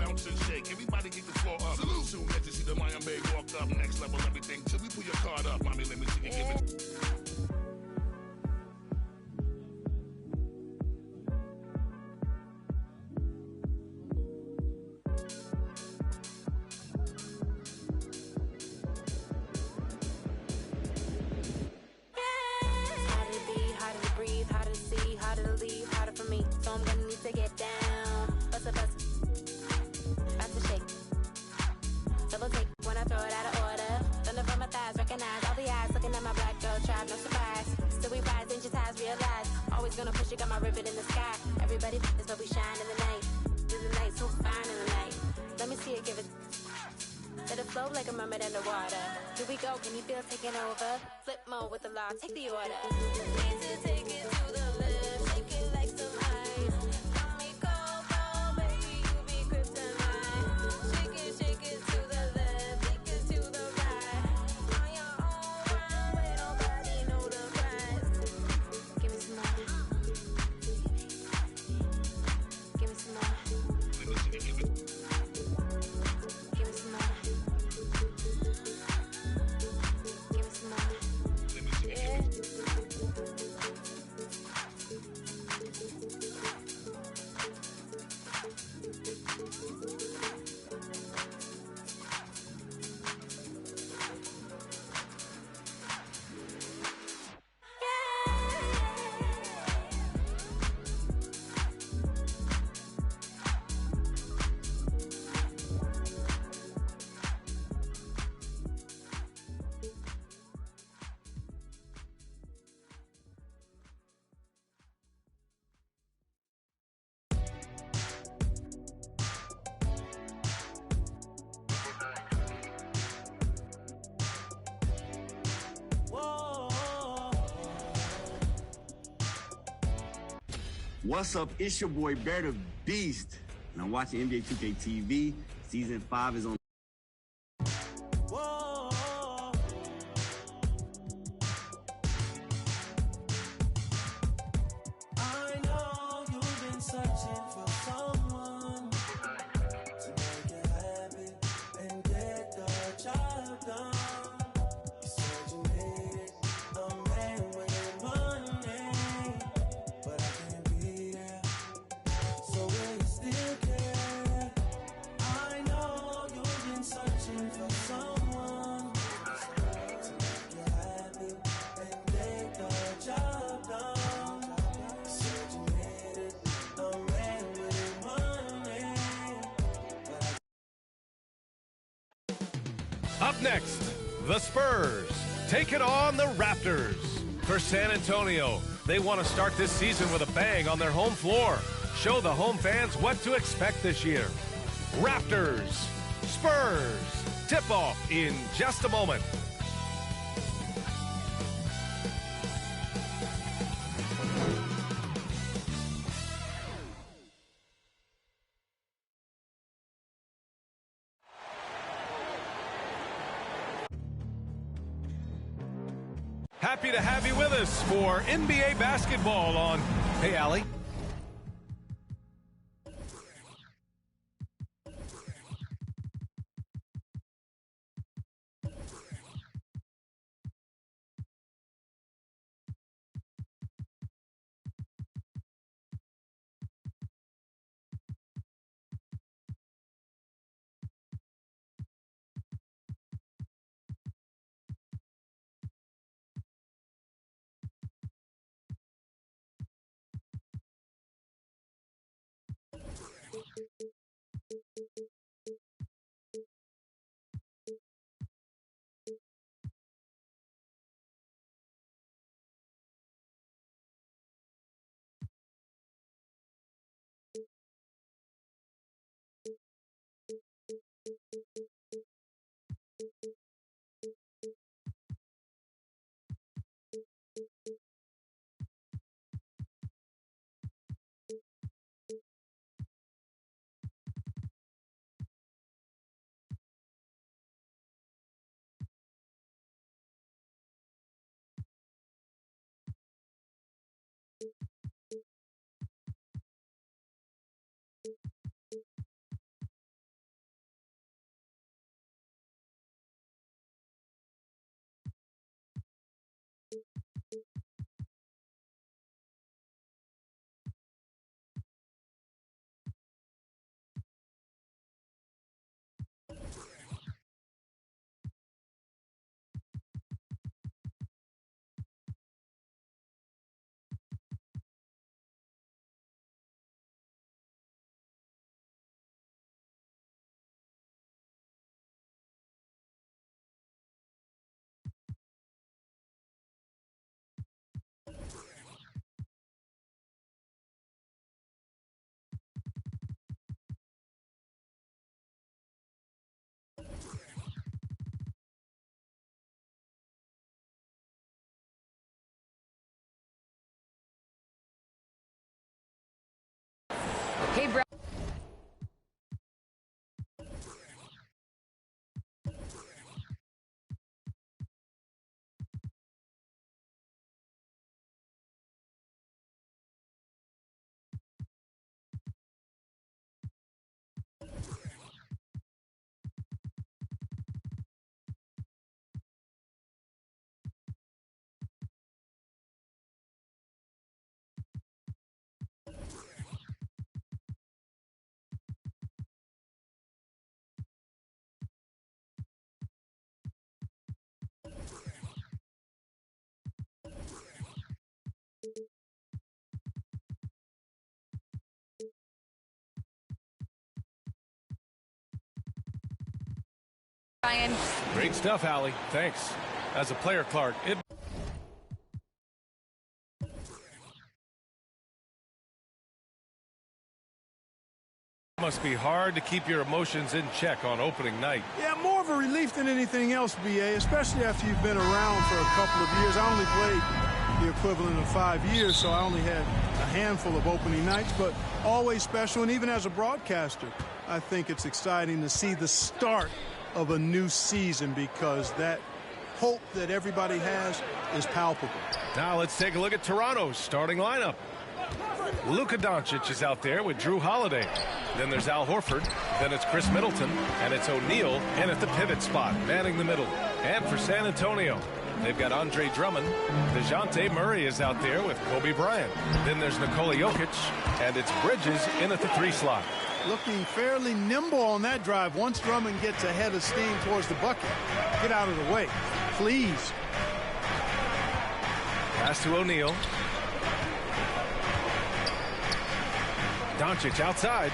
bounce and shake. Everybody get the floor up. Salute. Soon as you see the Mayan Bay walk up, next level everything till we pull your card up. Mommy, let me see you give it. Gonna push it, got my ribbon in the sky. Everybody is but we shine in the night. Do the night so fine in the night. Let me see it, give it. Let it flow like a mermaid underwater. Here we go, can you feel taking over? Flip mode with the law, take the order. Need to take it to the left, shake it like some ice. Got me cold, cold, baby, you be kryptonite. Shake it to the left, take it to the right. On your own runway, nobody know the price. Give me some more. What's up? It's your boy Bear the Beast, and I'm watching NBA 2K TV. Season 5 is on. I know you've been searching for someone to make you happy and get the job done. You said you needed a man with money, but I can't be there. So will you still care? I know you've been searching for someone to make you happy and get the job done. You said you needed a man with money, but Up next, the Spurs take it on the Raptors. For San Antonio, they want to start this season with a bang on their home floor. Show the home fans what to expect this year. Raptors, Spurs, tip-off in just a moment. Happy to have you with us for NBA basketball on Hey Allie. Hey, Brad. Ryan. Great stuff, Allie. Thanks. As a player, Clark, it must be hard to keep your emotions in check on opening night. Yeah, more of a relief than anything else, BA, especially after you've been around for a couple of years. I only played the equivalent of 5 years, so I only had a handful of opening nights, but always special. And even as a broadcaster, I think it's exciting to see the start of a new season because that hope that everybody has is palpable. Now let's take a look at Toronto's starting lineup. Luka Doncic is out there with Drew Holiday. Then there's Al Horford. Then it's Chris Middleton. And it's O'Neal in at the pivot spot, manning the middle. And for San Antonio, they've got Andre Drummond. DeJounte Murray is out there with Kobe Bryant. Then there's Nikola Jokic. And it's Bridges in at the 3 slot. Looking fairly nimble on that drive. Once Drummond gets ahead of steam towards the bucket, get out of the way, please. Pass to O'Neal. Doncic outside,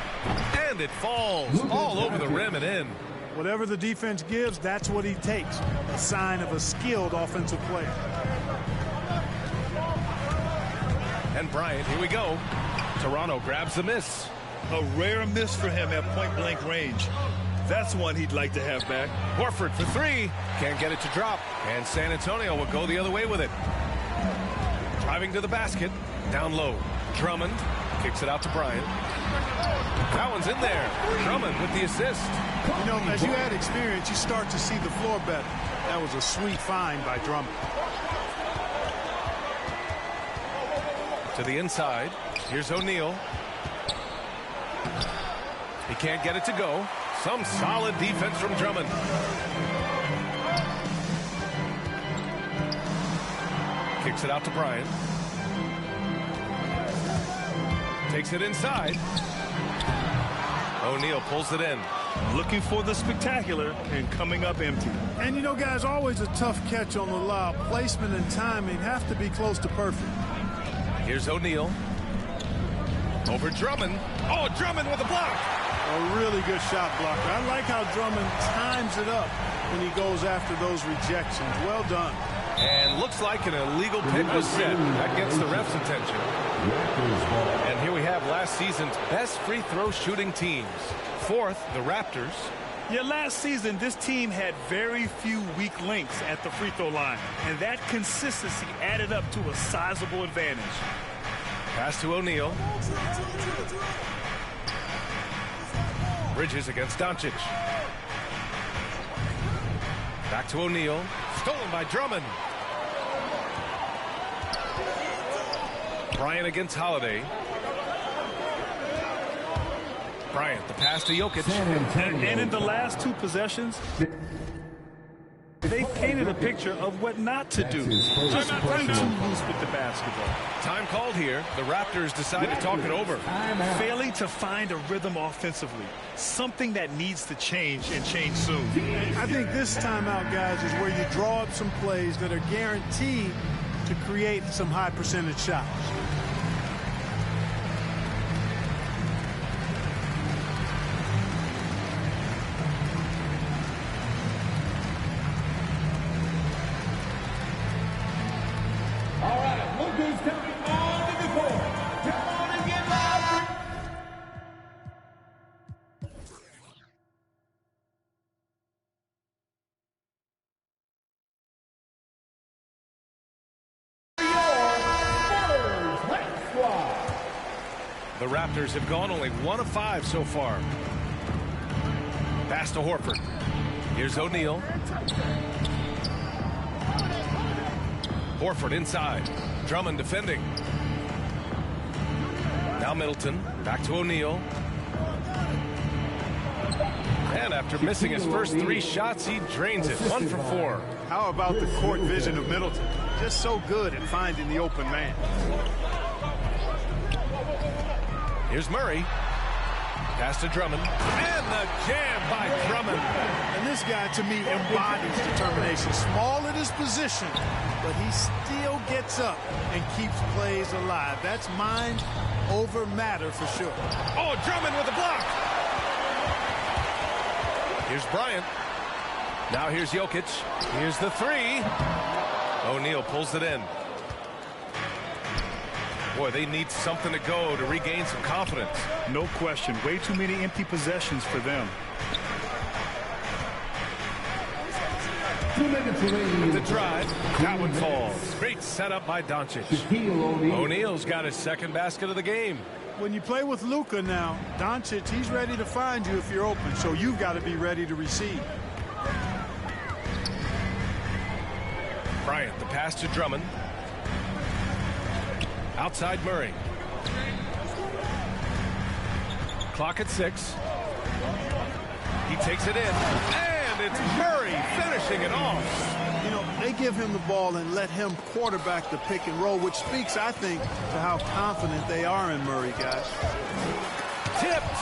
and it falls all over the rim and in. Whatever the defense gives, that's what he takes. A sign of a skilled offensive player. And Bryant, here we go. Toronto grabs the miss. A rare miss for him at point-blank range. That's one he'd like to have back. Horford for 3. Can't get it to drop. And San Antonio will go the other way with it. Driving to the basket. Down low. Drummond kicks it out to Bryant. That one's in there. Drummond with the assist. You know, as you add experience, you start to see the floor better. That was a sweet find by Drummond. To the inside. Here's O'Neal. He can't get it to go. Some solid defense from Drummond. Kicks it out to Bryant. Takes it inside. O'Neal pulls it in. Looking for the spectacular and coming up empty. And you know, guys, always a tough catch on the lob. Placement and timing have to be close to perfect. Here's O'Neal. Over Drummond. Oh, Drummond with a block. A really good shot blocker. I like how Drummond times it up when he goes after those rejections. Well done. And looks like an illegal pick was set. That gets the ref's attention. And here we have last season's best free throw shooting teams. Fourth, the Raptors. Yeah, last season, this team had very few weak links at the free throw line. And that consistency added up to a sizable advantage. Pass to O'Neal. Bridges against Doncic. Back to O'Neal. Stolen by Drummond. Bryant against Holiday. Bryant, the pass to Jokic. And in the last 2 possessions, they painted a picture of what not to do. Just way too loose with the basketball. Time called here. The Raptors decide to talk it over. Failing to find a rhythm offensively. Something that needs to change and change soon. I think this timeout, guys, is where you draw up some plays that are guaranteed to create some high percentage shots. The Raptors have gone only 1 of 5 so far. Pass to Horford. Here's O'Neal. Horford inside. Drummond defending. Now Middleton. Back to O'Neal. And after missing his first 3 shots, he drains it. 1 for 4. How about the court vision of Middleton? Just so good at finding the open man. Here's Murray. Pass to Drummond. And the jam by Drummond. And this guy, to me, embodies determination. Small at his position, but he still gets up and keeps plays alive. That's mind over matter for sure. Oh, Drummond with the block. Here's Bryant. Now here's Jokic. Here's the 3. O'Neal pulls it in. Boy, they need something to go to regain some confidence. No question. Way too many empty possessions for them. The drive. That one falls. Great setup by Doncic. O'Neal's got his second basket of the game. When you play with Luka now, Doncic, he's ready to find you if you're open, so you've got to be ready to receive. Bryant, the pass to Drummond. Outside Murray. Clock at 6. He takes it in. And it's Murray finishing it off. You know, they give him the ball and let him quarterback the pick and roll, which speaks, I think, to how confident they are in Murray, guys. Tipped.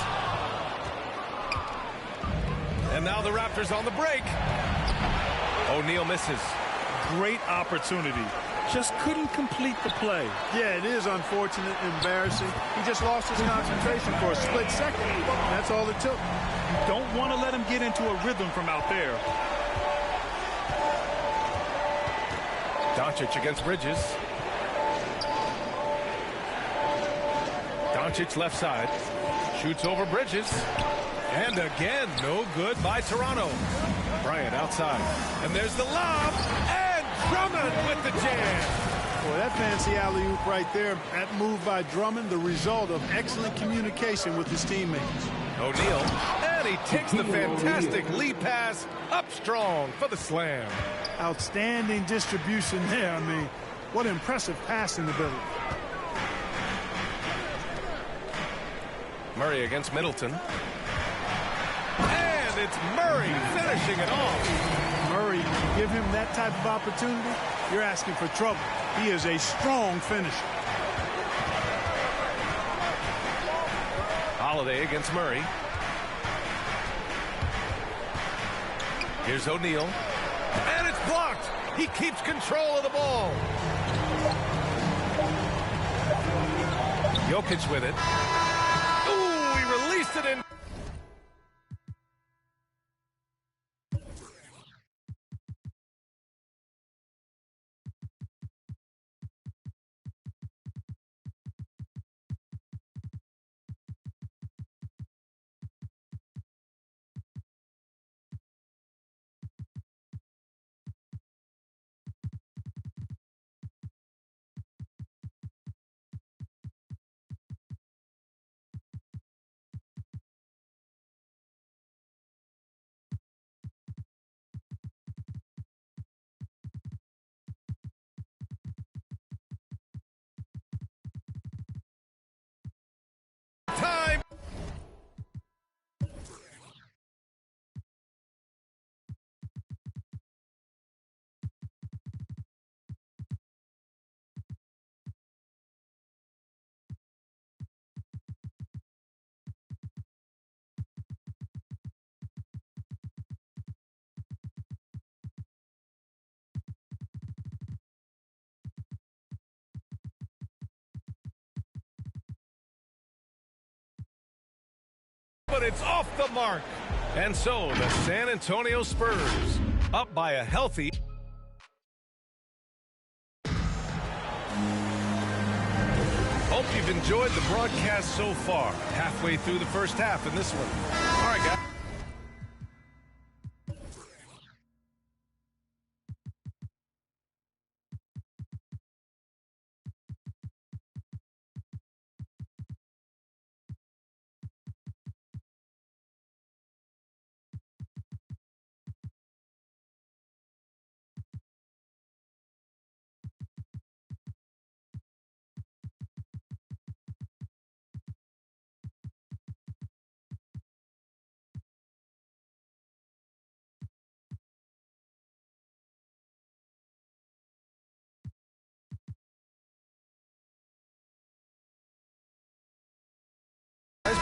And now the Raptors on the break. O'Neal misses. Great opportunity. Just couldn't complete the play. Yeah, it is unfortunate, embarrassing. He just lost his concentration for a split second. That's all it took. You don't want to let him get into a rhythm from out there. Doncic against Bridges. Doncic left side. Shoots over Bridges. And again, no good by Toronto. Bryant outside. And there's the lob. And Drummond with the jam. Boy, that fancy alley-oop right there, that move by Drummond, the result of excellent communication with his teammates. O'Neal. And he takes the fantastic lead pass up strong for the slam. Outstanding distribution there. I mean, what impressive passing ability. Murray against Middleton. And it's Murray finishing it off. Murray, give him that type of opportunity, you're asking for trouble. He is a strong finisher. Holiday against Murray. Here's O'Neal. And it's blocked. He keeps control of the ball. Jokic with it. Ooh, he released it in. Time. But it's off the mark. And so the San Antonio Spurs up by a healthy. Hope you've enjoyed the broadcast so far. Halfway through the first half in this one. All right, guys.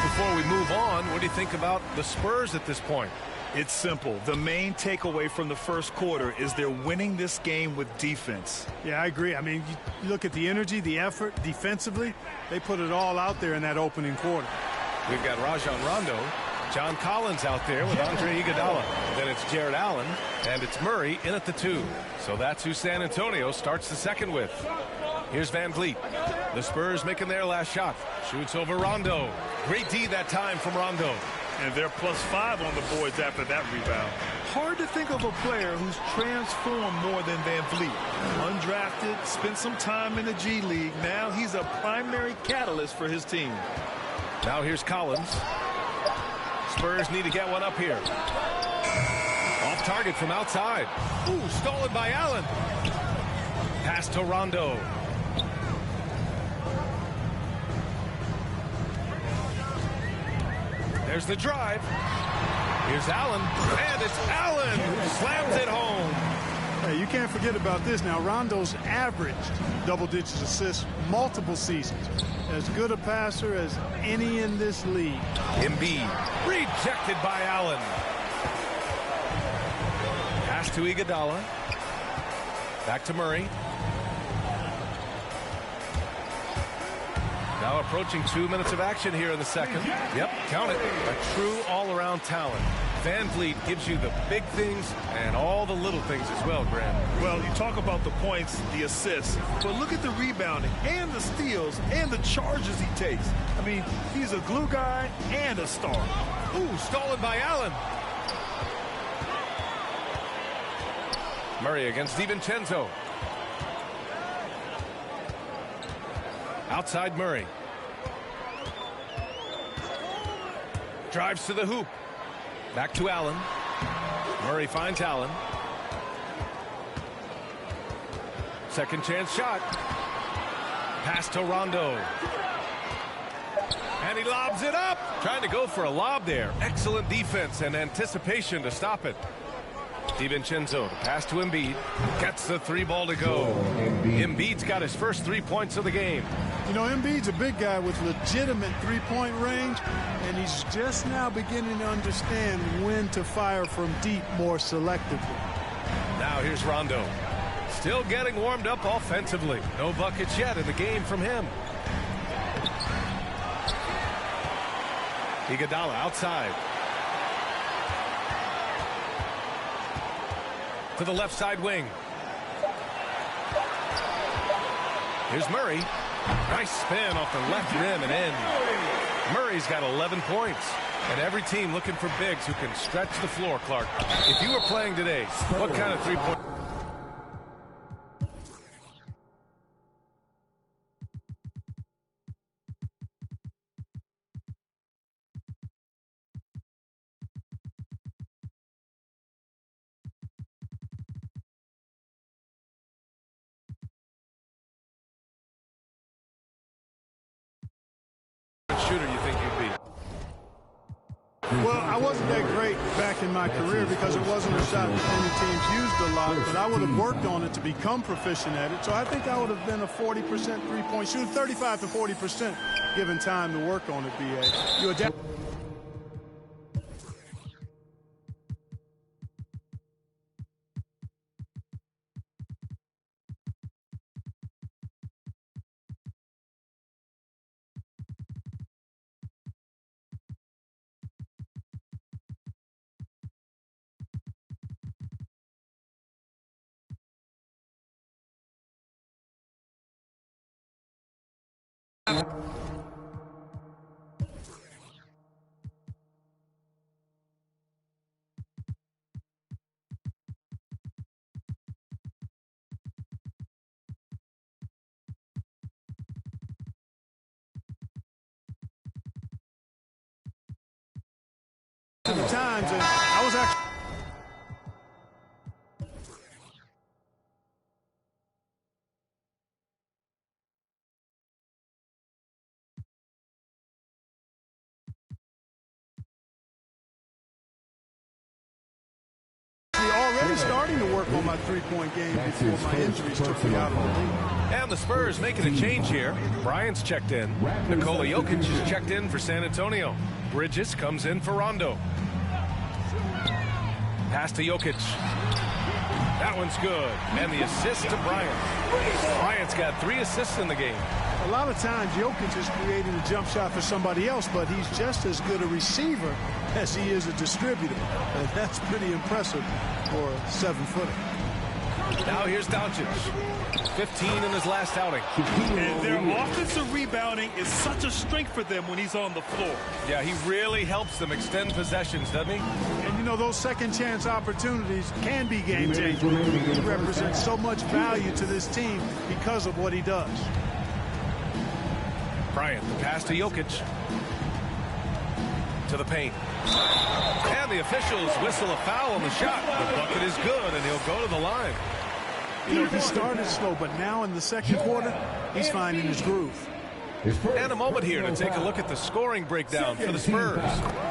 before we move on, what do you think about the Spurs at this point? It's simple. The main takeaway from the first quarter is they're winning this game with defense. Yeah, I agree. I mean, you look at the energy, the effort defensively, they put it all out there in that opening quarter. We've got Rajon Rondo, John Collins out there with Andre Iguodala. Then it's Jared Allen, and it's Murray in at the 2. So that's who San Antonio starts the second with. Here's Van Vliet. The Spurs making their last shot. Shoots over Rondo. Great D that time from Rondo. And they're +5 on the boards after that rebound. Hard to think of a player who's transformed more than Van Vliet. Undrafted, spent some time in the G League. Now he's a primary catalyst for his team. Now here's Collins. Spurs need to get one up here. Off target from outside. Ooh, stolen by Allen. Pass to Rondo. There's the drive. Here's Allen, and it's Allen who slams it home. Hey, you can't forget about this. Now, Rondo's averaged double-digit assists multiple seasons. As good a passer as any in this league. Embiid, rejected by Allen. Pass to Iguodala. Back to Murray. Now approaching 2 minutes of action here in the second. Yep, count it. A true all-around talent. Van Vliet gives you the big things and all the little things as well, Graham. Well, you talk about the points, the assists, but look at the rebounding and the steals and the charges he takes. I mean, he's a glue guy and a star. Ooh, stolen by Allen. Murray against DiVincenzo. Outside Murray. Drives to the hoop. Back to Allen. Murray finds Allen. Second chance shot. Pass to Rondo. And he lobs it up. Trying to go for a lob there. Excellent defense and anticipation to stop it. DiVincenzo, pass to Embiid. Gets the 3 ball to go. Embiid's got his first 3 points of the game. You know, Embiid's a big guy with legitimate three-point range, and he's just now beginning to understand when to fire from deep more selectively. Now here's Rondo. Still getting warmed up offensively. No buckets yet in the game from him. Iguodala outside. To the left side wing. Here's Murray. Nice spin off the left rim and in. Murray's got 11 points. And every team looking for bigs who can stretch the floor, Clark. If you were playing today, what kind of three-point... shooter you think you'd be? Well, I wasn't that great back in my career because it wasn't a shot that many teams used a lot, but I would have worked on it to become proficient at it. So I think I would have been a 40% three-point shooter, 35 to 40% given time to work on it, B.A. You adapt. Times, and I was actually already starting to work on my three-point game before my injuries took me out of the league. And the Spurs making a change here. Bryant's checked in. Nikola Jokic is checked in for San Antonio. Bridges comes in for Rondo. Pass to Jokic. That one's good. And the assist to Bryant. Bryant's got 3 assists in the game. A lot of times Jokic is creating a jump shot for somebody else, but he's just as good a receiver as he is a distributor. And that's pretty impressive for a 7-footer. Now here's Doncic. 15 in his last outing. And their offensive rebounding is such a strength for them when he's on the floor. Yeah, he really helps them extend possessions, doesn't he? And, you know, those second-chance opportunities can be game-changing. He represents so much value to this team because of what he does. Bryant, the pass to Jokic. To the paint. And the officials whistle a foul on the shot. The bucket is good, and he'll go to the line. You know, he started slow, but now in the second quarter, he's finding his groove. And a moment here to take a look at the scoring breakdown for the Spurs.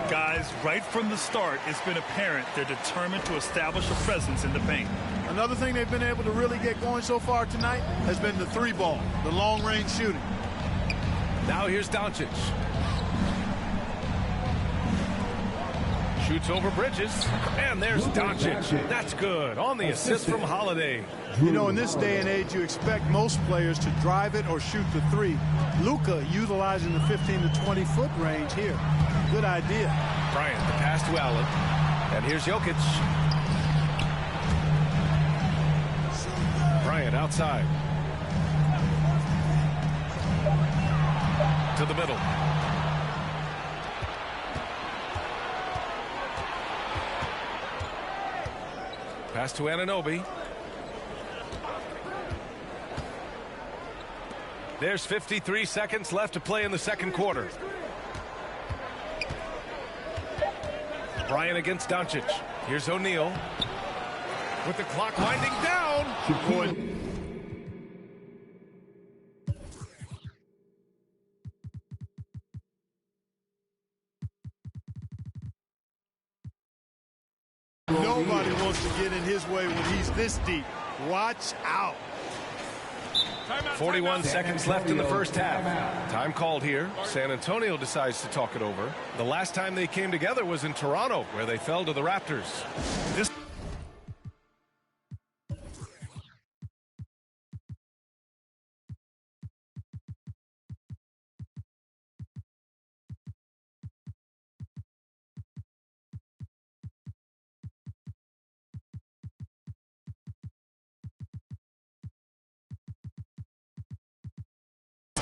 Guys, right from the start, it's been apparent they're determined to establish a presence in the paint. Another thing they've been able to really get going so far tonight has been the 3-ball, the long-range shooting. Now here's Doncic. Shoots over Bridges, and there's Doncic. That's good on the assist from Holiday. You know, in this day and age, you expect most players to drive it or shoot the 3. Luka utilizing the 15 to 20-foot range here. Good idea. Bryant, the pass to Allen, and here's Jokic. Bryant outside. To the middle. Pass to Anunoby. There's 53 seconds left to play in the second quarter. Bryant against Doncic. Here's O'Neal. With the clock winding down. Nobody wants to get in his way when he's this deep. Watch out. 41 seconds left in the first half. Time called here. San Antonio decides to talk it over. The last time they came together was in Toronto, where they fell to the Raptors. This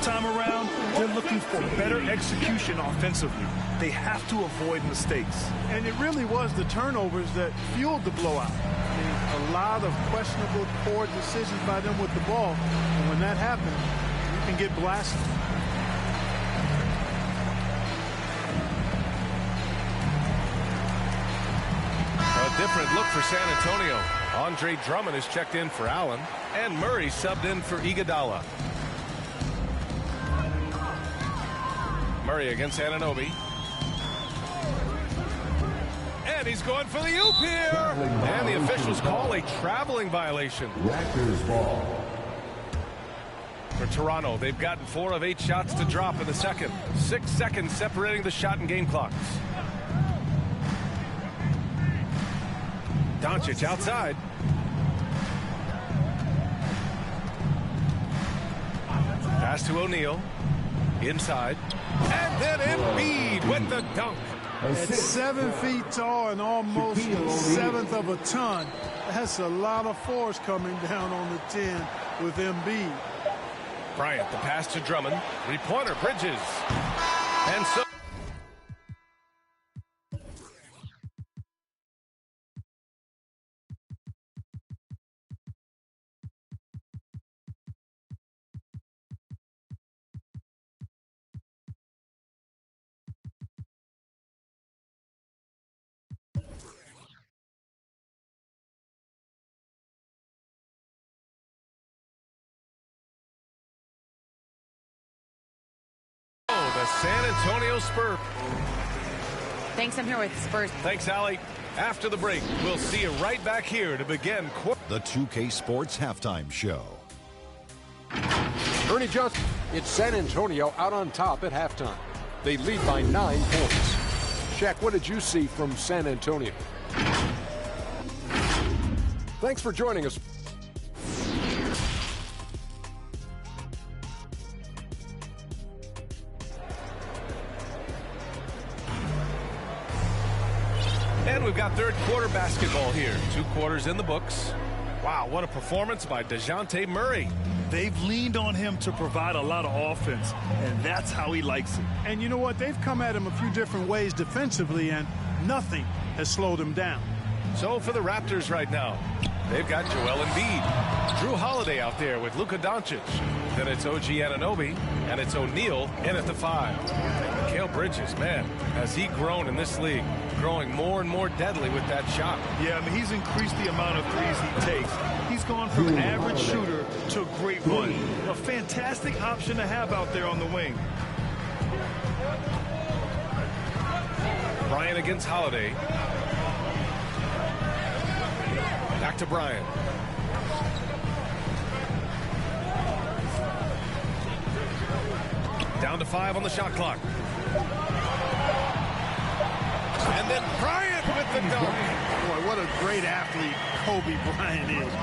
time around, they're looking for better execution offensively. They have to avoid mistakes. And it really was the turnovers that fueled the blowout. I mean, a lot of questionable, poor decisions by them with the ball. And when that happens, you can get blasted. a different look for San Antonio. Andre Drummond is checked in for Allen, and Murray subbed in for Iguodala. Murray against Anunoby. And he's going for the oop here. And the officials call a traveling violation. Raptors ball. For Toronto, they've gotten 4 of 8 shots to drop in the second. 6 seconds separating the shot and game clocks. Doncic outside. Pass to O'Neal. Inside. And then Embiid with the dunk. At 7 feet tall and almost a seventh of a ton, that's a lot of force coming down on the 10 with Embiid. Bryant, the pass to Drummond. 3-pointer, Bridges. And so the San Antonio Spurs. Thanks, I'm here with Spurs. Thanks, Allie. After the break, we'll see you right back here to begin the 2K Sports Halftime Show. Ernie Johnson. It's San Antonio out on top at halftime. They lead by 9 points. Shaq, what did you see from San Antonio? Thanks for joining us. And we've got third quarter basketball here. 2 quarters in the books. Wow, what a performance by DeJounte Murray. They've leaned on him to provide a lot of offense, and that's how he likes it. And you know what? They've come at him a few different ways defensively, and nothing has slowed him down. So for the Raptors right now, they've got Joel Embiid, Drew Holiday out there with Luka Doncic. Then it's OG Anunoby, and it's O'Neal in at the 5. Mikal Bridges, man, has he grown in this league, growing more and more deadly with that shot. Yeah, I mean, he's increased the amount of threes he takes. He's gone from an average shooter to a great one. A fantastic option to have out there on the wing. Bryant against Holiday. Back to Bryant. Down to 5 on the shot clock. And then Bryant with the dunk. Boy, what a great athlete Kobe Bryant is.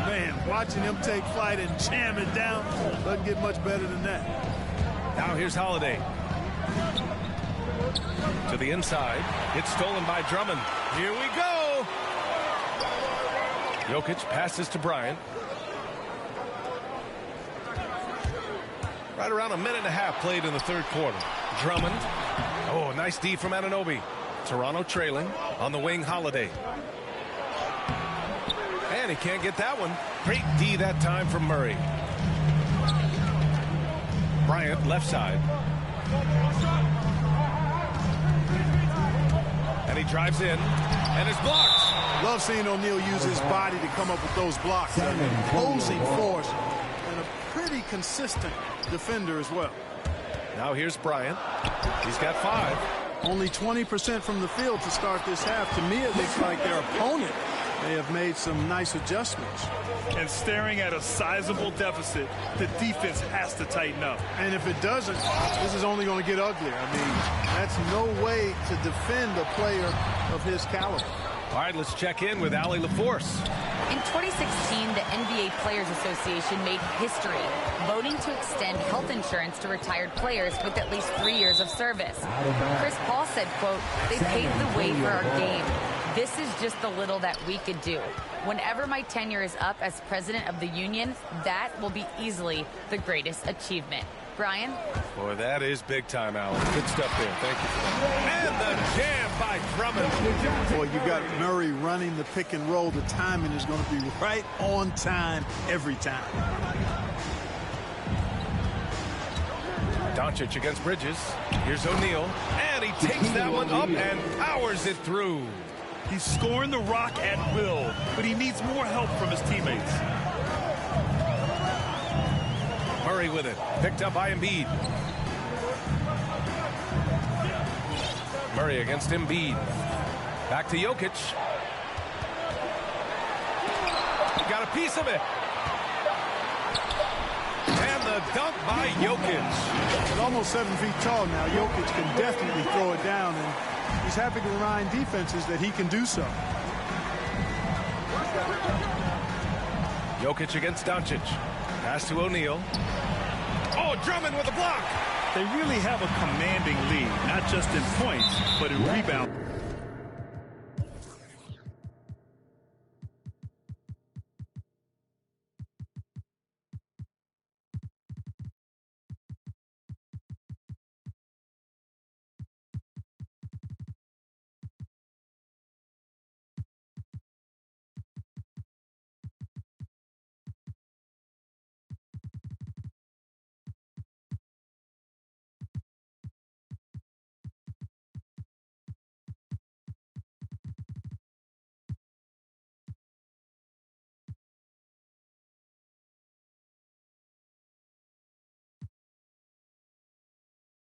Man, watching him take flight and jam it down doesn't get much better than that. Now here's Holiday. To the inside. It's stolen by Drummond. Here we go. Jokic passes to Bryant. Right around a minute and a half played in the third quarter. Drummond. Oh, nice D from Anunoby. Toronto trailing on the wing. Holiday. And he can't get that one. Great D that time from Murray. Bryant left side. And he drives in and is blocked. Love seeing O'Neal use his body to come up with those blocks. An imposing force and a pretty consistent defender as well. Now here's Bryant. He's got 5. Only 20% from the field to start this half. To me, it looks like their opponent may have made some nice adjustments. And staring at a sizable deficit, the defense has to tighten up. And if it doesn't, this is only going to get uglier. I mean, that's no way to defend a player of his caliber. All right, let's check in with Allie LaForce. In 2016, the NBA Players Association made history, voting to extend health insurance to retired players with at least 3 years of service. Chris Paul said, quote, "They paved the way for our game. This is just the little that we could do. Whenever my tenure is up as president of the union, that will be easily the greatest achievement." Brian? Boy, that is big time, Allen. Good stuff there. Thank you for that. And the jam by Drummond. Boy, you got Murray running the pick and roll. The timing is going to be right on time every time. Doncic against Bridges. Here's O'Neal. And he takes that one up and powers it through. He's scoring the rock at will, but he needs more help from his teammates. Murray with it. Picked up by Embiid. Murray against Embiid. Back to Jokic. Got a piece of it. And the dunk by Jokic. He's almost 7 feet tall now. Jokic can definitely throw it down, and he's happy to remind defenses that he can do so. Jokic against Doncic. Pass to O'Neal. Oh, Drummond with a block. They really have a commanding lead, not just in points, but in rebound.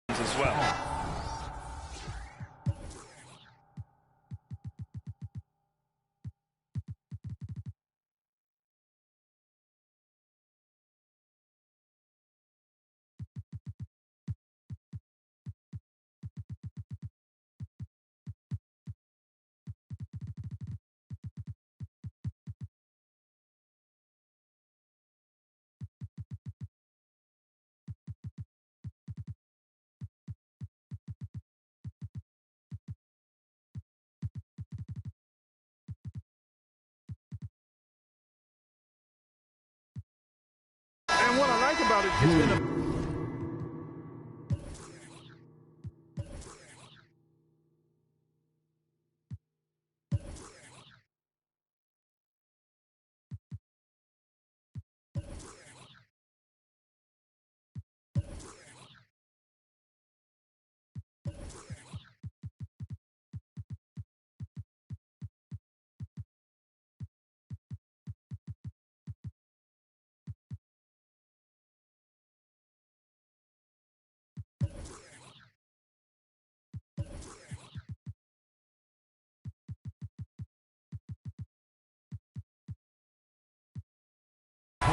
As well. about it, it's been a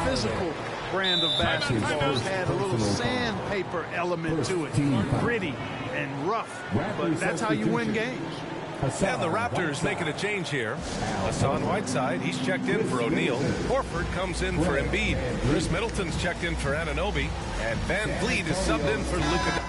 physical brand of basketball. Had a little sandpaper element to it, gritty and rough, but that's how you win games. And the Raptors making a change here. Hassan Whiteside, he's checked in for O'Neal. Horford comes in for Embiid. Chris Middleton's checked in for Anunoby. And Van Vliet is subbed in for Luka.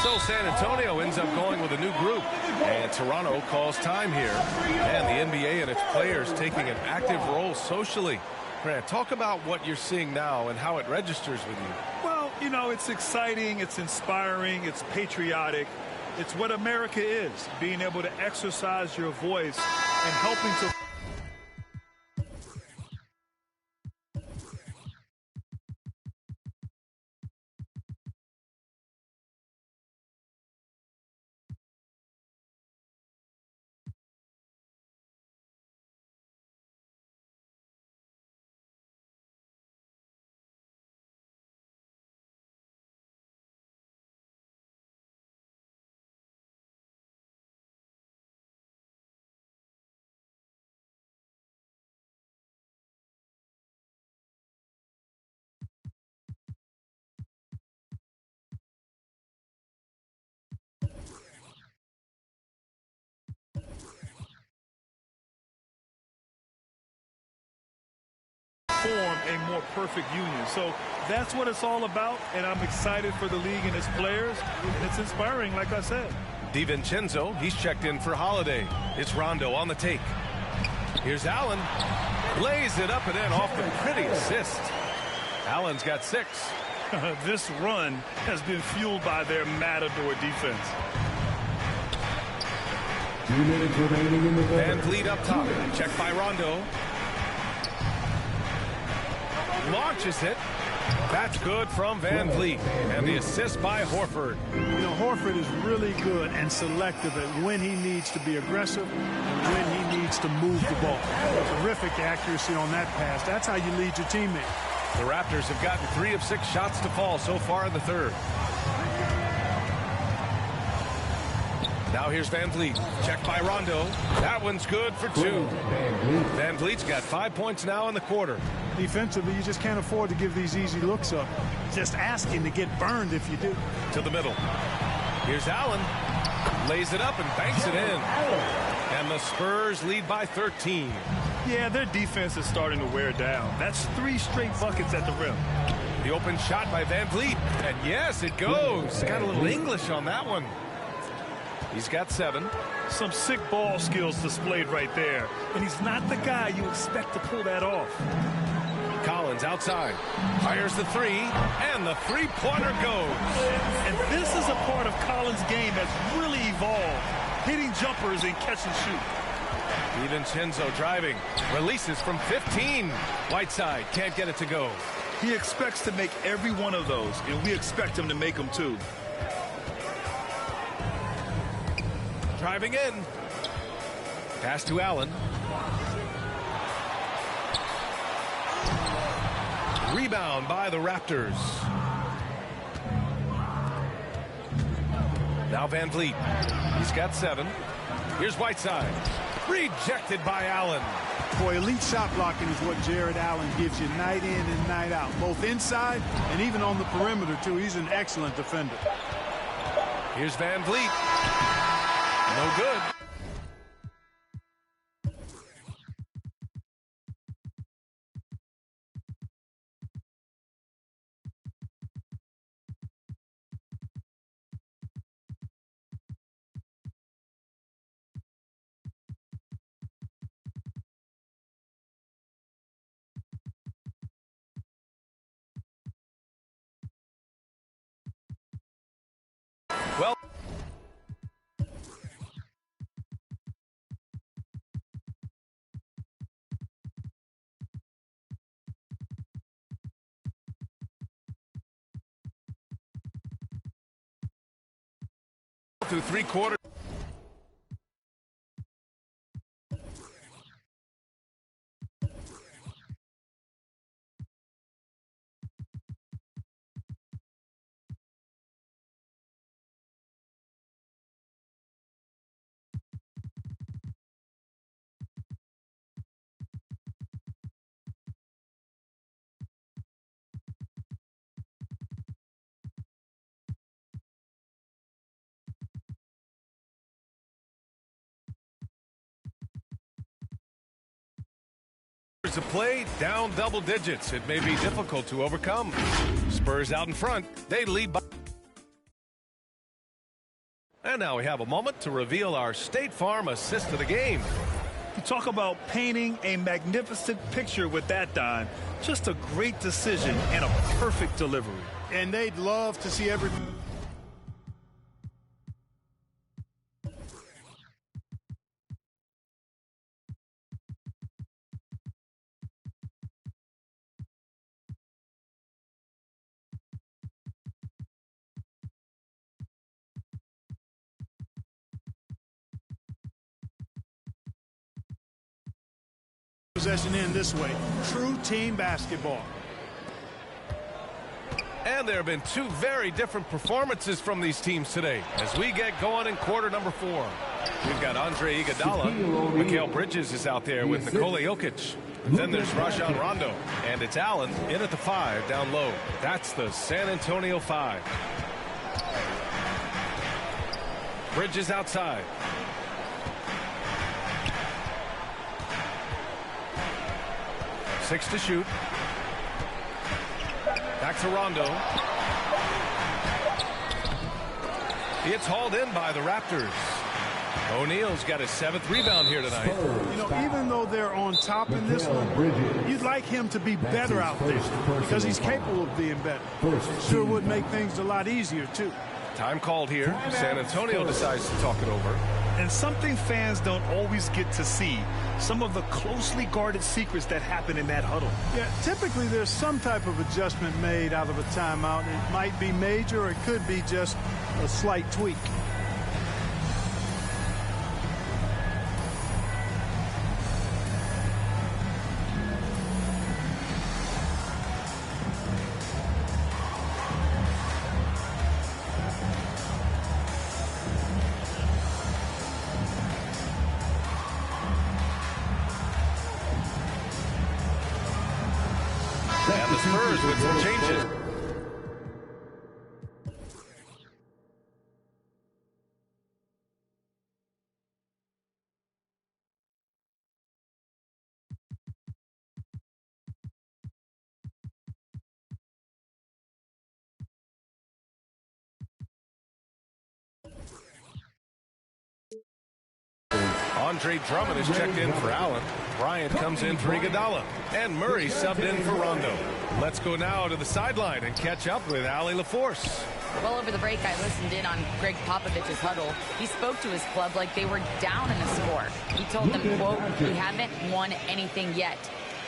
So San Antonio ends up going with a new group, and Toronto calls time here. And the NBA and its players taking an active role socially. Grant, talk about what you're seeing now and how it registers with you. Well, you know, it's exciting, it's inspiring, it's patriotic. It's what America is, being able to exercise your voice and helping to form a more perfect union. So that's what it's all about, and I'm excited for the league and its players. And it's inspiring, like I said. DiVincenzo, he's checked in for Holiday. It's Rondo on the take. Here's Allen. Lays it up and in off the pretty assist. Allen's got 6. This run has been fueled by their matador defense. 2 minutes remaining in the quarter. Van Vliet up top. Checked by Rondo. Launches it. That's good from Van Vliet. And the assist by Horford. You know, Horford is really good and selective at when he needs to be aggressive and when he needs to move the ball. Terrific accuracy on that pass. That's how you lead your teammate. The Raptors have gotten 3 of 6 shots to fall so far in the third. Now here's Van Vliet. Checked by Rondo. That one's good for 2. Van Vliet's got 5 points now in the quarter. Defensively, you just can't afford to give these easy looks up. Just asking to get burned if you do. To the middle. Here's Allen. Lays it up and banks it in. And the Spurs lead by 13. Yeah, their defense is starting to wear down. That's 3 straight buckets at the rim. The open shot by Van Vliet. And yes, it goes. Got a little English on that one. He's got 7. Some sick ball skills displayed right there. And he's not the guy you expect to pull that off. Collins outside. Fires the 3. And the three-pointer goes. And this is a part of Collins' game that's really evolved. Hitting jumpers and catch and shoot. DiVincenzo driving. Releases from 15. Whiteside can't get it to go. He expects to make every one of those, and we expect him to make them too. Driving in. Pass to Allen. Rebound by the Raptors. Now Van Vliet. He's got 7. Here's Whiteside. Rejected by Allen. Boy, elite shot blocking is what Jared Allen gives you night in and night out, both inside and even on the perimeter, too. He's an excellent defender. Here's Van Vliet. No good. through 3 quarters. To play down double digits. It may be difficult to overcome. Spurs out in front. They lead by. And now we have a moment to reveal our State Farm assist of the game. You talk about painting a magnificent picture with that, Don. Just a great decision and a perfect delivery. And they'd love to see every... possession in this way. True team basketball. And there have been 2 very different performances from these teams today as we get going in quarter number 4. We've got Andre Iguodala. Mikal Bridges is out there with Nikola Jokic. Then there's Rajon Rondo. And it's Allen in at the 5 down low. That's the San Antonio 5. Bridges outside. Six to shoot. Back to Rondo. It's hauled in by the Raptors. O'Neal's got his 7th rebound here tonight. You know, even though they're on top in this one, you'd like him to be better out there because he's capable of being better. Sure would make things a lot easier, too. Time called here. San Antonio decides to talk it over. And something fans don't always get to see, some of the closely guarded secrets that happen in that huddle. Yeah, typically there's some type of adjustment made out of a timeout. It might be major or it could be just a slight tweak. And the Spurs with some changes. Andre Drummond is checked in for Allen. Bryant comes in for Iguodala. And Murray subbed in for Rondo. Let's go now to the sideline and catch up with Allie LaForce. Well, over the break, I listened in on Greg Popovich's huddle. He spoke to his club like they were down in the score. He told them, quote, "We haven't won anything yet.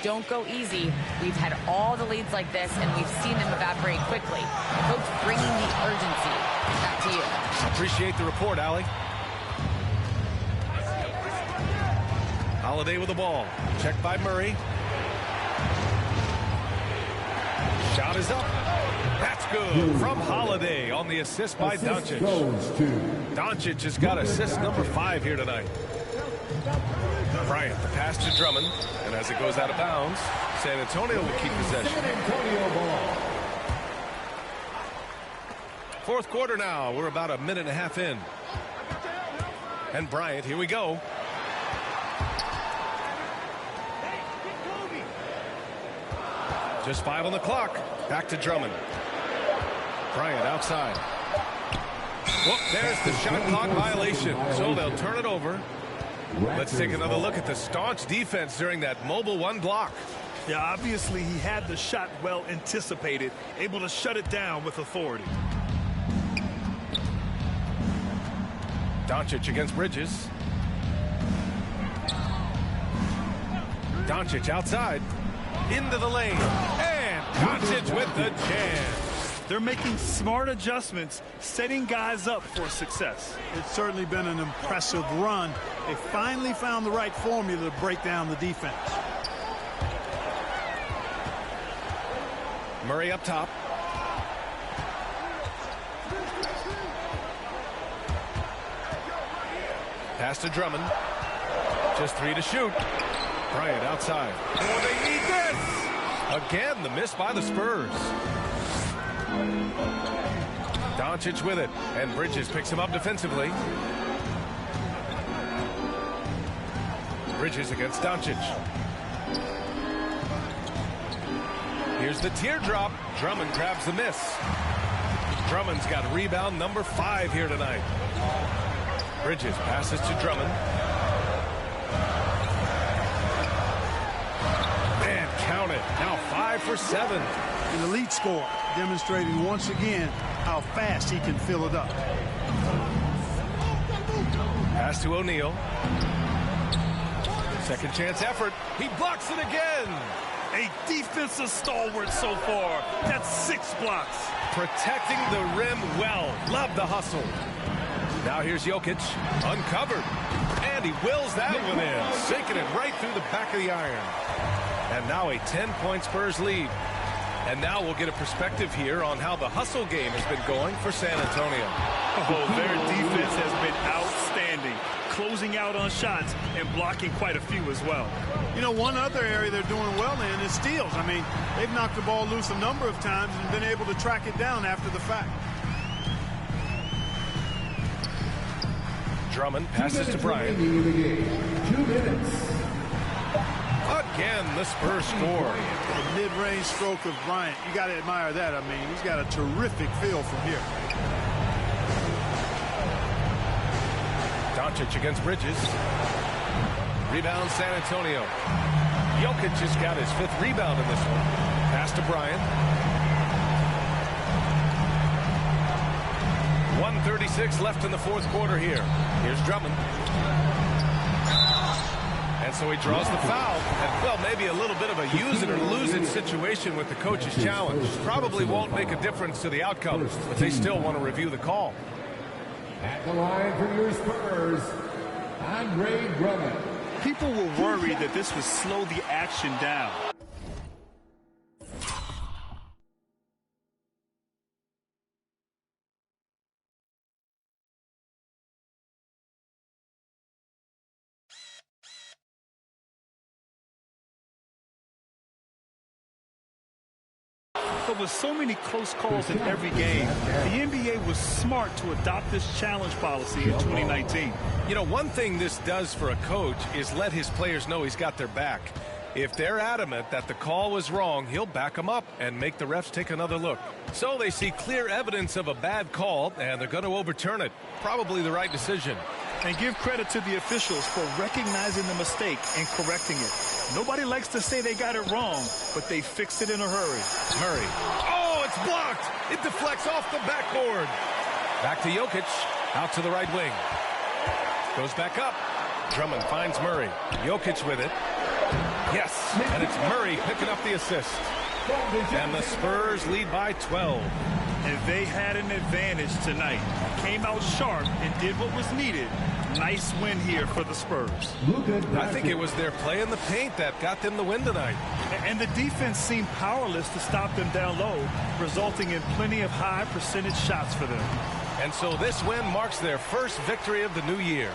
Don't go easy. We've had all the leads like this, and we've seen them evaporate quickly." Coach bringing the urgency. Back to you. Appreciate the report, Allie. Holiday with the ball. Checked by Murray. Shot is up. That's good from Holiday on the assist by Doncic. Doncic has got assist number 5 here tonight. Bryant, the pass to Drummond. And as it goes out of bounds, San Antonio will keep possession. Fourth quarter now. We're about a minute and a half in. And Bryant, here we go. Just 5 on the clock. Back to Drummond. Bryant outside. Whoop, there's the shot clock violation. So they'll turn it over. Let's take another look at the staunch defense during that mobile 1 block. Yeah, obviously he had the shot well anticipated, able to shut it down with authority. Doncic against Bridges. Doncic outside. Into the lane. And Doncic with the jam. They're making smart adjustments, setting guys up for success. It's certainly been an impressive run. They finally found the right formula to break down the defense. Murray up top. Pass to Drummond. Just 3 to shoot. Bryant outside. Oh, they need this! Again, the miss by the Spurs. Doncic with it, and Bridges picks him up defensively. Bridges against Doncic. Here's the teardrop. Drummond grabs the miss. Drummond's got rebound number 5 here tonight. Bridges passes to Drummond. And count it. Now 5 for 7. An elite score, demonstrating once again how fast he can fill it up. Pass to O'Neal. Second chance effort. He blocks it again. A defensive stalwart so far. That's 6 blocks. Protecting the rim well. Love the hustle. Now here's Jokic. Uncovered. And he wills that one in. Sinking it right through the back of the iron. And now a 10-point Spurs lead. And now we'll get a perspective here on how the hustle game has been going for San Antonio. Oh, their defense has been outstanding, closing out on shots and blocking quite a few as well. You know, one other area they're doing well in is steals. I mean, they've knocked the ball loose a number of times and been able to track it down after the fact. Drummond passes to Bryant. 2 minutes. Again, the Spurs score. A mid-range stroke of Bryant. You got to admire that. I mean, he's got a terrific feel from here. Doncic against Bridges. Rebound San Antonio. Jokic just got his 5th rebound in this one. Pass to Bryant. 1:36 left in the 4th quarter here. Here's Drummond. And so he draws the foul. And, well, maybe a little bit of a use it or lose it situation with the coach's challenge. Probably won't make a difference to the outcome, but they still want to review the call. At the line for your Spurs, Andre Drummond. People were worried that this would slow the action down. But with so many close calls in every game, the NBA was smart to adopt this challenge policy in 2019. You know, one thing this does for a coach is let his players know he's got their back. If they're adamant that the call was wrong, he'll back them up and make the refs take another look. So they see clear evidence of a bad call, and they're going to overturn it. Probably the right decision. And give credit to the officials for recognizing the mistake and correcting it. Nobody likes to say they got it wrong, but they fixed it in a hurry. Murray. Oh, it's blocked. It deflects off the backboard. Back to Jokic. Out to the right wing. Goes back up. Drummond finds Murray. Jokic with it. Yes, and it's Murray picking up the assist. And the Spurs lead by 12. And they had an advantage tonight. Came out sharp and did what was needed. Nice win here for the Spurs. I think it was their play in the paint that got them the win tonight. And the defense seemed powerless to stop them down low, resulting in plenty of high percentage shots for them. And so this win marks their first victory of the new year.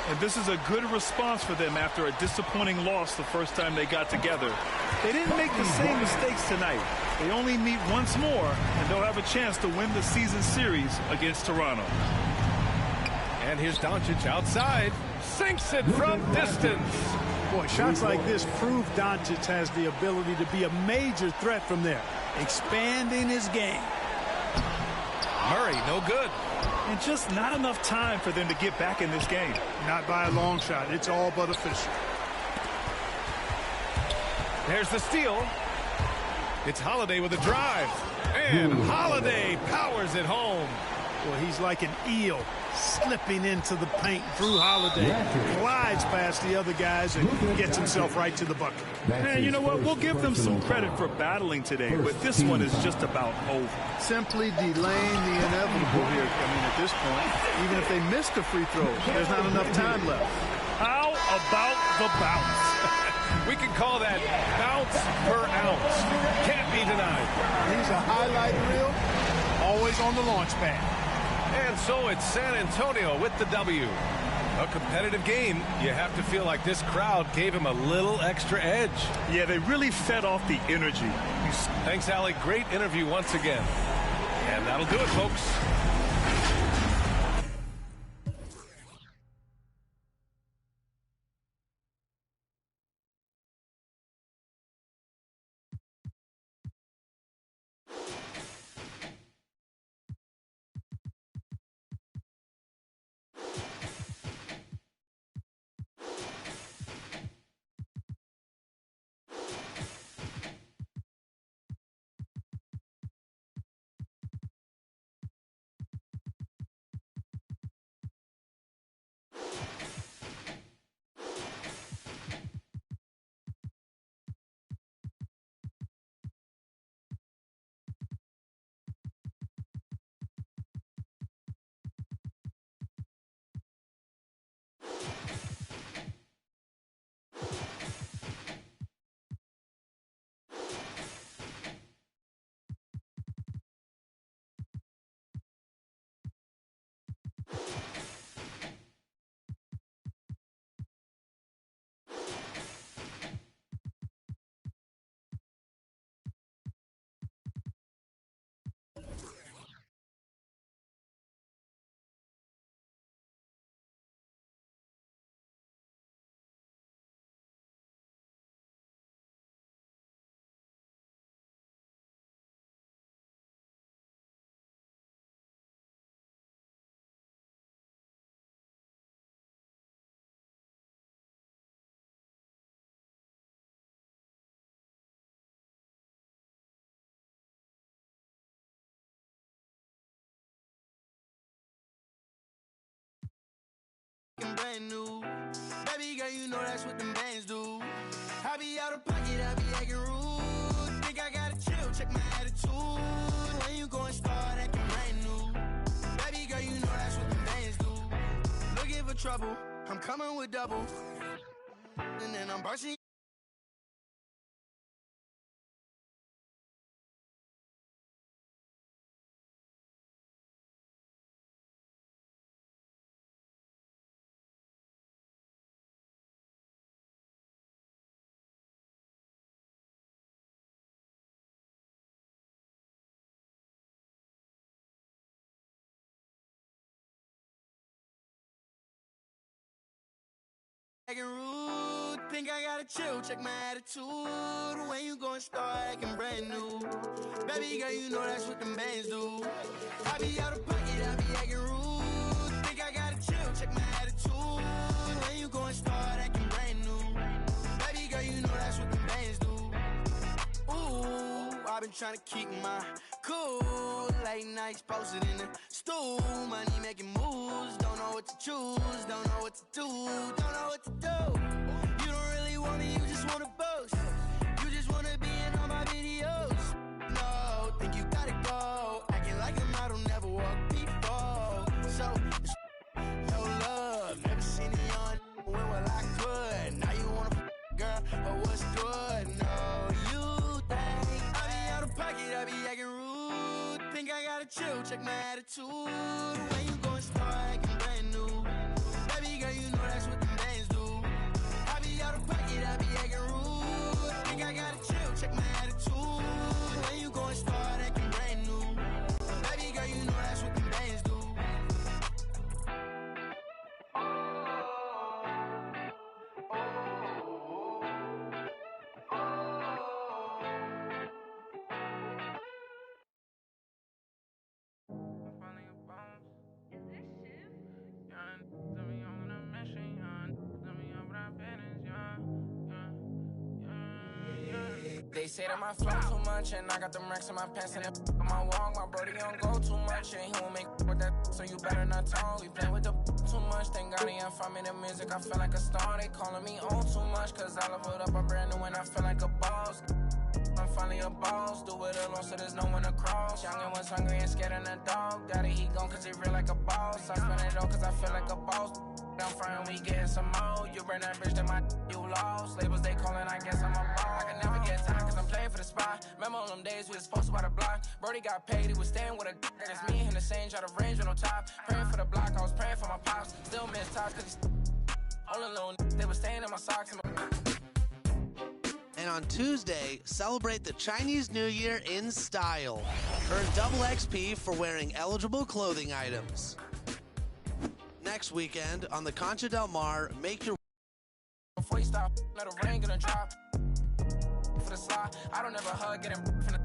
And this is a good response for them after a disappointing loss the first time they got together. They didn't make the same mistakes tonight. They only meet once more, and they'll have a chance to win the season series against Toronto. And here's Doncic outside. Sinks it from distance. Boy, shots like this prove Doncic has the ability to be a major threat from there, expanding his game. Murray, no good. And just not enough time for them to get back in this game. Not by a long shot. It's all but official. There's the steal. It's Holiday with a drive. And Holiday powers it home. Well, he's like an eel slipping into the paint. Drew Holiday glides past the other guys and gets himself right to the bucket. And you know what? We'll give them some credit for battling today, but this one is just about over. Simply delaying the inevitable here. I mean, at this point, even if they miss the free throws, there's not enough time left. How about the bounce? We can call that bounce per ounce. Can't be denied. He's a highlight reel, always on the launch pad. And so it's San Antonio with the W. A competitive game. You have to feel like this crowd gave him a little extra edge. Yeah, they really fed off the energy. Thanks, Allie. Great interview once again. And that'll do it, folks. Brand new. Baby girl, you know that's what them bands do. I be out of pocket, I be acting rude. Think I gotta chill, check my attitude. When you gon' start acting brand new. Baby girl, you know that's what them bands do. Looking for trouble, I'm coming with double. And then I'm bursting. Acting rude, think I gotta chill, check my attitude. When you gon' start acting brand new. Baby girl, you know that's what them bands do. I be out of pocket, I be acting rude. Think I gotta chill, check my attitude. When you gon' start acting brand new. Baby girl, you know that's what them bands do. Ooh, I've been trying to keep my cool. Late nights posted in the stool. Money making moves. Don't know what to choose. Don't know what to do. Don't know what to do. You don't really want me. You just want to boast. You just want to be in all my videos. No, think you gotta go. Acting like a model, never walked before. So, no love. Never seen it on. When will I could? Now you wanna girl, but what's good? No, you think I be out of pocket, I be acting rude. Think I gotta chill, check my attitude. When you gon' start acting brand new. Baby girl, you know that's what the bands do. I be out of pocket, I be acting rude. Think I gotta chill, check my attitude. When you gon' start acting brand new. Baby girl, you know that's what the bands do. They say that my flow too much, and I got them racks in my pants, and if I'm wrong, my brody don't go too much, and he won't make with that. so you better not talk. We play with the too much. Thank God he ain't find me the music. I feel like a star. They calling me on too much, cause I leveled up. I'm brand new and I feel like a boss. I'm finally a boss. Do it alone so there's no one to cross. Youngin' was hungry and scared of the dog. Daddy, he gone cause he real like a boss. I spend it all cause I feel like a boss. I'm frying, we getting some more. You burn that bridge, then you lost. Labels they calling, I guess I'm a boss. I can never get time cause I'm playing for the spot. Remember on them days we was posted by the block. Brody got paid, he was staying with a d***. It's me and him the same, try to range with no top. Praying for the block, I was praying for my pops. Still miss tops cause he's all alone. They was staying in my socks and And on Tuesday, celebrate the Chinese New Year in style. Earn double XP for wearing eligible clothing items. Next weekend on the Concha Del Mar, make your before you stop, let a rain gonna drop. For the slide, I don't ever hug, getting from the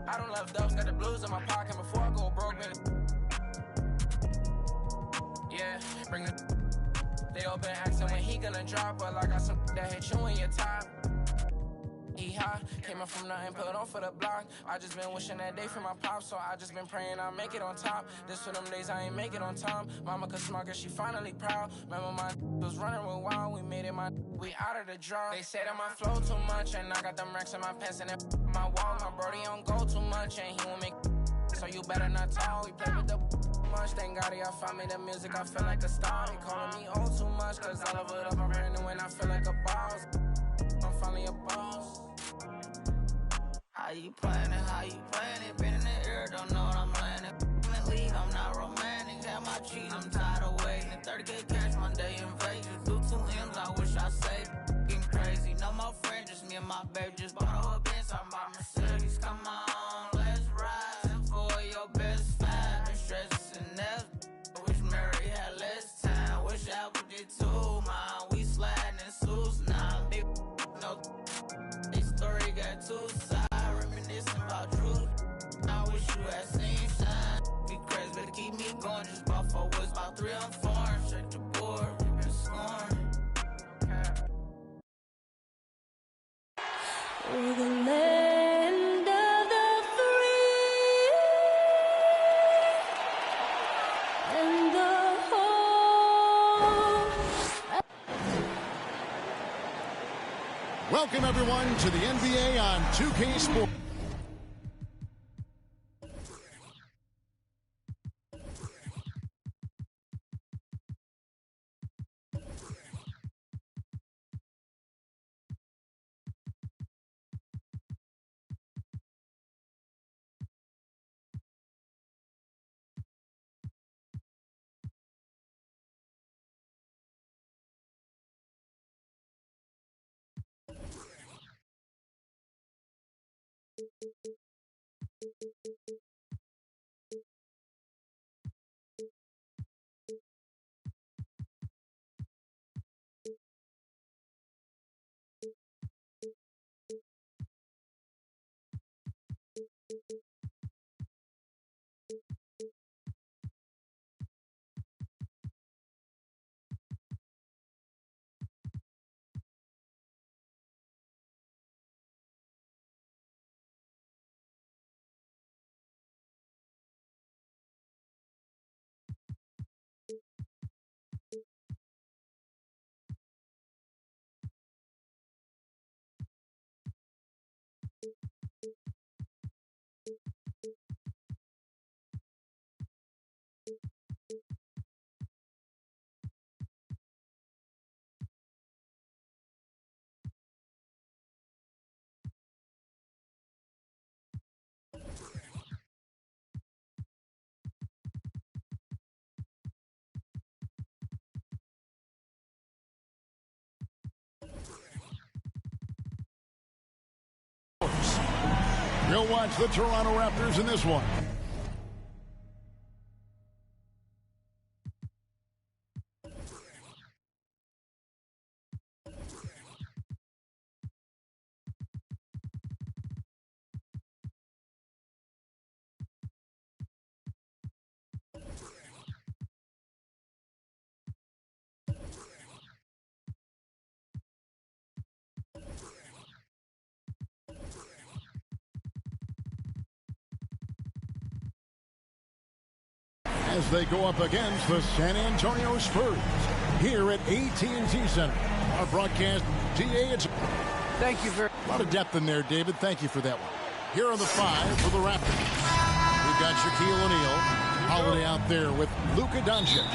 I don't love dubs, got the blues in my pocket before I go broke, man. Yeah, bring the they all been asking when he gonna drop, but I got some that hit you in your top. Came up from nothing, put on for the block. I just been wishing that day for my pops, so I just been praying I'll make it on top. This for them days I ain't make it on time. Mama could smart cause she finally proud. Remember my was running real wild, we made it we out of the draw. They say that my flow too much, and I got them racks in my pants and my wall. My brody don't go too much, and he won't make so you better not talk. We play with the much, thank God y'all find me the music, I feel like a star. They calling me old too much, cause I love it up, I'm brand new and I feel like a boss. I'm finally a boss. How you playing it, how you playing it? Been in the air, don't know what I'm landing. In the league, I'm not romantic. Have my cheese, I'm tired of waiting. 30K cash Monday in Vegas. Do 2 M's, I wish I saved. Getting crazy, no more friends, just me and my baby. Just bought a whole Benz, I'm my Mercedes. Come on, let's ride. For your best fan, been stressing else. Wish Mary had less time. Wish Apple did too, man. We sliding in suits now. Big no, this story got 2 sides. About truth. I wish you had seen shine. Be crazy, better keep me going. Just bought 4 woods, about 3 on 4. Check the board, we been scoring. We're the land of the free and the home. Welcome everyone to the NBA on 2K Sports. You'll watch the Toronto Raptors in this one. as they go up against the San Antonio Spurs here at AT&T Center. Our broadcast, GA, it's... Thank you very much. A lot of depth in there, David. Thank you for that one. Here are the 5 for the Raptors. We've got Shaquille O'Neal, Holiday out there with Luka Doncic.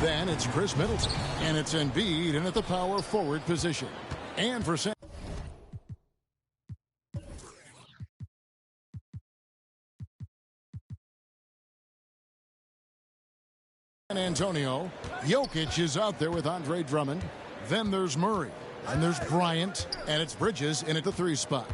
Then it's Chris Middleton, and it's Embiid in at the power forward position. And for San Antonio, Jokic is out there with Andre Drummond. Then there's Murray, and there's Bryant, and it's Bridges in at the 3 spot.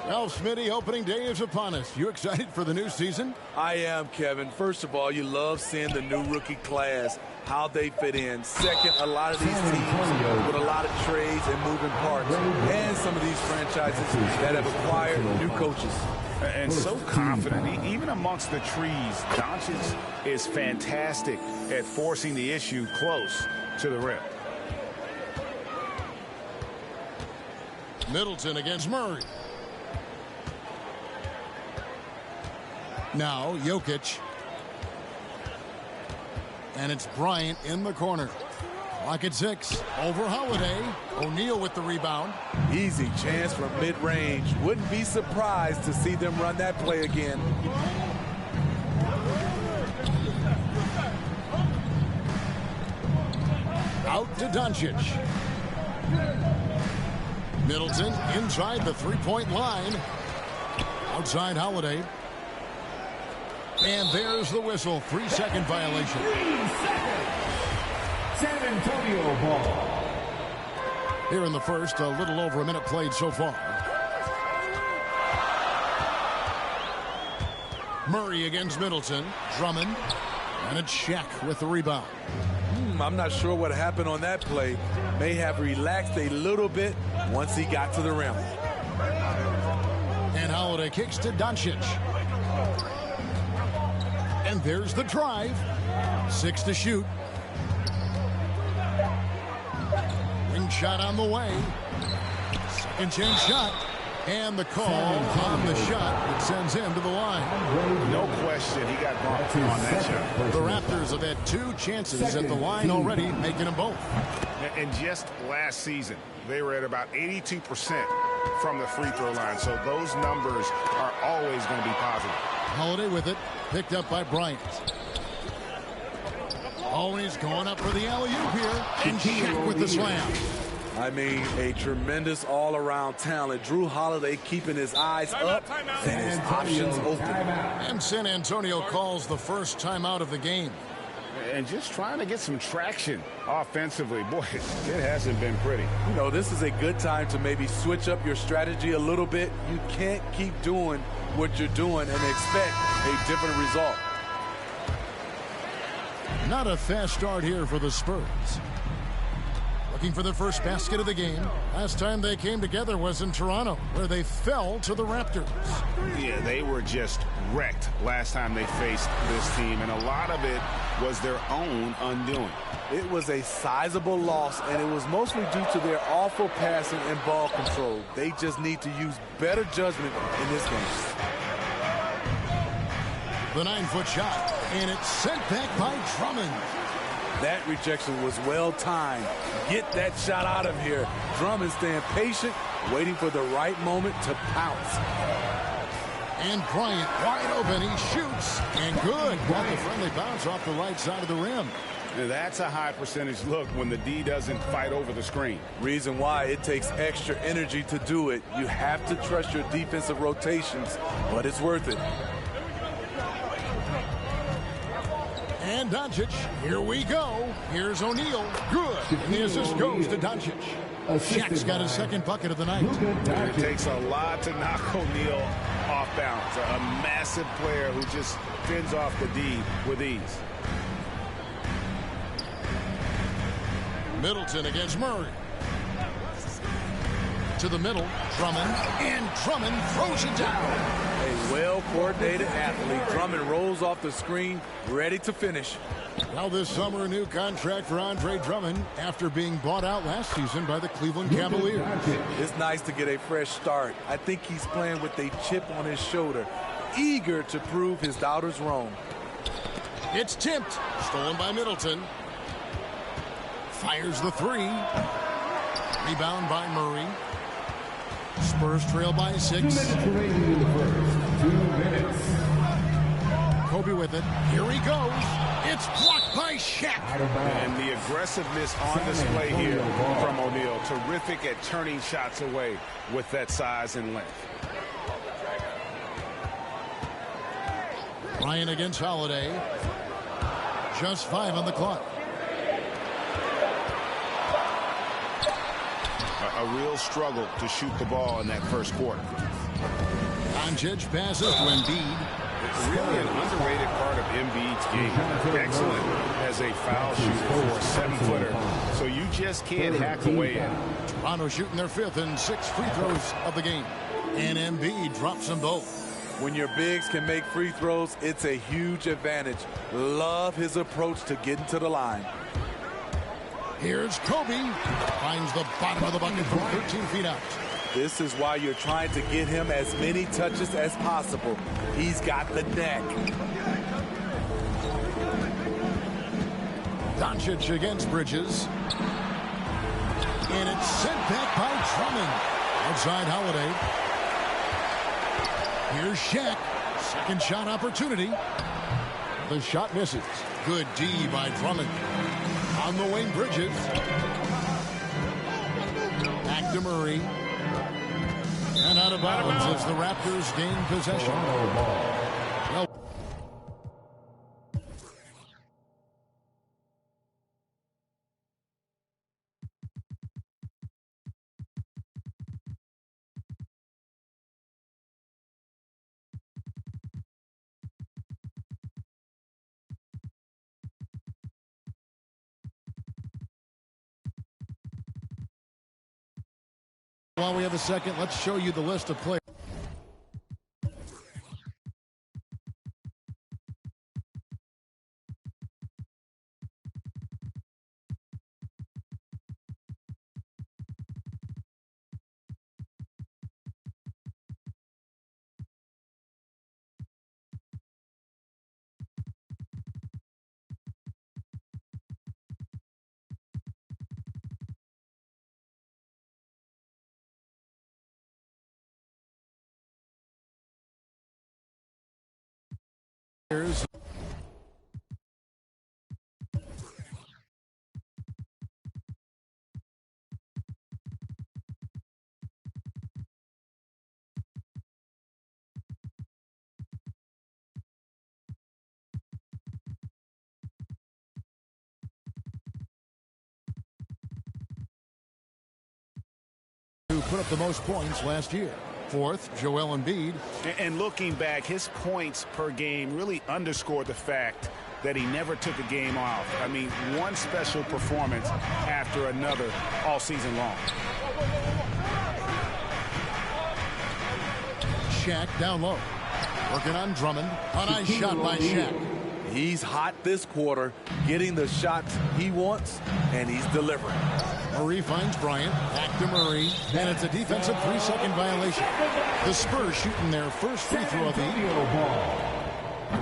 Well, Smitty, opening day is upon us. You excited for the new season? I am, Kevin. First of all, you love seeing the new rookie class, how they fit in. Second, a lot of these teams with a lot of trades and moving parts, and some of these franchises that have acquired new coaches. And so confident, even amongst the trees. Doncic is fantastic at forcing the issue close to the rim. Middleton against Murray. Now Jokic. And it's Bryant in the corner. Clock at 6. Over Holiday. O'Neal with the rebound. Easy chance from mid-range. Wouldn't be surprised to see them run that play again. Out to Doncic. Middleton inside the three-point line. Outside Holiday. And there's the whistle. 3-second violation. 3 seconds. San Antonio ball. Here in the first, a little over a minute played so far. Murray against Middleton. Drummond. And it's Shaq with the rebound. I'm not sure what happened on that play. May have relaxed a little bit once he got to the rim. And Holiday kicks to Doncic. And there's the drive. 6 to shoot. Ring shot on the way. Second chance shot. And the call on the shot that sends him to the line. No question, he got bumped on that shot. The Raptors have had 2 chances at the line already, making them both. And just last season, they were at about 82% from the free throw line. So those numbers are always going to be positive. Holiday with it, picked up by Bryant. Always going up for the alley-oop here, and Shaq with the slam. I mean, a tremendous all-around talent. Drew Holiday keeping his eyes up and his options open. And San Antonio calls the first timeout of the game. And just trying to get some traction offensively. Boy, it hasn't been pretty. You know, this is a good time to maybe switch up your strategy a little bit. You can't keep doing what you're doing and expect a different result. Not a fast start here for the Spurs. Looking for the first basket of the game. Last time they came together was in Toronto, where they fell to the Raptors. Yeah, they were just wrecked last time they faced this team, and a lot of it was their own undoing. It was a sizable loss, and it was mostly due to their awful passing and ball control. They just need to use better judgment in this game. The 9-foot shot, and it's sent back by Drummond. That rejection was well timed. Get that shot out of here. Drummond staying patient, waiting for the right moment to pounce. And Bryant wide open. He shoots, and good. Got the friendly bounce off the right side of the rim. Now that's a high percentage look when the D doesn't fight over the screen. Reason why it takes extra energy to do it. You have to trust your defensive rotations, but it's worth it. And Doncic, here we go. Here's O'Neal. Good. And the assist goes to Doncic. Shaq's got his second bucket of the night. It takes a lot to knock O'Neal off balance. A massive player who just fends off the D with ease. Middleton against Murray. To the middle, Drummond, and Drummond throws it down. A well-coordinated athlete. Drummond rolls off the screen, ready to finish. Now this summer, a new contract for Andre Drummond after being bought out last season by the Cleveland Cavaliers. It's nice to get a fresh start. I think he's playing with a chip on his shoulder, eager to prove his doubters wrong. It's tipped. Stolen by Middleton. Fires the three. Rebound by Murray. Spurs trail by 6. 2 minutes remaining in the first. 2 minutes. Kobe with it. Here he goes. It's blocked by Shaq. And the aggressiveness on display here from O'Neal. Terrific at turning shots away with that size and length. Ryan against Holiday. Just 5 on the clock. A real struggle to shoot the ball in that first quarter. Doncic passes to Embiid. Really an underrated part of Embiid's game. Excellent as a foul shooter for a 7-footer. So you just can't hack away at it. Toronto shooting their 5th and 6th free throws of the game. And Embiid drops them both. When your bigs can make free throws, it's a huge advantage. Love his approach to getting to the line. Here's Kobe. Finds the bottom of the bucket from 13 feet out. This is why you're trying to get him as many touches as possible. He's got the neck. Doncic against Bridges. And it's sent back by Drummond. Outside Holiday. Here's Shaq. Second shot opportunity. The shot misses. Good D by Drummond. On the wing, Bridges. Back to Murray. And out of bounds as the Raptors gain possession. Well, while we have a second, let's show you the list of players. Who put up the most points last year. 4th, Joel Embiid. And looking back, his points per game really underscored the fact that he never took a game off. I mean, one special performance after another all season long. Shaq down low. Working on Drummond. A nice shot by Shaq. He's hot this quarter, getting the shots he wants, and he's delivering. Murray finds Bryant. Back to Murray. And it's a defensive 3-second violation. The Spurs shooting their first free throw of the evening.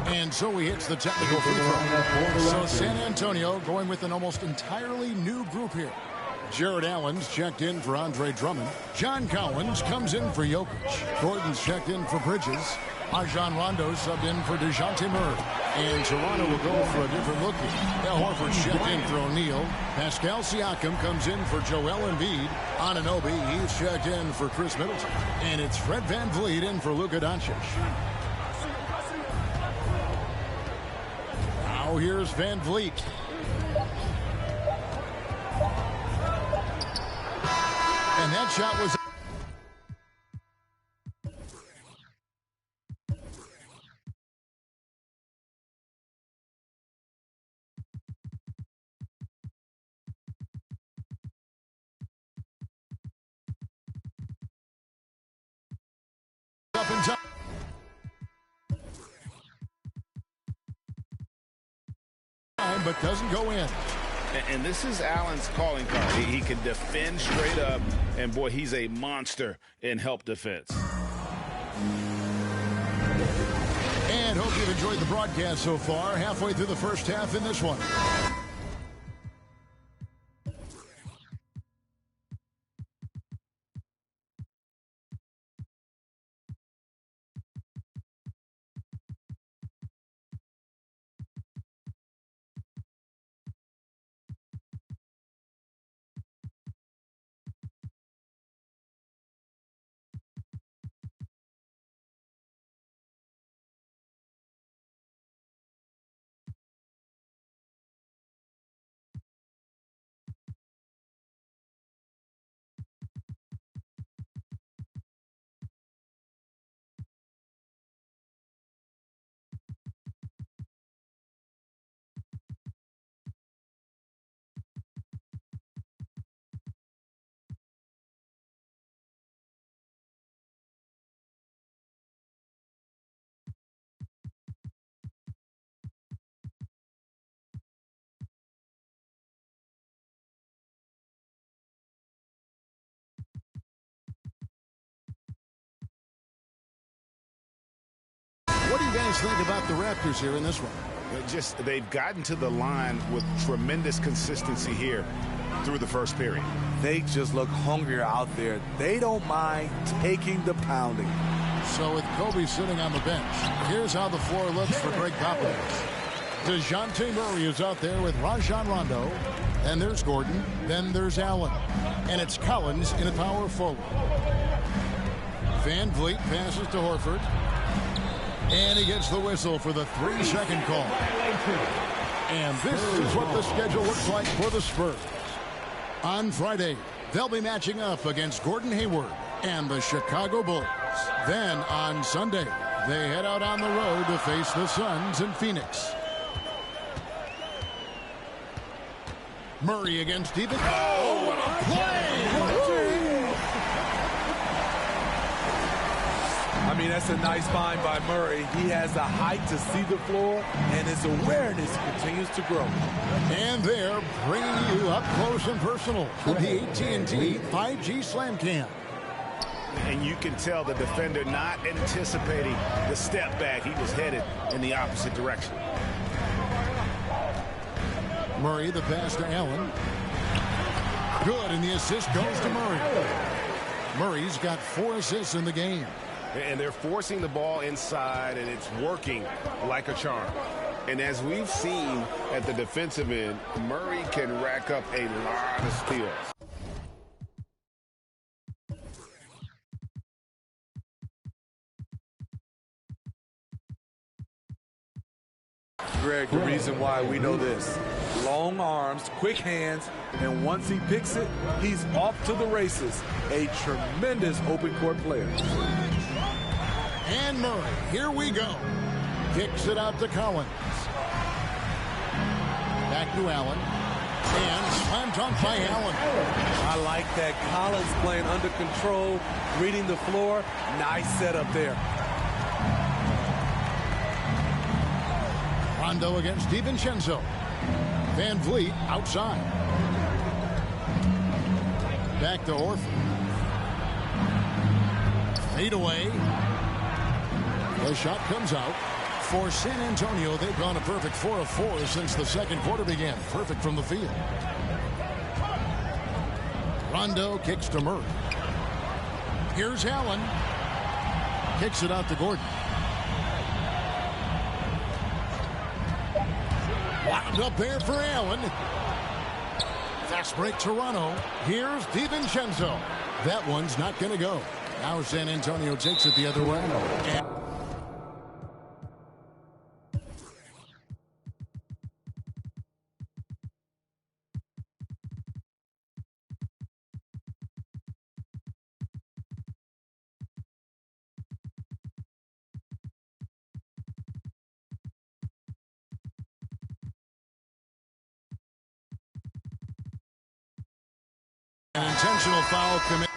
And so he hits the technical free throw. So San Antonio going with an almost entirely new group here. Jared Allen's checked in for Andre Drummond. John Collins comes in for Jokic. Gordon's checked in for Bridges. Rajon Rondo subbed in for DeJounte Murray. And Toronto will go for a different look here. Al Horford checked in for O'Neal. Pascal Siakam comes in for Joel Embiid. Anunoby, he's checked in for Chris Middleton. And it's Fred VanVleet in for Luka Doncic. Now here's VanVleet. And that shot was... up in time. But doesn't go in. And this is Allen's calling card. He can defend straight up, and boy, he's a monster in help defense. And And hope you've enjoyed the broadcast so far. Halfway through the first half in this one. What do you guys think about the Raptors here in this one? They've gotten to the line with tremendous consistency here through the first period. They just look hungrier out there. They don't mind taking the pounding. So with Kobe sitting on the bench, here's how the floor looks for Greg Popovich. DeJounte Murray is out there with Rajon Rondo. Then there's Gordon. Then there's Allen. And it's Collins in a power forward. Van Vliet passes to Horford. And he gets the whistle for the 3-second call. And this is what the schedule looks like for the Spurs. On Friday, they'll be matching up against Gordon Hayward and the Chicago Bulls. Then on Sunday, they head out on the road to face the Suns in Phoenix. Murray against Stephen. Oh, what a play! I mean, that's a nice find by Murray. He has the height to see the floor, and his awareness continues to grow. And they're bringing you up close and personal with the AT&T 5G Slam Cam. And you can tell the defender not anticipating the step back. He was headed in the opposite direction. Murray, the pass to Allen. Good, and the assist goes to Murray. Murray's got 4 assists in the game. And they're forcing the ball inside, and it's working like a charm. And as we've seen at the defensive end, Murray can rack up a lot of steals. Greg, the reason why we know this. Long arms, quick hands, and once he picks it, he's off to the races. A tremendous open court player. And Murray, here we go. Kicks it out to Collins. Back to Allen. And slam dunk by Allen. I like that. Collins playing under control, reading the floor. Nice setup there. Rondo against DiVincenzo. Van Vliet outside. Back to Horford. Fade away. The shot comes out. For San Antonio, they've gone a perfect 4 of 4 since the second quarter began. Perfect from the field. Rondo kicks to Murray. Here's Allen. Kicks it out to Gordon. Wound up there for Allen. Fast break Toronto. Here's DiVincenzo. That one's not going to go. Now San Antonio takes it the other way. And an intentional foul commit.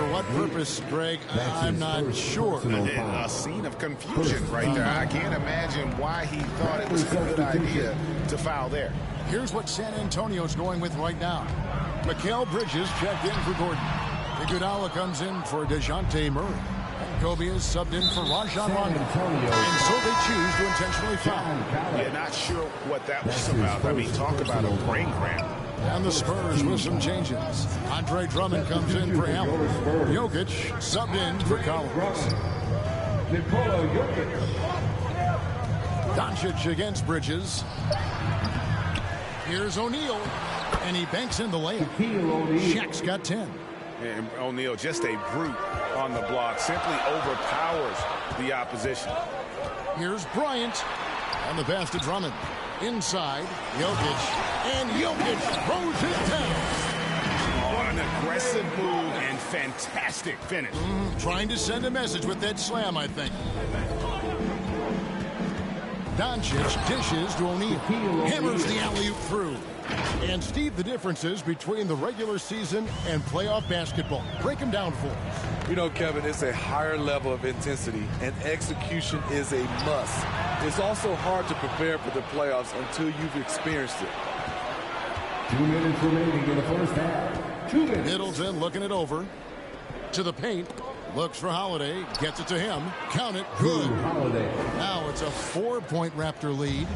For what purpose, Greg? I'm not sure. A scene of confusion right there. I can't imagine why he thought it was a good idea to foul there. Here's what San Antonio's going with right now. Mikal Bridges checked in for Gordon. Iguodala comes in for DeJounte Murray. And Kobe is subbed in for Rajon Rondo. And so they choose to intentionally foul. Yeah, not sure what that was about. I mean, talk about a brain cramp. And the Spurs with some changes. Andre Drummond comes in for Allen. Jokic subbed in for Collins. Nikola Jokic. Doncic against Bridges. Here's O'Neal. And he banks in the layup. Shaq's got 10. And O'Neal, just a brute on the block, simply overpowers the opposition. Here's Bryant on the pass to Drummond. Inside, Jokic. And Jokic throws it down. Oh, an aggressive move and fantastic finish. Trying to send a message with that slam, I think. Doncic dishes to O'Neal. Hammers the alley-oop through. And Steve, the differences between the regular season and playoff basketball. Break them down for us. You know, Kevin, it's a higher level of intensity, and execution is a must. It's also hard to prepare for the playoffs until you've experienced it. 2 minutes remaining in the first half. 2 minutes. Middleton looking it over. To the paint. Looks for Holiday. Gets it to him. Count it. Good. Now it's a 4-point Raptor lead.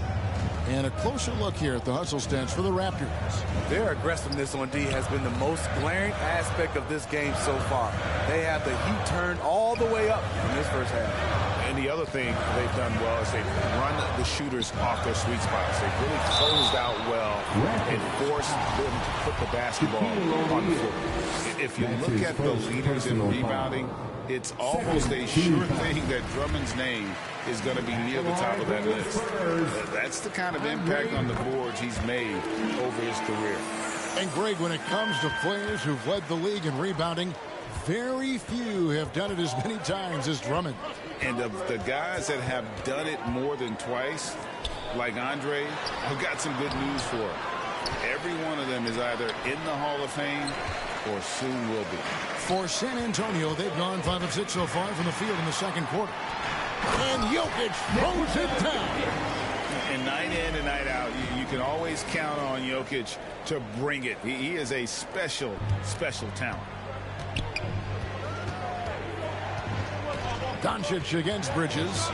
And a closer look here at the hustle stance for the Raptors. Their aggressiveness on D has been the most glaring aspect of this game so far. They have the heat turned all the way up in this first half. And the other thing they've done well is they've run the shooters off their sweet spots. They've really closed out well and forced them to put the basketball on the floor. If you look at the leaders in rebounding, it's almost a sure thing that Drummond's name is going to be near the top of that list. That's the kind of impact on the boards he's made over his career. And Greg, when it comes to players who've led the league in rebounding, very few have done it as many times as Drummond. And of the guys that have done it more than twice, like Andre, I've got some good news for him. Every one of them is either in the Hall of Fame or soon will be. For San Antonio, they've gone 5 of 6 so far from the field in the second quarter. And Jokic throws it down. And night in and night out, you can always count on Jokic to bring it. He is a special, special talent. Doncic against Bridges.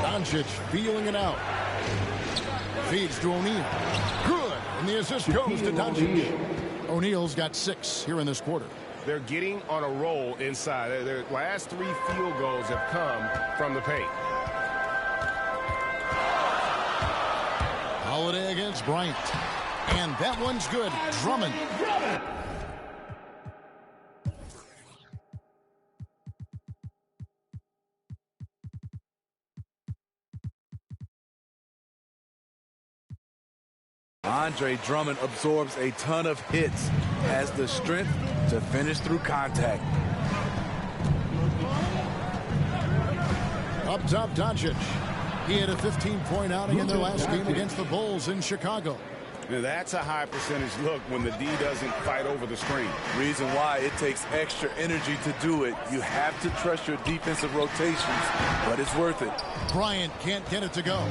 Doncic feeling it out. Feeds to O'Neal. Good. And the assist goes to Doncic. O'Neal's got 6 here in this quarter. They're getting on a roll inside. Their last 3 field goals have come from the paint. Holiday against Bryant. And that one's good. Drummond. Andre Drummond absorbs a ton of hits, has the strength to finish through contact. Up top, Doncic. He had a 15-point outing in their last game against the Bulls in Chicago. Now that's a high percentage look when the D doesn't fight over the screen. Reason why it takes extra energy to do it. You have to trust your defensive rotations, but it's worth it. Bryant can't get it to go.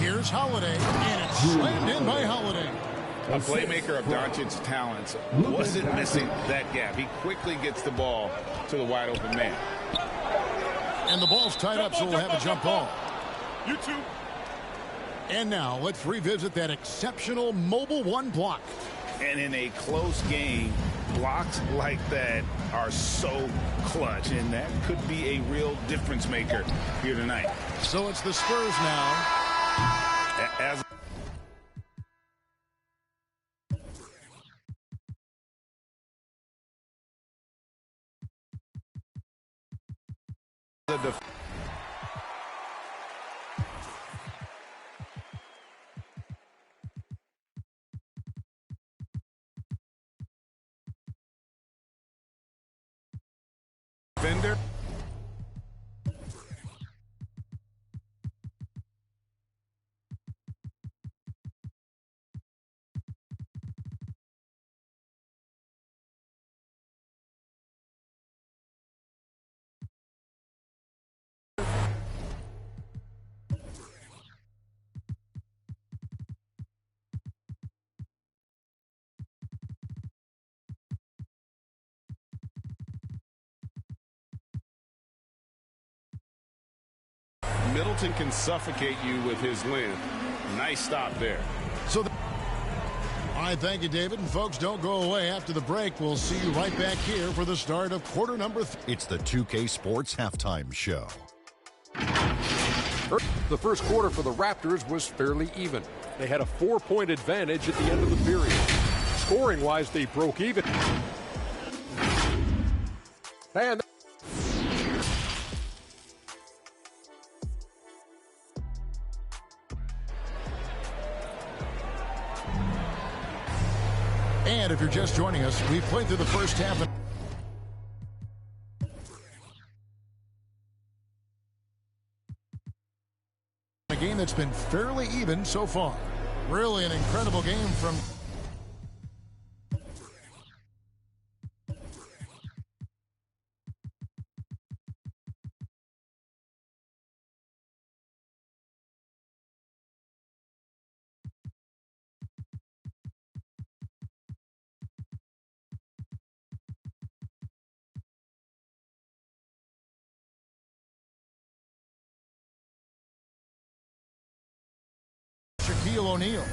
Here's Holiday, and it's slammed in by Holiday. A playmaker of Doncic's talents wasn't missing that gap. He quickly gets the ball to the wide open man. And the ball's tied up, so we'll have a jump ball. You too. And now let's revisit that exceptional Mobile One block. And in a close game, blocks like that are so clutch, and that could be a real difference maker here tonight. So it's the Spurs now. As the defender. Middleton can suffocate you with his length. Nice stop there. So, all right, thank you, David. And folks, don't go away after the break. We'll see you right back here for the start of quarter number 3. It's the 2K Sports Halftime Show. The first quarter for the Raptors was fairly even. They had a 4-point advantage at the end of the period. Scoring-wise, they broke even. And if you're just joining us, we played through the first half. A game that's been fairly even so far. Really an incredible game from... Shaquille O'Neal.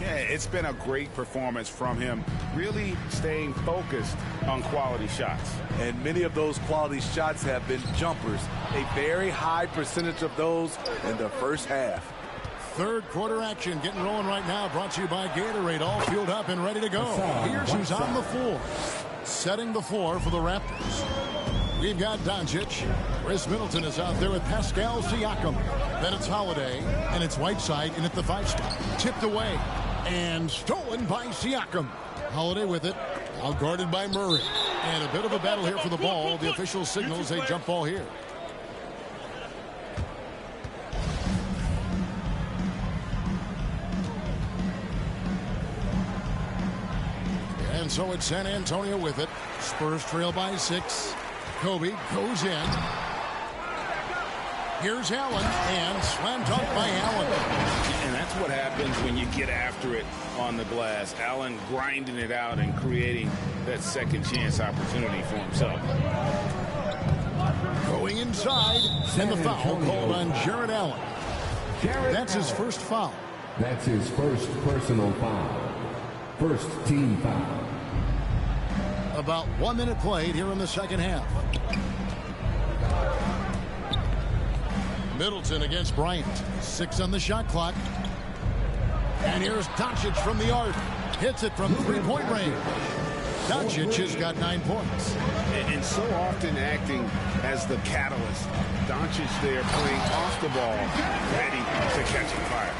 Yeah, it's been a great performance from him, really staying focused on quality shots. And many of those quality shots have been jumpers. A very high percentage of those in the first half. Third quarter action getting rolling right now, brought to you by Gatorade, all fueled up and ready to go. Here's who's on the floor. Setting the floor for the Raptors. We've got Doncic. Chris Middleton is out there with Pascal Siakam. Then it's Holiday, and it's Whiteside in at the 5 spot. Tipped away and stolen by Siakam. Holiday with it, out guarded by Murray. And a bit of a battle here for the ball. The official signals a jump ball here. And so it's San Antonio with it. Spurs trail by 6. Kobe goes in. Here's Allen, and slam dunk by Allen. And that's what happens when you get after it on the glass. Allen grinding it out and creating that second chance opportunity for himself. Going inside, and the foul called on Jared Allen. That's his first foul. That's his first personal foul. First team foul. About 1 minute played here in the second half. Middleton against Bryant. 6 on the shot clock. And here's Doncic from the arc. Hits it from 3-point range. Doncic has got 9 points. And so often acting as the catalyst. Doncic there playing off the ball, ready to catch a fire.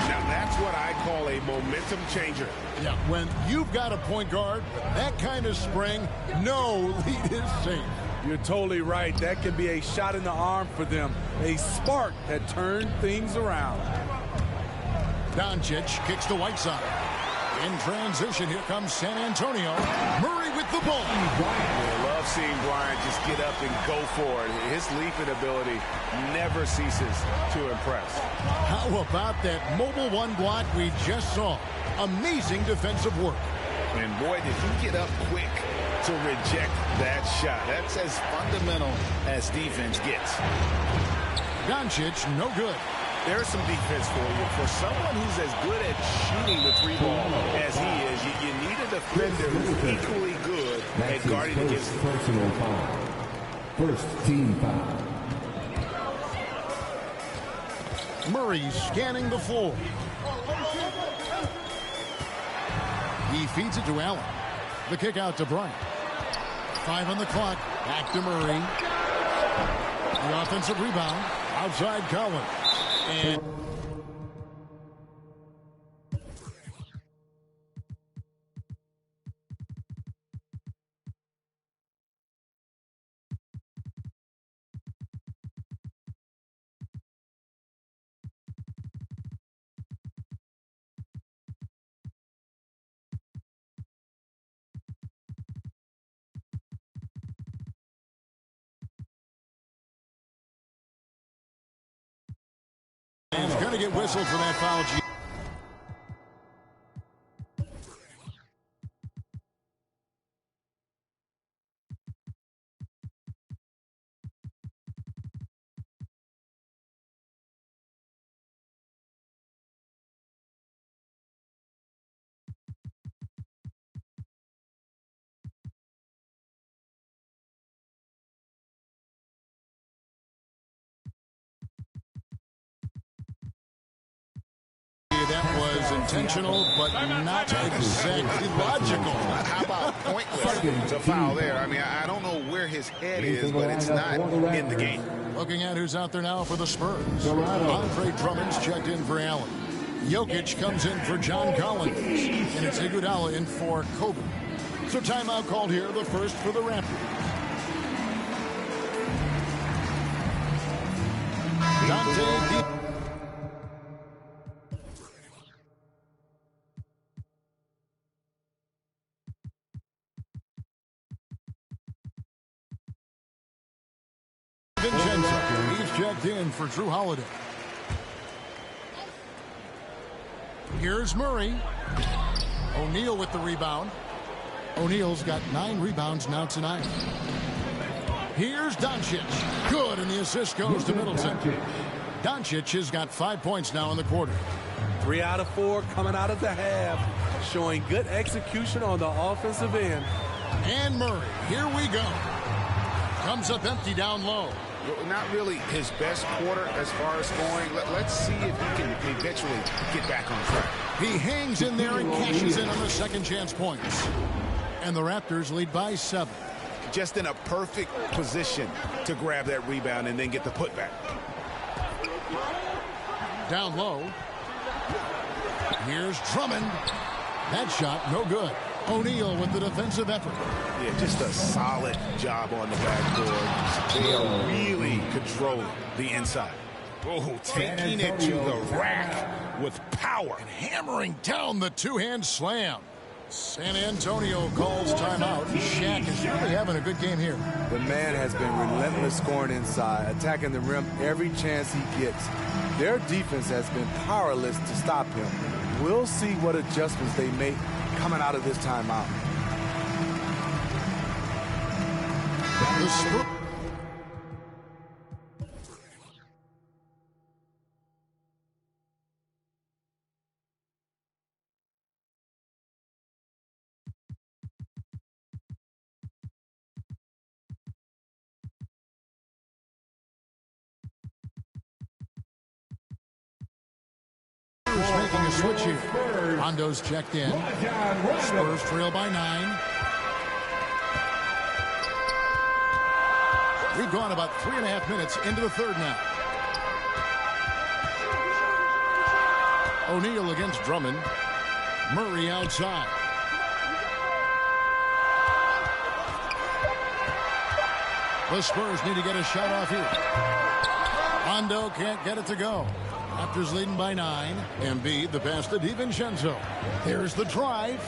Now that's what I call a momentum changer. Yeah, when you've got a point guard with that kind of spring, no lead is safe. You're totally right. That can be a shot in the arm for them. A spark that turned things around. Doncic kicks to Whiteside. In transition, here comes San Antonio. Murray with the ball. I love seeing Bryant just get up and go for it. His leaping ability never ceases to impress. How about that mobile 1 block we just saw? Amazing defensive work. And boy, did he get up quick to reject that shot. That's as fundamental as defense gets. Doncic, no good. There's some defense for you. For someone who's as good at shooting the 3-ball as he is, you need a defender who's equally good at guarding against him. Personal foul. First team foul. Murray scanning the floor. He feeds it to Allen. The kick out to Bryant. 5 on the clock. Back to Murray. The offensive rebound. Outside Collins. And he's going to get whistled for that foul. Intentional, but not exactly logical. How about pointless to foul there? I mean, I don't know where his head is, but it's not in the game. Looking at who's out there now for the Spurs. Andre Drummond's checked in for Allen. Jokic comes in for John Collins. And it's Iguodala in for Kobe. So timeout called here, the first for the Raptors. Dante Vincenzo. He's checked in for Drew Holiday. Here's Murray. O'Neal with the rebound. O'Neal's got 9 rebounds now tonight. Here's Doncic. Good, and the assist goes to Middleton. Doncic has got 5 points now in the quarter. 3 out of 4 coming out of the half, showing good execution on the offensive end. And Murray, here we go. Comes up empty down low. Not really his best quarter as far as scoring. Let's see if he can eventually get back on track. He hangs in there and cashes in on the second chance points. And the Raptors lead by 7. Just in a perfect position to grab that rebound and then get the putback. Down low. Here's Drummond. That shot, no good. O'Neal with the defensive effort. Yeah, just a solid job on the backboard. They are really controlling the inside. Oh, taking it to the rack with power. And hammering down the two-hand slam. San Antonio calls timeout. Shaq is really having a good game here. The man has been relentless scoring inside, attacking the rim every chance he gets. Their defense has been powerless to stop him. We'll see what adjustments they make coming out of this timeout. Making a switch here. Rondo's checked in. Spurs trail by 9. We've gone about 3.5 minutes into the third now. O'Neal against Drummond. Murray outside. The Spurs need to get a shot off here. Rondo can't get it to go. Raptors leading by 9. Embiid, the pass to DiVincenzo. Here's the drive.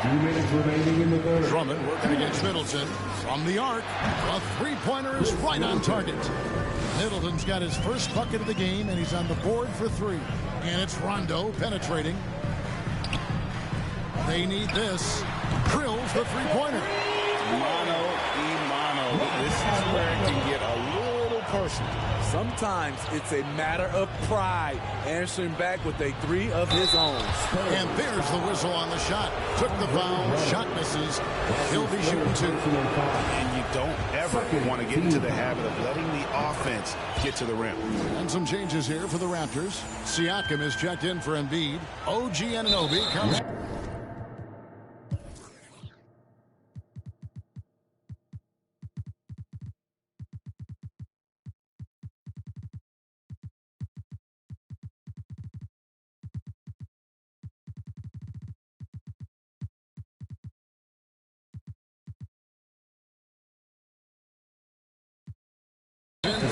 2 minutes remaining in the third. Drummond working against Middleton. From the arc, a three-pointer is right on target. Middleton's got his first bucket of the game, and he's on the board for 3. And it's Rondo penetrating. They need this. Drills the three-pointer. Mano y mano. This is where it can get a little personal. Sometimes it's a matter of pride, answering back with a 3 of his own. And there's the whistle on the shot. Took the foul, shot misses. He'll be shooting 2. And you don't ever want to get into the habit of letting the offense get to the rim. And some changes here for the Raptors. Siakam is checked in for Embiid. OG Anunoby comes.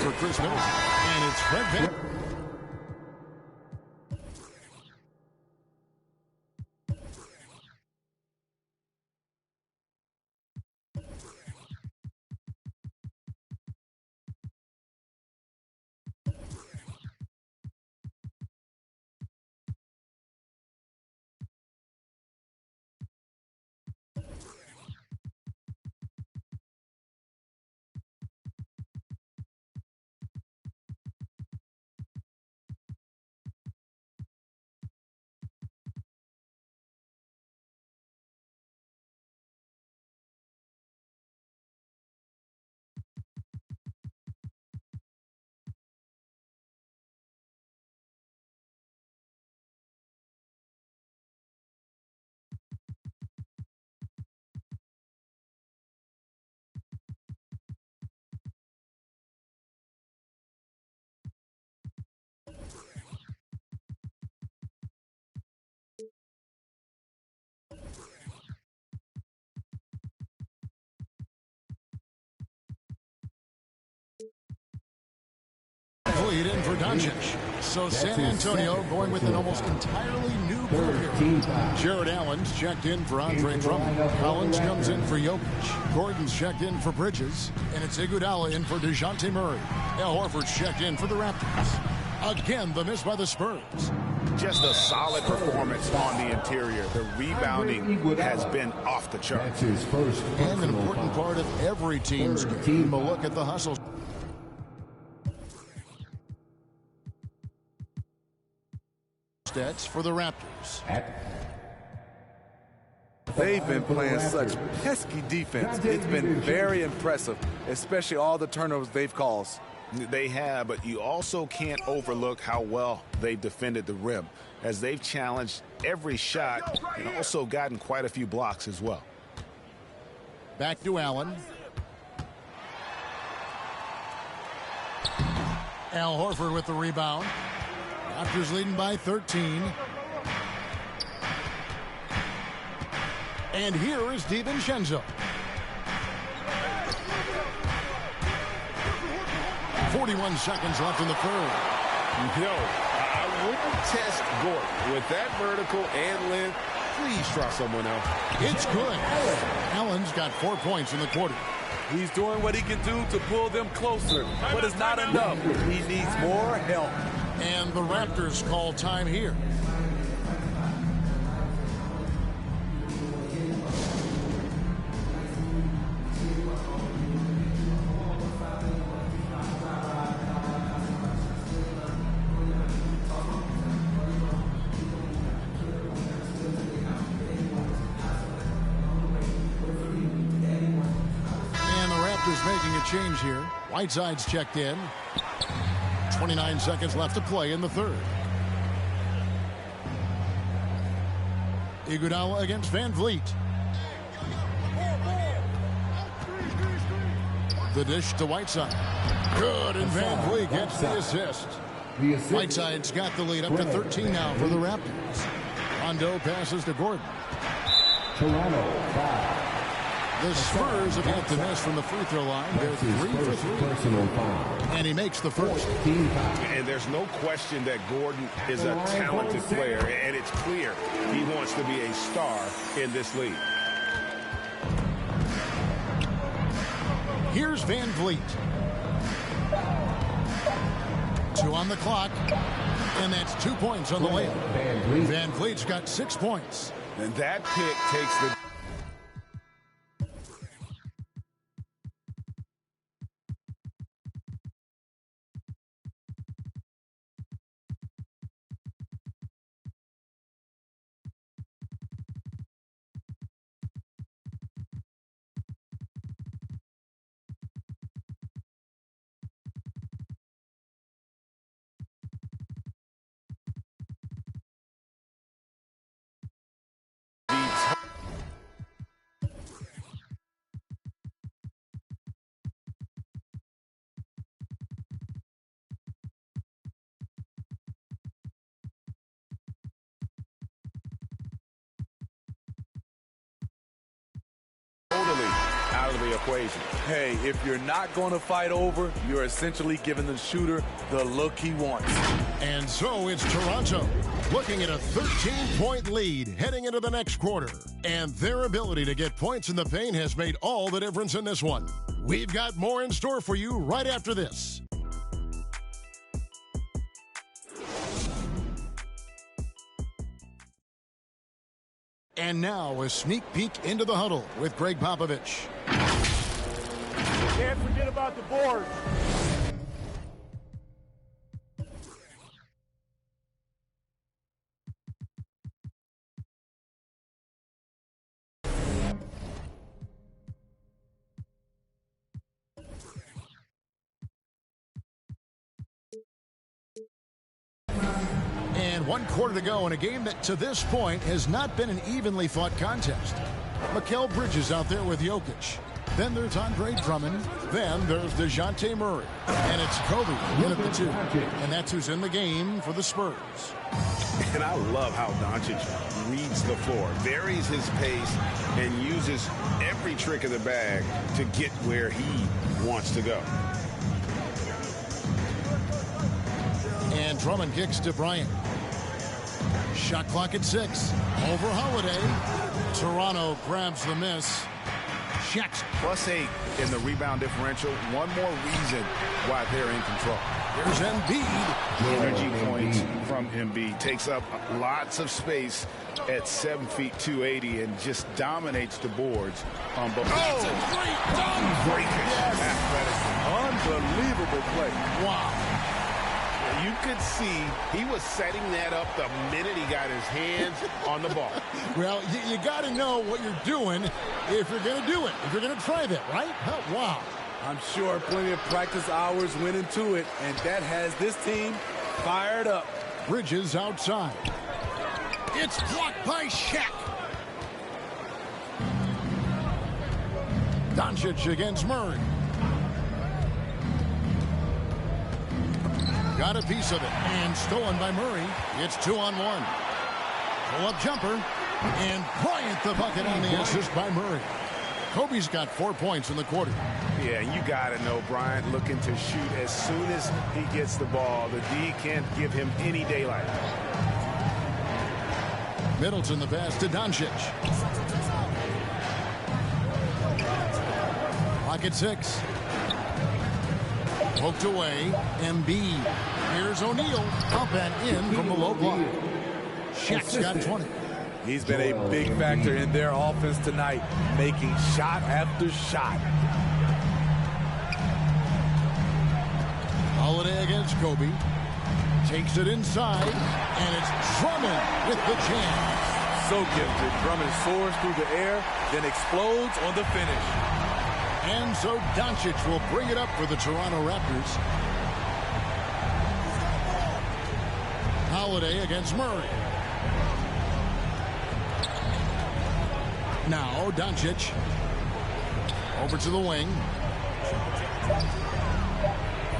For Chris Middleton. And it's Fred Van. Doncic. So San Antonio going with an almost entirely new group here. Jared Allen's checked in for Andre Drummond. Collins comes in for Jokic. Gordon's checked in for Bridges. And it's Iguodala in for DeJounte Murray. Al Horford's checked in for the Raptors. Again, the miss by the Spurs. Just a solid performance on the interior. The rebounding has been off the charts. And an important part of every team's game. A look at the hustle. Stats for the Raptors. They've been playing such pesky defense. It's been very impressive, especially all the turnovers they've caused. They have, but you also can't overlook how well they've defended the rim, as they've challenged every shot and also gotten quite a few blocks as well. Back to Allen. Al Horford with the rebound. Raptors leading by 13. And here is DiVincenzo. 41 seconds left in the third. No, I wouldn't test Gordon. With that vertical and length, please try someone else. It's good. Allen's got 4 points in the quarter. He's doing what he can do to pull them closer, but it's not enough. He needs more help. And the Raptors call time here. Making a change here. Whiteside's checked in. 29 seconds left to play in the third. Iguodala against Van Vliet. The dish to Whiteside. Good, and Van Vliet gets the assist. Whiteside's got the lead up to 13 now for the Raptors. Rondo passes to Gordon. Toronto, 5. The Spurs have yet to miss from the free throw line. They're 3 for 3. And he makes the first. And there's no question that Gordon is a talented player, and it's clear he wants to be a star in this league. Here's Van Vliet. 2 on the clock. And that's 2 points on the layup. Van Vliet's got 6 points. And that pick takes the... Totally out of the equation. Hey, if you're not going to fight over, you're essentially giving the shooter the look he wants. And so it's Toronto looking at a 13-point lead heading into the next quarter. And their ability to get points in the paint has made all the difference in this one. We've got more in store for you right after this. And now a sneak peek into the huddle with Greg Popovich. Can't forget about the board. And 1 quarter to go in a game that to this point has not been an evenly fought contest. Mikal Bridges out there with Jokic. Then there's Andre Drummond. Then there's DeJounte Murray. And it's Kobe in at the 2. And that's who's in the game for the Spurs. And I love how Doncic reads the floor, varies his pace, and uses every trick of the bag to get where he wants to go. And Drummond kicks to Bryant. Shot clock at 6. Over Holiday. Toronto grabs the miss. Shaq's +8 in the rebound differential. One more reason why they're in control. Here's Embiid. Energy points from Embiid. Takes up lots of space at 7 feet 280 and just dominates the boards on both. Oh, great dunk! Great athleticism. Unbelievable play. Wow. You could see he was setting that up the minute he got his hands on the ball. Well, you got to know what you're doing if you're going to do it, if you're going to try that, right? Oh, wow. I'm sure plenty of practice hours went into it, and that has this team fired up. Bridges outside. It's blocked by Shaq. Doncic against Murray. Got a piece of it and stolen by Murray. It's 2-on-1. Pull-up jumper. And Bryant the bucket on the assist by Murray. Kobe's got 4 points in the quarter. Yeah, you got to know Bryant looking to shoot as soon as he gets the ball. The D can't give him any daylight. Middleton the pass to Doncic. Pocket 6. Poked away. Embiid. Here's O'Neal. Up and in from the low block. Shaq's got 20. He's been a big factor in their offense tonight, making shot after shot. Holiday against Kobe. Takes it inside, and it's Drummond with the jam. So gifted. Drummond soars through the air, then explodes on the finish. And so Doncic will bring it up for the Toronto Raptors. Holiday against Murray. Now Doncic over to the wing.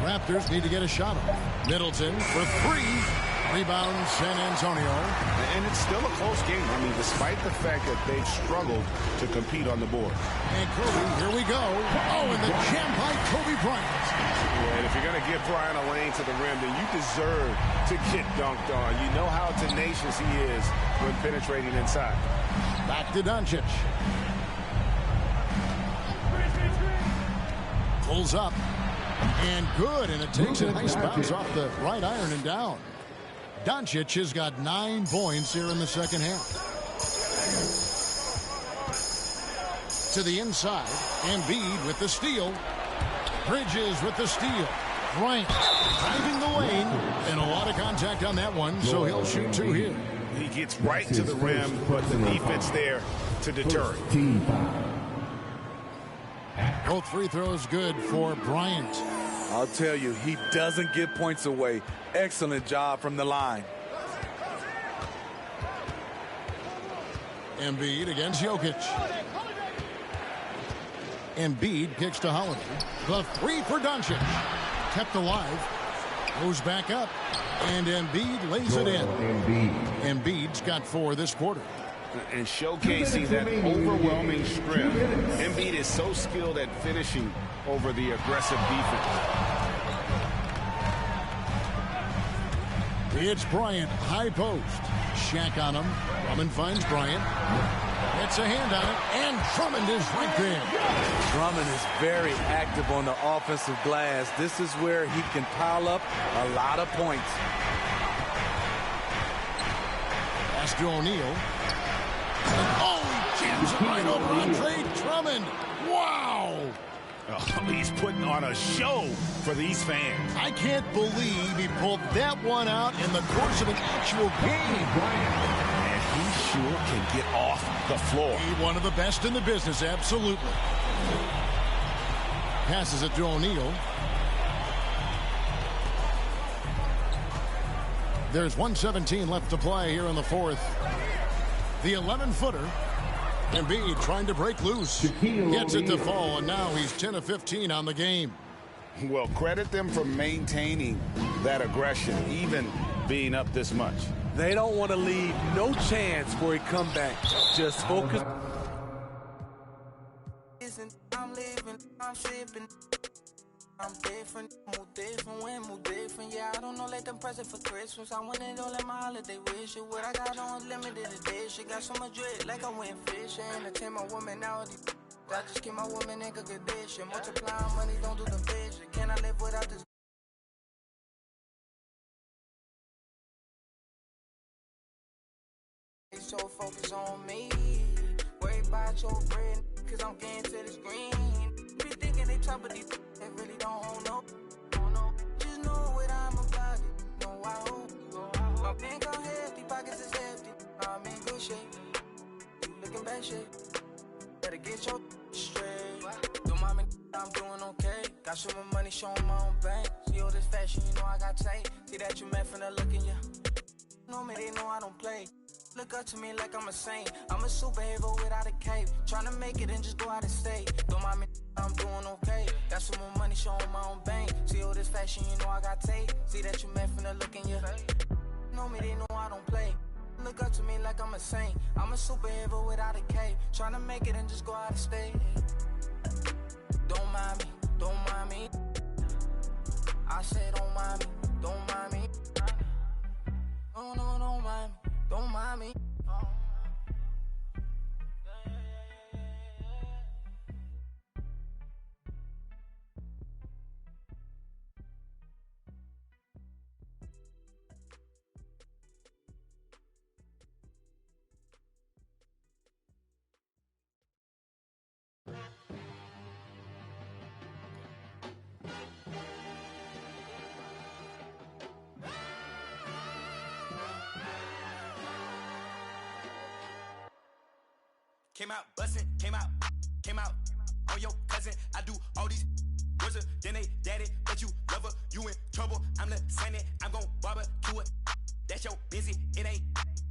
Raptors need to get a shot off. Middleton for 3. Rebound San Antonio. And it's still a close game. I mean, despite the fact that they've struggled to compete on the board. And Kobe, here we go. Oh, and the jam by Kobe Bryant. Yeah, and if you're going to give Bryant a lane to the rim, then you deserve to get dunked on. You know how tenacious he is when penetrating inside. Back to Doncic. Pulls up. And good, and it takes a nice bounce off the right iron and down. Doncic has got 9 points here in the second half. To the inside. Embiid with the steal. Bridges with the steal. Bryant driving the lane. And a lot of contact on that one, so he'll shoot 2 here. He gets right to the rim, but the defense there to deter it. Both free throws good for Bryant. I'll tell you, he doesn't give points away. Excellent job from the line. Embiid against Jokic. Embiid kicks to Holiday. The 3 for Doncic. Kept alive. Goes back up. And Embiid lays it in. Embiid's got 4 this quarter. And showcasing that overwhelming strength. Embiid is so skilled at finishing over the aggressive defense. It's Bryant, high post. Shaq on him. Drummond finds Bryant. Gets a hand on it, and Drummond is right there. Drummond is very active on the offensive glass. This is where he can pile up a lot of points. Pass to O'Neal. Oh, he jams it right over Andre Drummond. Wow. Oh, he's putting on a show for these fans. I can't believe he pulled that one out in the course of an actual game. And he sure can get off the floor. He's one of the best in the business, absolutely. Passes it to O'Neal. There's 1:17 left to play here in the fourth. The 11-footer. Embiid trying to break loose. Gets it to fall, and now he's 10 of 15 on the game. Well, credit them for maintaining that aggression, even being up this much. They don't want to leave no chance for a comeback. Just focus. I'm living, I'm shipping. I'm different, move different. Yeah, I don't know, let them present for Christmas. I want it all in my holiday wish. What I got on limited edition. Got so much dread, like I went fishing. I tell my woman now, I just keep my woman in good condition. Multiply money, don't do the vision. Can I live without this? So focus on me. Worry about your bread, cause I'm getting to this green. Be thinking they top of these, they really don't know. Just know what I'm about it. Know I hope. My bank on hefty, pockets is hefty. I'm in good shape. You looking bad shape. Better get your straight. Do mommy, I'm doing okay. Got some more money, showing my own bank. See all this fashion, you know I got tape. See that you met from the look in ya. Know me, they know I don't play. Look up to me like I'm a saint. I'm a superhero without a cape. Tryna make it and just go out of state. Don't mind me, I'm doing okay. Got some more money, showing my own bank. See all this fashion, you know I got tape. See that you met from the look in ya. Know me, they know I don't play. Look up to me like I'm a saint. I'm a superhero without a cape. Tryna make it and just go out of state. Don't mind me, don't mind me. I said don't mind me, don't mind me. No, no, don't mind me, don't mind me. Came out bustin', came out on your cousin. I do all these worse than they daddy, but you love her, you in trouble. I'm listening, I'm gon' barbecue it. That's your busy, it ain't.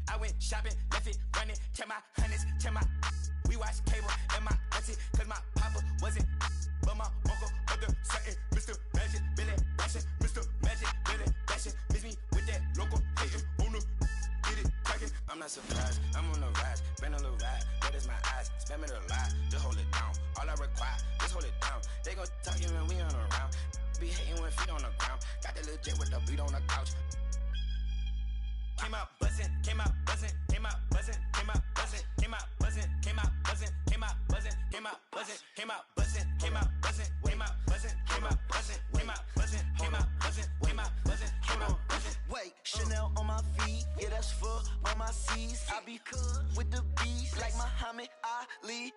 I went shopping, left it running. Tell my honeys, tell my. We watch cable and my auntie, cause my papa wasn't. But my uncle, other something, Mr. Magic, Billy Bashing, Mr. Magic, Billy Bashing. Miss me with that local hating on the. Get it cracking. I'm not surprised, I'm on the rise, been a little ride. That is my eyes, spam it a lot, just hold it down. All I require, just hold it down. They gon' talk you when we on around. Be hating with feet on the ground. Got that little jet with the beat on the couch. Came out buzzing, came out buzzing, came out buzzing, came out buzzing, came out buzzing, came out buzzing, came out buzzing, came out buzzing, came out buzzing, came out buzzing, came out buzzing, came out buzzing, came out buzzing, came out buzzing, came out buzzing, came out buzzing. Wait, Chanel on my feet, yeah that's for on my C's. I be cool with the bees like Muhammad Ali.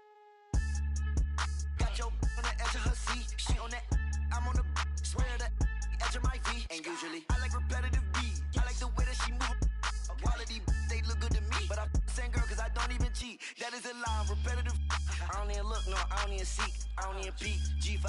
Got your on the edge of her seat, she on that, I'm on the swear that edge of my V. And usually I like repetitive beats. I like the way that she move. Quality, they look good to me. But I same girl cause I don't even cheat. That is a lie, repetitive. I don't even look, no, I don't even seek. I don't even peek. G5,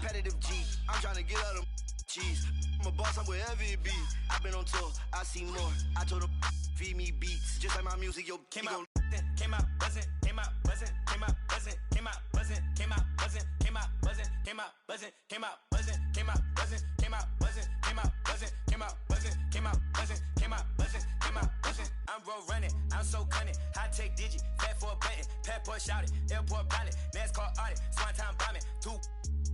repetitive G. I'm trying to get out of cheese. I'm a boss, I'm wherever it be. I've been on tour, I see more. I told her, feed me beats. Just like my music, yo, came out buzzing, came out buzzing, came out buzzing, came out buzzing, came out buzzing, came out buzzing, came out buzzing, came out buzzing, came out buzzing, came out buzzing, came out buzzing, came out buzzing, came out buzzing, came out buzzing, came out buzzing, came out buzzing. I'm road running, I'm so cunning. High tech digit, fat for a button, passport shouted, airport pilot, NASCAR audit, swan time bombing, two.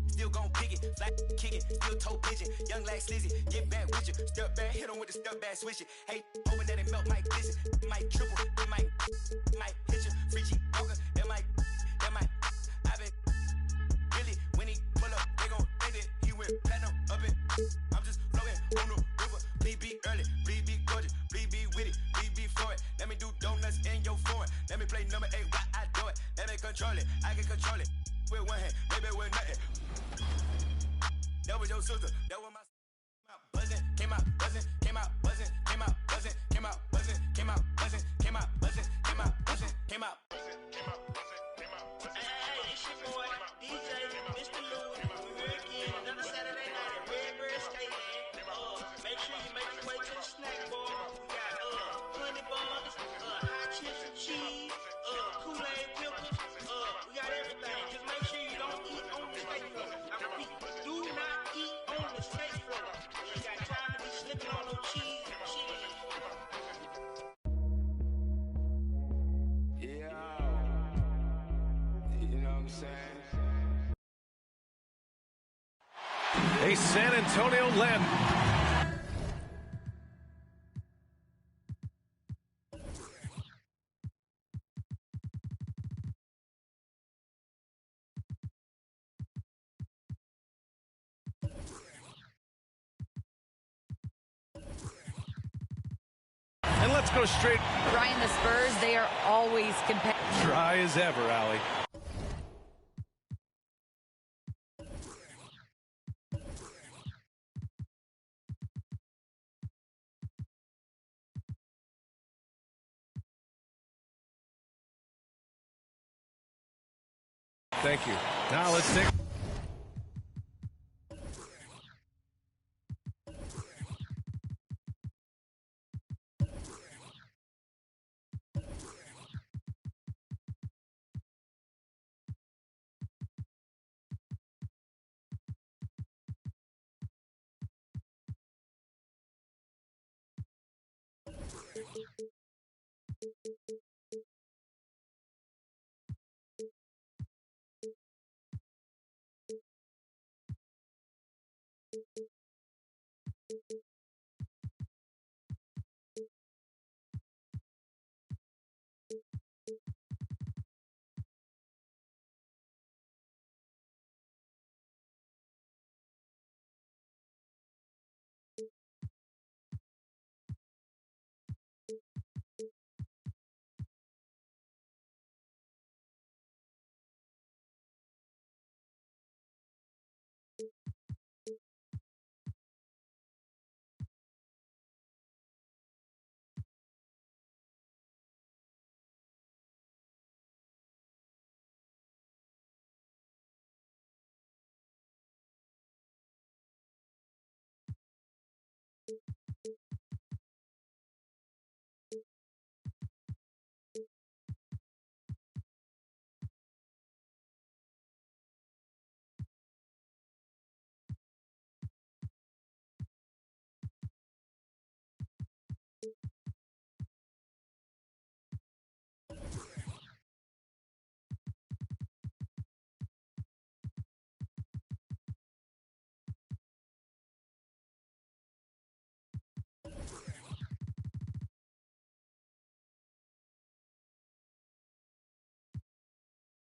Still gon' pick it, flat kick it, still toe pigeon. Young like Slizzy, get back with you. Step back, hit him with the step back, switch it. Hey, hoping that it melt, might glisten. It might triple, it might hit you. Free G Walker, that might. I been really, when he pull up, they gon' think that he went platinum up it. I'm just floating on the river. Please be early, please be gorgeous, please be witty, please be fluent. Let me do donuts in your foreign. Let me play number 8 while I do it. Let me control it, I can control it. With one hand, maybe with nothing. That was your sister, that was my buzzing, came out buzzing, came out buzzing, came out buzzing, came out buzzing, came out buzzing, came out buzzing, came out buzzing, came out buzzing, came out buzzing, came out buzzing. Hey, it's your boy, DJ, Mr. Lou. We're here again, another Saturday night at Redbird Skateland. Make sure you make your way to the snack bar. We got honey buns, hot chips and cheese, Kool-Aid pickles. We got everything. Just make sure you don't eat on the skate floor. I repeat, do not eat on the skate floor. You ain't got time to be slipping on no cheese and cheese. Yeah. a San Antonio land. And let's go straight. Brian, the Spurs, they are always competitive. Dry as ever, Allie. Thank you. Now let's take.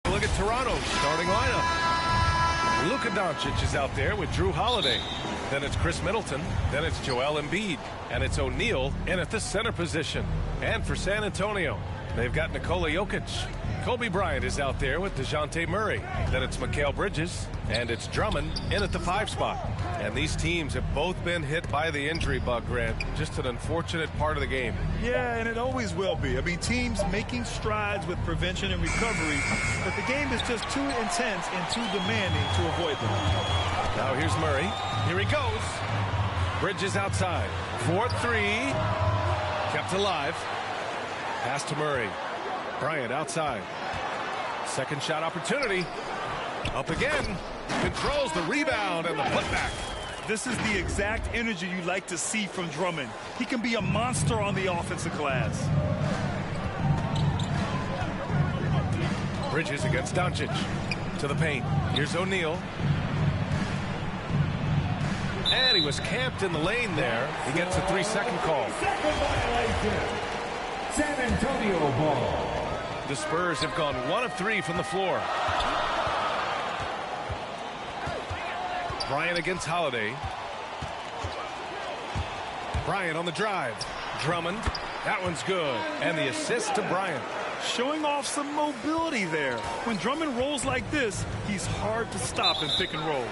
Look at Toronto's starting lineup. Luka Doncic is out there with Drew Holiday. Then it's Chris Middleton. Then it's Joel Embiid. And it's O'Neal in at the center position. And for San Antonio, they've got Nikola Jokic. Kobe Bryant is out there with DeJounte Murray. Then it's Mikal Bridges. And it's Drummond in at the 5 spot. And these teams have both been hit by the injury bug, Grant. Just an unfortunate part of the game. Yeah, and it always will be. I mean, teams making strides with prevention and recovery, but the game is just too intense and too demanding to avoid them. Now here's Murray. Here he goes. Bridges outside. 4-3. Kept alive. Pass to Murray. Bryant outside. Second shot opportunity. Up again. Controls the rebound and the putback. This is the exact energy you like to see from Drummond. He can be a monster on the offensive glass. Bridges against Doncic. To the paint. Here's O'Neal. And he was camped in the lane there. He gets a 3-second call. Second violation. San Antonio ball. The Spurs have gone 1 of 3 from the floor. Bryant against Holiday. Bryant on the drive. Drummond. That one's good. And the assist to Bryant. Showing off some mobility there. When Drummond rolls like this, he's hard to stop in pick and rolls.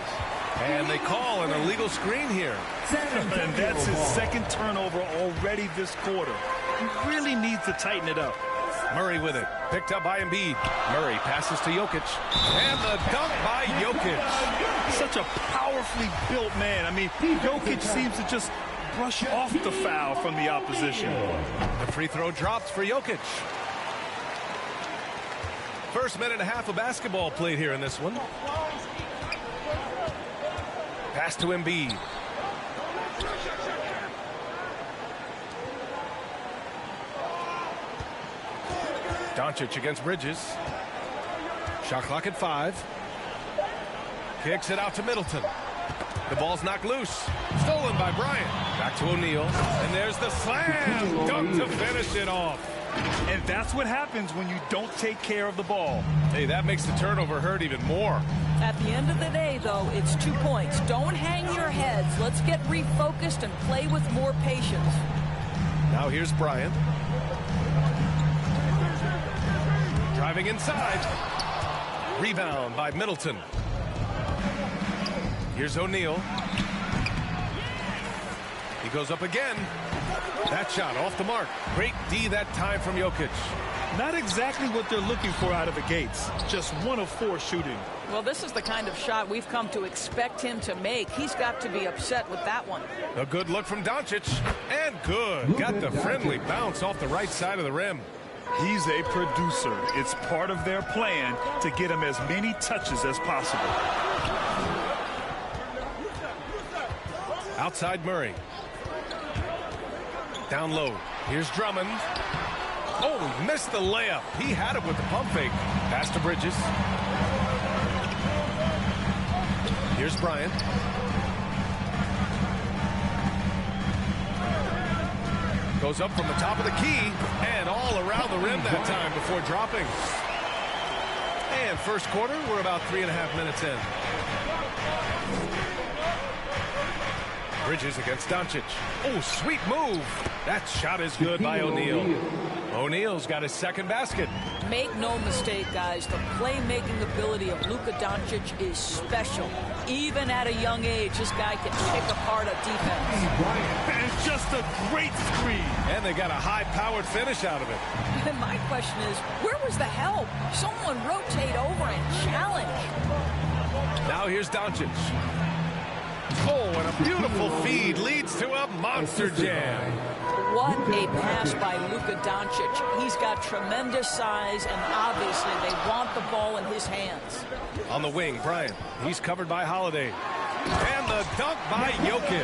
And they call an illegal screen here. And that's his second turnover already this quarter. He really needs to tighten it up. Murray with it. Picked up by Embiid. Murray passes to Jokic. And the dunk by Jokic. Such a powerfully built man. I mean, Jokic seems to just brush off the foul from the opposition. The free throw drops for Jokic. First minute and a half of basketball played here in this one. Pass to Embiid. Doncic against Bridges. Shot clock at 5. Kicks it out to Middleton. The ball's knocked loose. Stolen by Bryant. Back to O'Neal. And there's the slam. Dunk to finish it off. And that's what happens when you don't take care of the ball. Hey, that makes the turnover hurt even more. At the end of the day, though, it's 2 points. Don't hang your heads. Let's get refocused and play with more patience. Now here's Bryant. Driving inside. Rebound by Middleton. Here's O'Neal. He goes up again. That shot off the mark. Great D that time from Jokic. Not exactly what they're looking for out of the gates. Just 1 of 4 shooting. Well, this is the kind of shot we've come to expect him to make. He's got to be upset with that one. A good look from Doncic. And good. Got the friendly bounce off the right side of the rim. He's a producer. It's part of their plan to get him as many touches as possible. Outside Murray. Down low. Here's Drummond. Oh, he missed the layup. He had it with the pump fake. Pass to Bridges. Here's Bryant. Goes up from the top of the key and all around the rim that time before dropping. And first quarter, we're about 3.5 minutes in. Bridges against Doncic. Oh, sweet move. That shot is good by O'Neal. O'Neal's got his second basket. Make no mistake, guys, the playmaking ability of Luka Doncic is special. Even at a young age, this guy can pick apart a defense. And just a great screen. And they got a high-powered finish out of it. And my question is, where was the help? Someone rotate over and challenge. Now here's Doncic. Oh, and a beautiful feed leads to a monster jam. What a pass by Luka Doncic. He's got tremendous size, and obviously they want the ball in his hands. On the wing, Bryant. He's covered by Holiday. And the dunk by Jokic.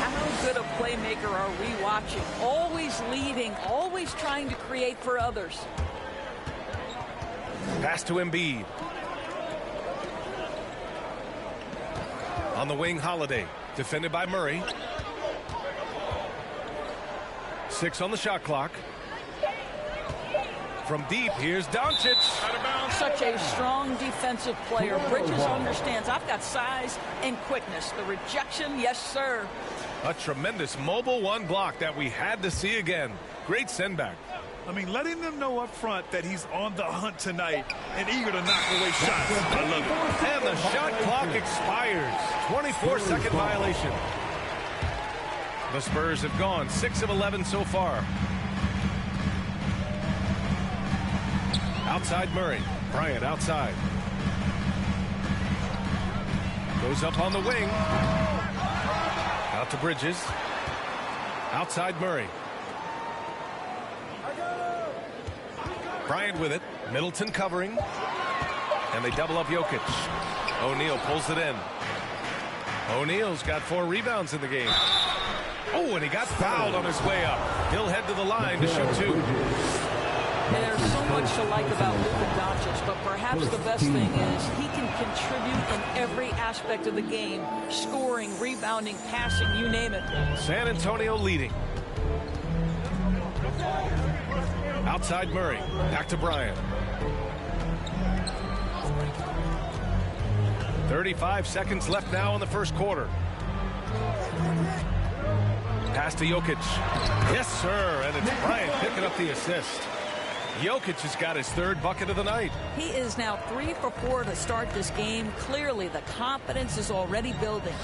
How good a playmaker are we watching? Always leading, always trying to create for others. Pass to Embiid. On the wing, Holiday. Defended by Murray. 6 on the shot clock. From deep, here's Doncic. Such a strong defensive player. Bridges understands I've got size and quickness. The rejection, yes, sir. A tremendous mobile one block that we had to see again. Great send back. I mean, letting them know up front that he's on the hunt tonight and eager to knock away shots. I love it. And the shot clock expires. 24-second violation. The Spurs have gone 6 of 11 so far. Outside Murray. Bryant outside. Goes up on the wing. Out to Bridges. Outside Murray. Bryant with it. Middleton covering. And they double up Jokic. O'Neal pulls it in. O'Neal's got 4 rebounds in the game. Oh, and he got fouled on his way up. He'll head to the line to shoot 2. There's so much to like about Luka Doncic, but perhaps the best thing is he can contribute in every aspect of the game. Scoring, rebounding, passing, you name it. San Antonio leading. Outside Murray. Back to Bryant. 35 seconds left now in the first quarter. Pass to Jokic. Yes, sir. And it's Bryant picking up the assist. Jokic has got his 3rd bucket of the night. He is now 3 for 4 to start this game. Clearly, the confidence is already building.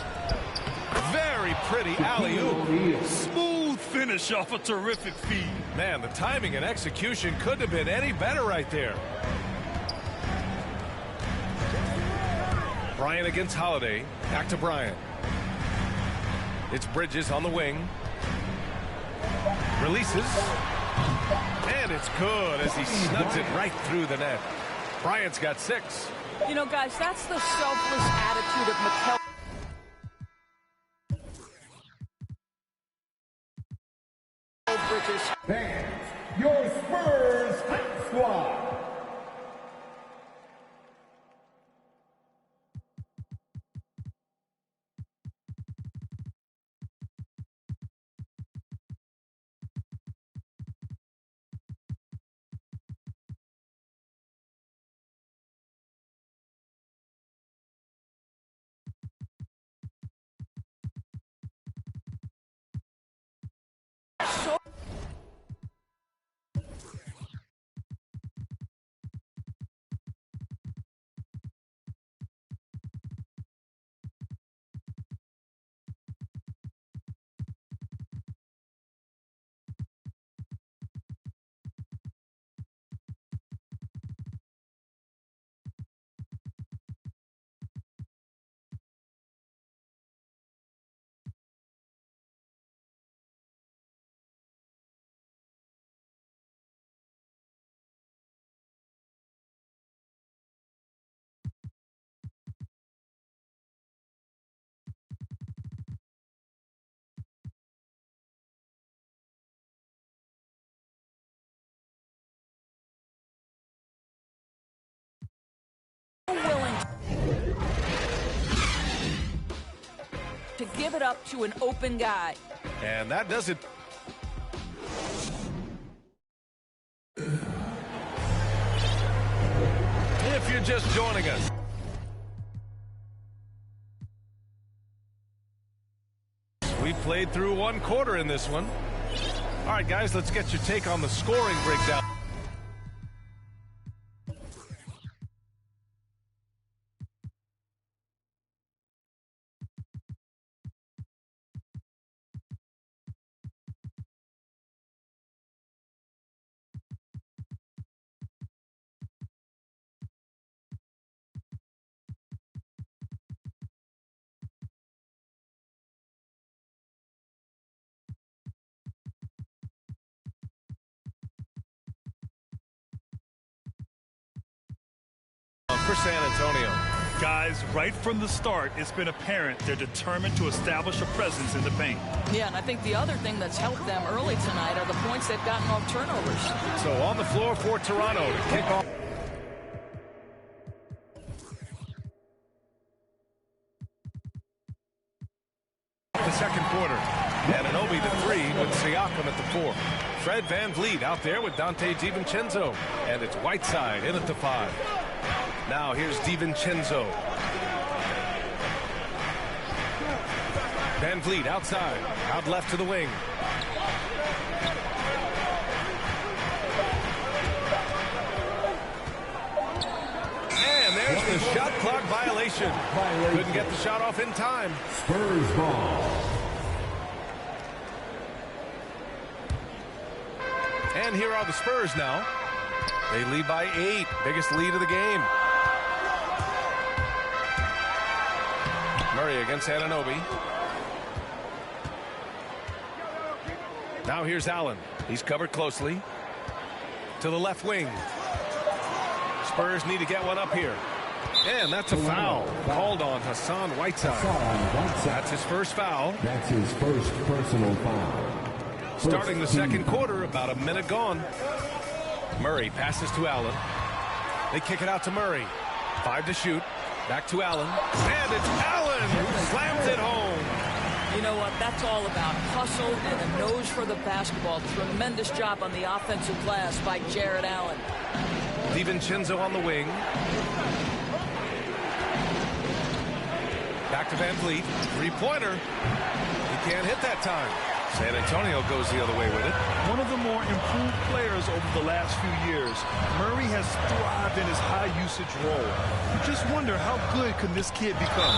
Very pretty alley-oop. Smooth finish off a terrific feed. Man, the timing and execution couldn't have been any better right there. Bryant against Holiday. Back to Bryant. It's Bridges on the wing. Releases. And it's good as he snugs it right through the net. Bryant's got 6. You know, guys, that's the selfless attitude of McKell. Bridges. Fans, your Spurs Hype Squad. give it up to an open guy. And that does it. If you're just joining us, we played through one quarter in this one. All right, guys, let's get your take on the scoring breakdown. For San Antonio. Guys, right from the start, it's been apparent they're determined to establish a presence in the paint. Yeah, and I think the other thing that's helped them early tonight are the points they've gotten off turnovers. So on the floor for Toronto to kick off. The second quarter. Anunoby to 3 with Siakam at the 4. Fred VanVleet out there with Dante DiVincenzo. And it's Whiteside in at the 5. Now here's DiVincenzo. VanVleet outside. Out left to the wing. And there's the shot clock violation. Couldn't get the shot off in time. Spurs ball. And here are the Spurs now. They lead by 8. Biggest lead of the game. Murray against Anunoby. Now here's Allen. He's covered closely. To the left wing. Spurs need to get one up here. And that's a foul called on Hassan Whiteside. That's his first foul. That's his first personal foul. Starting the second quarter, about a minute gone. Murray passes to Allen. They kick it out to Murray. 5 to shoot. Back to Allen. And it's Allen who slams it home. You know what? That's all about hustle and a nose for the basketball. Tremendous job on the offensive glass by Jared Allen. DiVincenzo on the wing. Back to VanVleet. Three-pointer. He can't hit that time. San Antonio goes the other way with it. One of the more improved players over the last few years, Murray has thrived in his high-usage role. You just wonder how good can this kid become.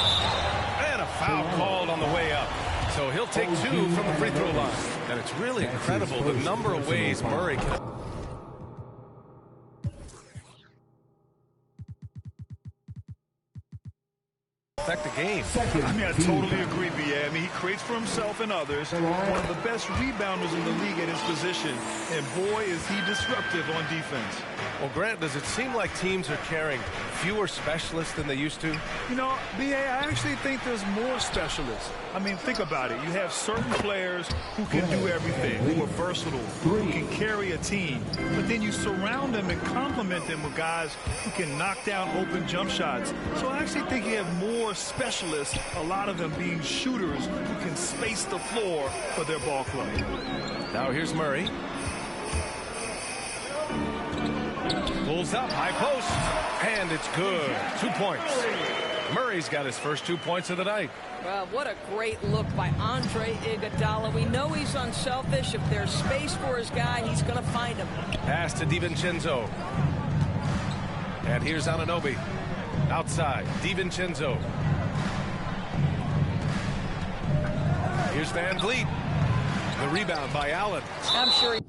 And a foul called on the way up. So he'll take 2 from the free throw line. And it's really incredible the number of ways Murray can affect the game. I mean, I totally agree, B.A. I mean, he creates for himself and others. One of the best rebounders in the league at his position. And boy, is he disruptive on defense. Well, Grant, does it seem like teams are carrying fewer specialists than they used to? You know, B.A., I actually think there's more specialists. I mean, think about it. You have certain players who can do everything, who are versatile, who can carry a team. But then you surround them and complement them with guys who can knock down open jump shots. So I actually think you have more specialists, a lot of them being shooters who can space the floor for their ball club. Now here's Murray. Pulls up, high post, and it's good. 2 points. Murray's got his first 2 points of the night. Well, what a great look by Andre Iguodala. We know he's unselfish. If there's space for his guy, he's going to find him. Pass to DiVincenzo. And here's Anunoby. Outside, DiVincenzo. Here's VanVleet. The rebound by Allen. I'm sure he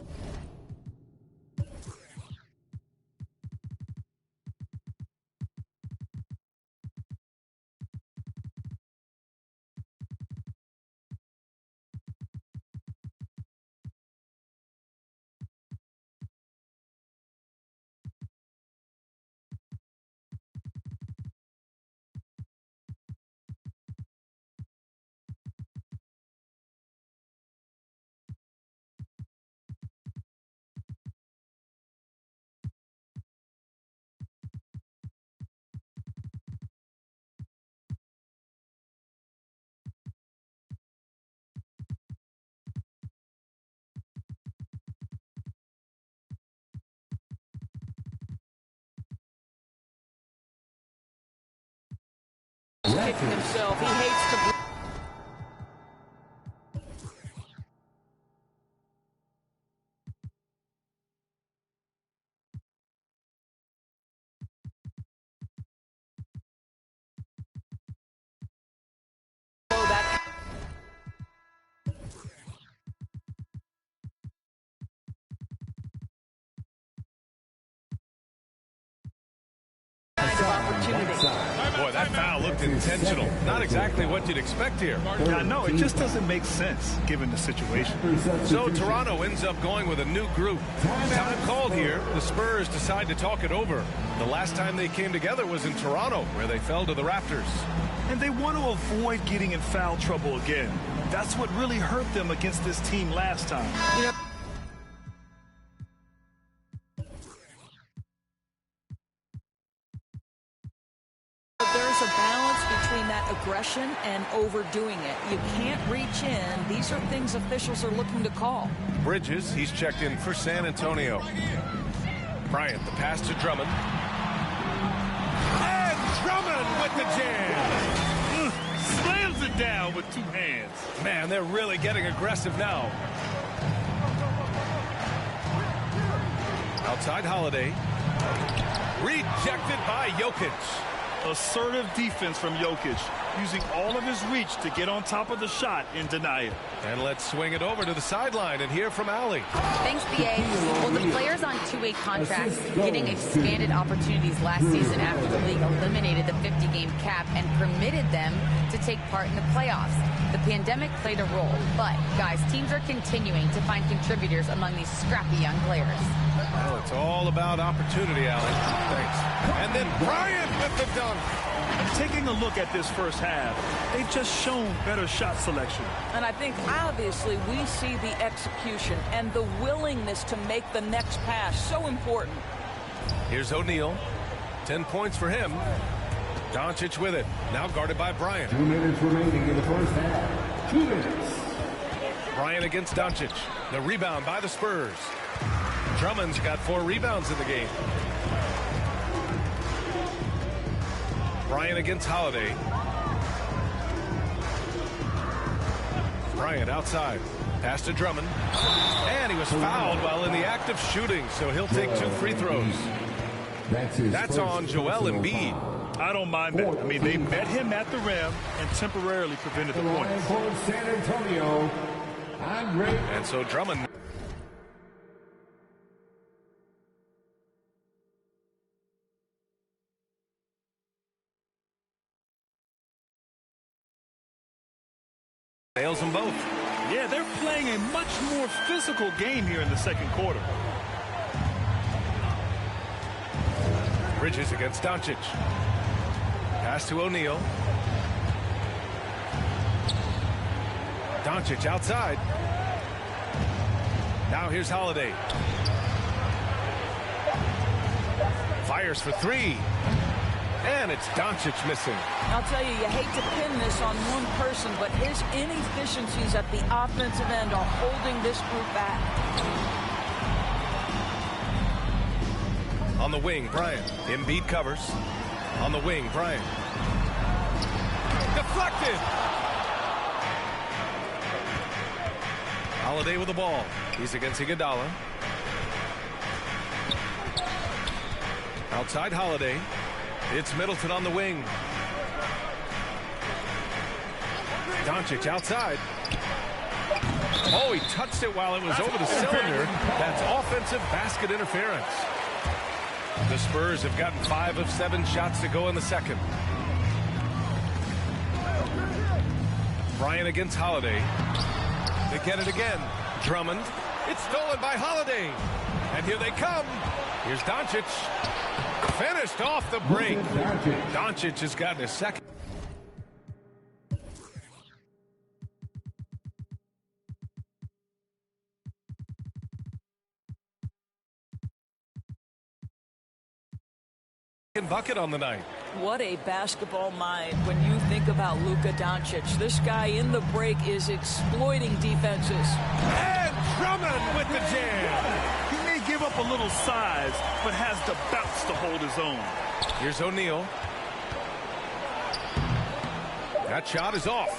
kicking himself. He hates to Boy, that foul looked intentional. Not exactly what you'd expect here. I know, it just doesn't make sense given the situation. So Toronto ends up going with a new group. Time called here. The Spurs decide to talk it over. The last time they came together was in Toronto, where they fell to the Raptors. And they want to avoid getting in foul trouble again. That's what really hurt them against this team last time. There's a balance between that aggression and overdoing it. You can't reach in. These are things officials are looking to call. Bridges, he's checked in for San Antonio. Bryant, the pass to Drummond. And Drummond with the jam. Slams it down with two hands. Man, they're really getting aggressive now. Outside Holiday. Rejected by Jokic. Assertive defense from Jokic, using all of his reach to get on top of the shot and deny it. And let's swing it over to the sideline and hear from Allie. Thanks, BA. Well, the players on two-way contracts getting expanded opportunities last season after the league eliminated the 50-game cap and permitted them to take part in the playoffs. The pandemic played a role, but, guys, teams are continuing to find contributors among these scrappy young players. Well, it's all about opportunity, Allie. Thanks. And then Bryant with the dunk. Taking a look at this first half, they've just shown better shot selection. And I think obviously we see the execution and the willingness to make the next pass so important. Here's O'Neal. 10 points for him. Doncic with it. Now guarded by Bryant. 2 minutes remaining in the first half. 2 minutes. Bryant against Doncic. The rebound by the Spurs. Drummond's got 4 rebounds in the game. Bryant against Holiday. Bryant outside. Pass to Drummond. And he was fouled while in the act of shooting, so he'll take 2 free throws. That's on Joel Embiid. I don't mind that. I mean, they met him at the rim and temporarily prevented the points. San Antonio, and so Drummond. Nails them both. Yeah, they're playing a much more physical game here in the second quarter. Bridges against Doncic. Pass to O'Neal. Doncic outside. Now here's Holiday. Fires for 3. And it's Doncic missing. I'll tell you, you hate to pin this on one person, but his inefficiencies at the offensive end are holding this group back. On the wing, Bryant. Embiid covers. On the wing, Bryant. Deflected! Holiday with the ball. He's against Iguodala. Outside Holiday. It's Middleton on the wing. Doncic outside. Oh, he touched it while it was over the cylinder. That's offensive basket interference. The Spurs have gotten 5 of 7 shots to go in the second. Bryant against Holiday. They get it again. Drummond. It's stolen by Holiday. And here they come. Here's Doncic. Finished off the break. Doncic has gotten his second. Bucket on the night. What a basketball mind when you think about Luka Doncic. This guy in the break is exploiting defenses. And Drummond with the jam. He may give up a little size, but has the bounce to hold his own. Here's O'Neal. That shot is off.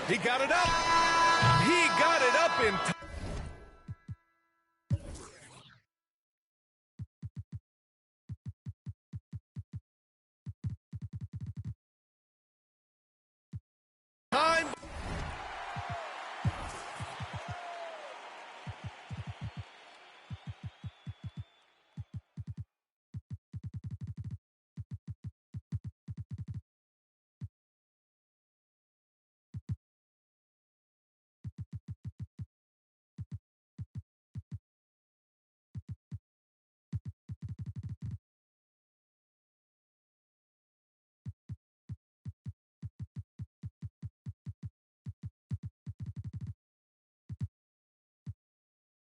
He got it up. He got it up in time.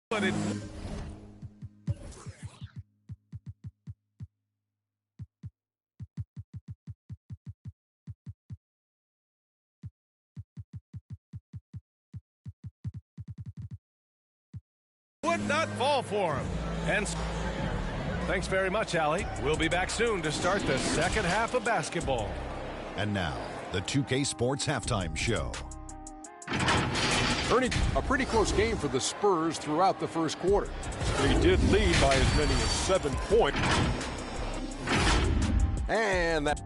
But it would not fall for him. And thanks very much, Allie. We'll be back soon to start the second half of basketball. And now, the 2K Sports Halftime Show. Ernie, a pretty close game for the Spurs throughout the first quarter. They did lead by as many as 7 points. And that...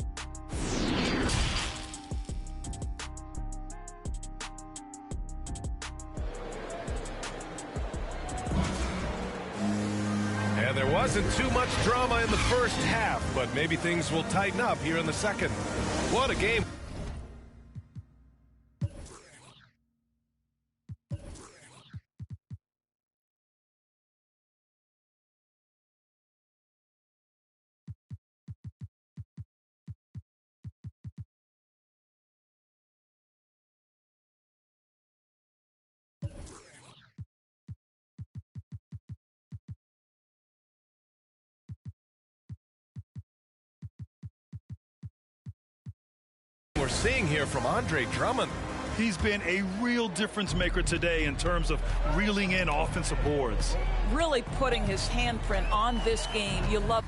And there wasn't too much drama in the first half, but maybe things will tighten up here in the second. What a game. We're seeing here from Andre Drummond. He's been a real difference maker today in terms of reeling in offensive boards. Really putting his handprint on this game. You love.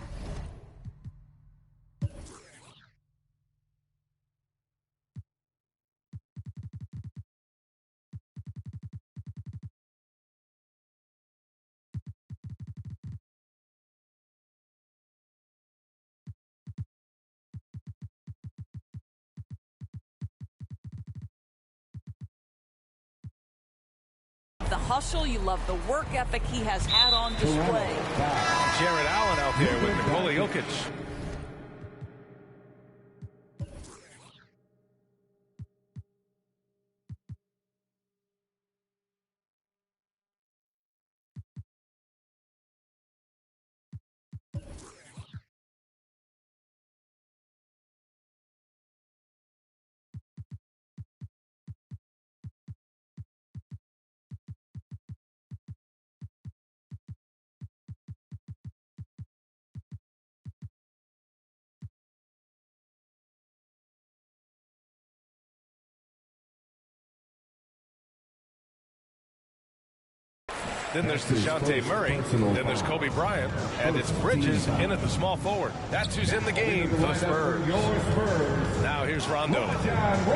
The hustle, you love the work ethic he has had on display. Jared Allen out there with Nikola Jokic. Then there's DeJounte Murray. Then there's Kobe Bryant. And it's Bridges in at the small forward. That's who's in the game for the Spurs. Now here's Rondo.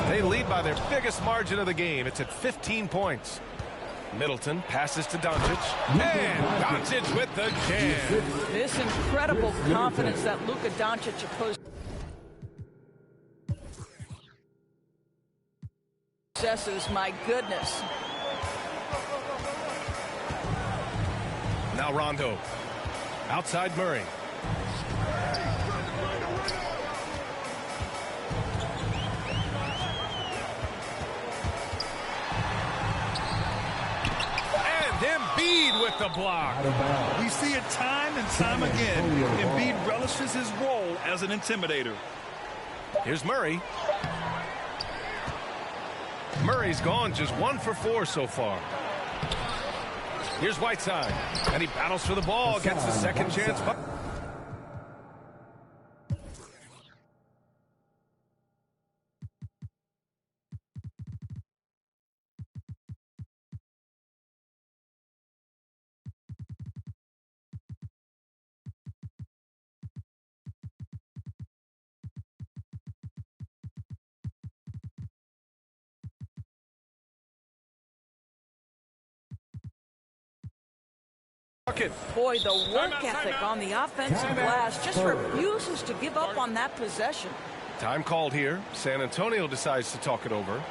They lead by their biggest margin of the game. It's at 15 points. Middleton passes to Doncic. And Doncic with the jam. This incredible confidence that Luka Doncic possesses, my goodness. Now Rondo. Outside Murray. And Embiid with the block. We see it time and time again. Embiid relishes his role as an intimidator. Here's Murray. Murray's gone just 1 for 4 so far. Here's Whiteside, and he battles for the ball, gets the second chance. Boy, the work ethic on the offensive glass just refuses to give up on that possession. Time called here. San Antonio decides to talk it over.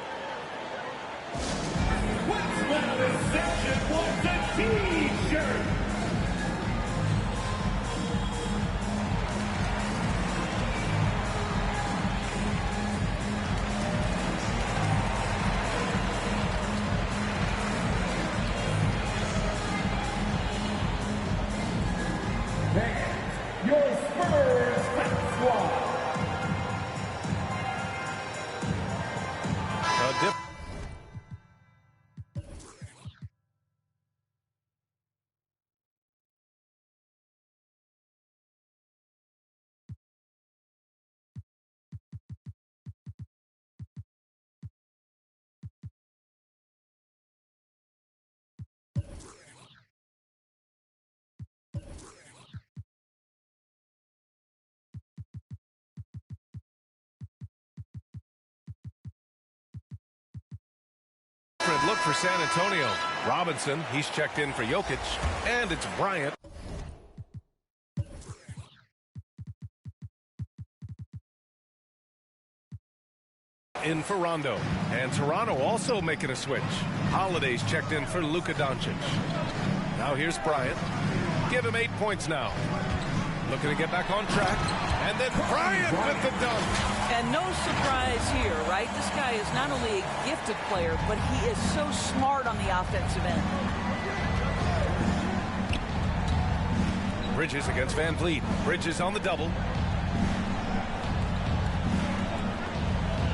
Your Spurs squad. Look for San Antonio. Robinson, he's checked in for Jokic. And it's Bryant. In for Rondo. And Toronto also making a switch. Holiday's checked in for Luka Doncic. Now here's Bryant. Give him 8 points now. Looking to get back on track. And then Bryant with the dunk. And no surprise here, right? This guy is not only a gifted player, but he is so smart on the offensive end. Bridges against Van Vliet. Bridges on the double.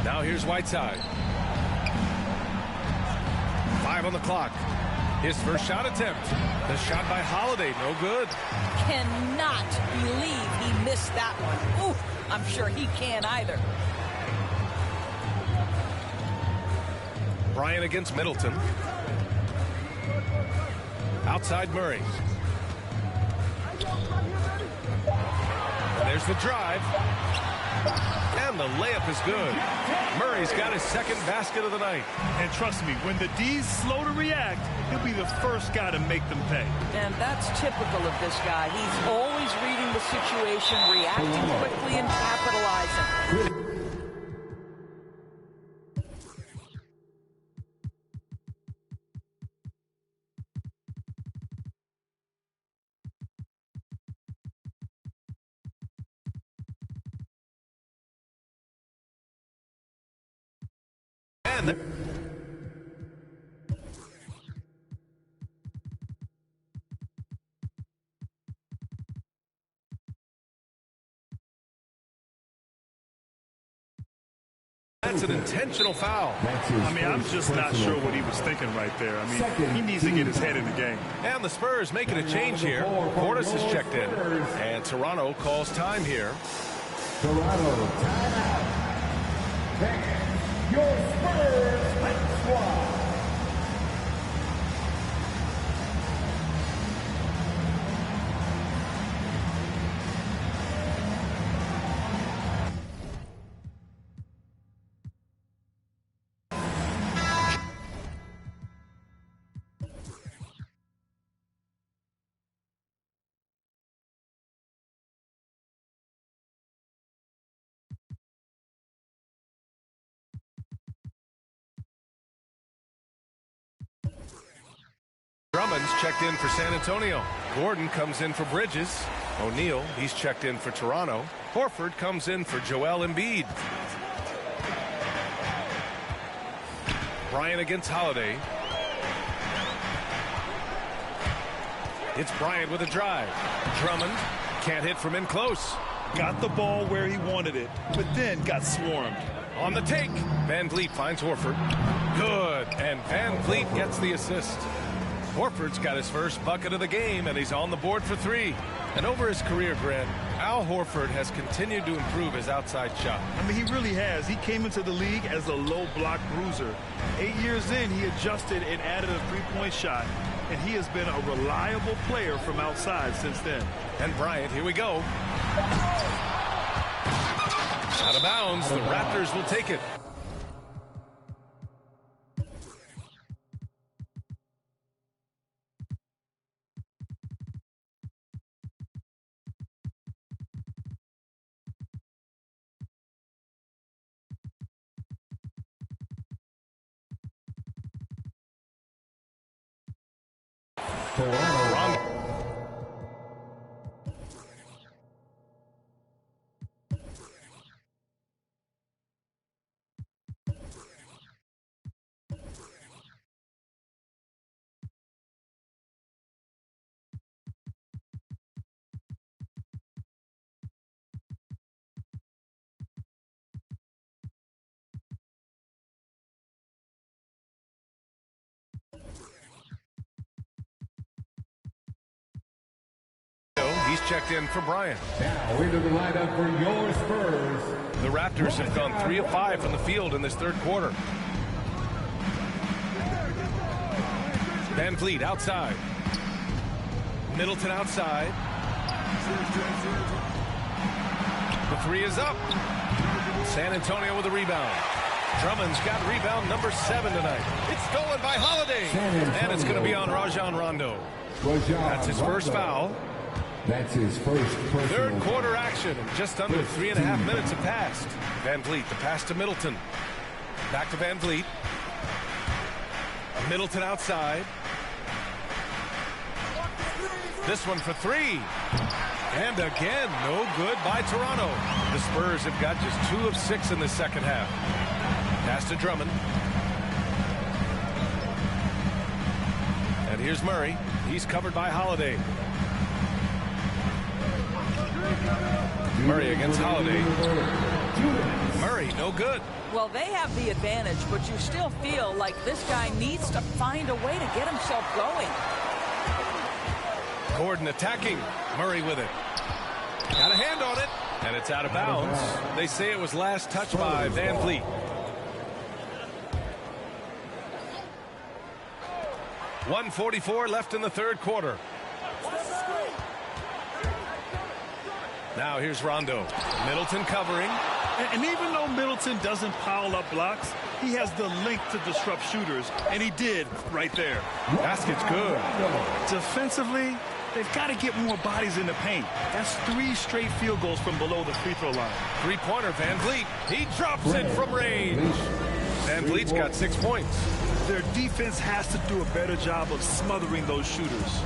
Now here's Whiteside. 5 on the clock. His first shot attempt. The shot by Holiday, no good. Cannot believe he missed that one. Ooh, I'm sure he can't either. Bryant against Middleton. Outside Murray. And there's the drive. And the layup is good. Murray's got his second basket of the night. And trust me, when the D's slow to react, he'll be the first guy to make them pay. And that's typical of this guy. He's always reading the situation, reacting quickly, and capitalizing. That's an intentional foul. I mean, I'm just not sure what he was thinking right there. I mean, he needs to get his head in the game. And the Spurs making a change here. Portis is checked in. And Toronto calls time here. Toronto timeout. And your Spurs squad. Drummond's checked in for San Antonio. Gordon comes in for Bridges. O'Neal, he's checked in for Toronto. Horford comes in for Joel Embiid. Bryant against Holiday. It's Bryant with a drive. Drummond can't hit from in close. Got the ball where he wanted it, but then got swarmed. On the take, Van Vliet finds Horford. Good, and Van Vliet gets the assist. Horford's got his first bucket of the game, and he's on the board for 3. And over his career, Grant, Al Horford has continued to improve his outside shot. I mean, he really has. He came into the league as a low block bruiser. 8 years in, he adjusted and added a three-point shot, and he has been a reliable player from outside since then. And Bryant, here we go. Out of bounds, the Raptors will take it. Toronto. He's checked in for Bryant. Now into the lineup for your Spurs. The Raptors have gone 3 of 5 from the field in this third quarter. Van Vliet outside. Middleton outside. The three is up. San Antonio with a rebound. Drummond's got rebound number 7 tonight. It's stolen by Holiday. And it's going to be on Rajon Rondo. That's his first foul. That's his first personal. Third quarter action. Just under 3.5 minutes have passed. Van Vliet, the pass to Middleton. Back to Van Vliet. Middleton outside. This one for 3. And again, no good by Toronto. The Spurs have got just 2 of 6 in the second half. Pass to Drummond. And here's Murray. He's covered by Holiday. Murray against Holiday. Murray, no good. Well, they have the advantage, but you still feel like this guy needs to find a way to get himself going. Gordon attacking. Murray with it. Got a hand on it, and it's out of bounds. They say it was last touched by Van Vliet. .144 left in the third quarter. Now here's Rondo. Middleton covering. And even though Middleton doesn't pile up blocks, he has the length to disrupt shooters, and he did right there. Basket's good. Defensively, they've got to get more bodies in the paint. That's 3 straight field goals from below the free throw line. Three-pointer, Van Vliet. He drops it from range. Van Vliet's got 6 points. Their defense has to do a better job of smothering those shooters.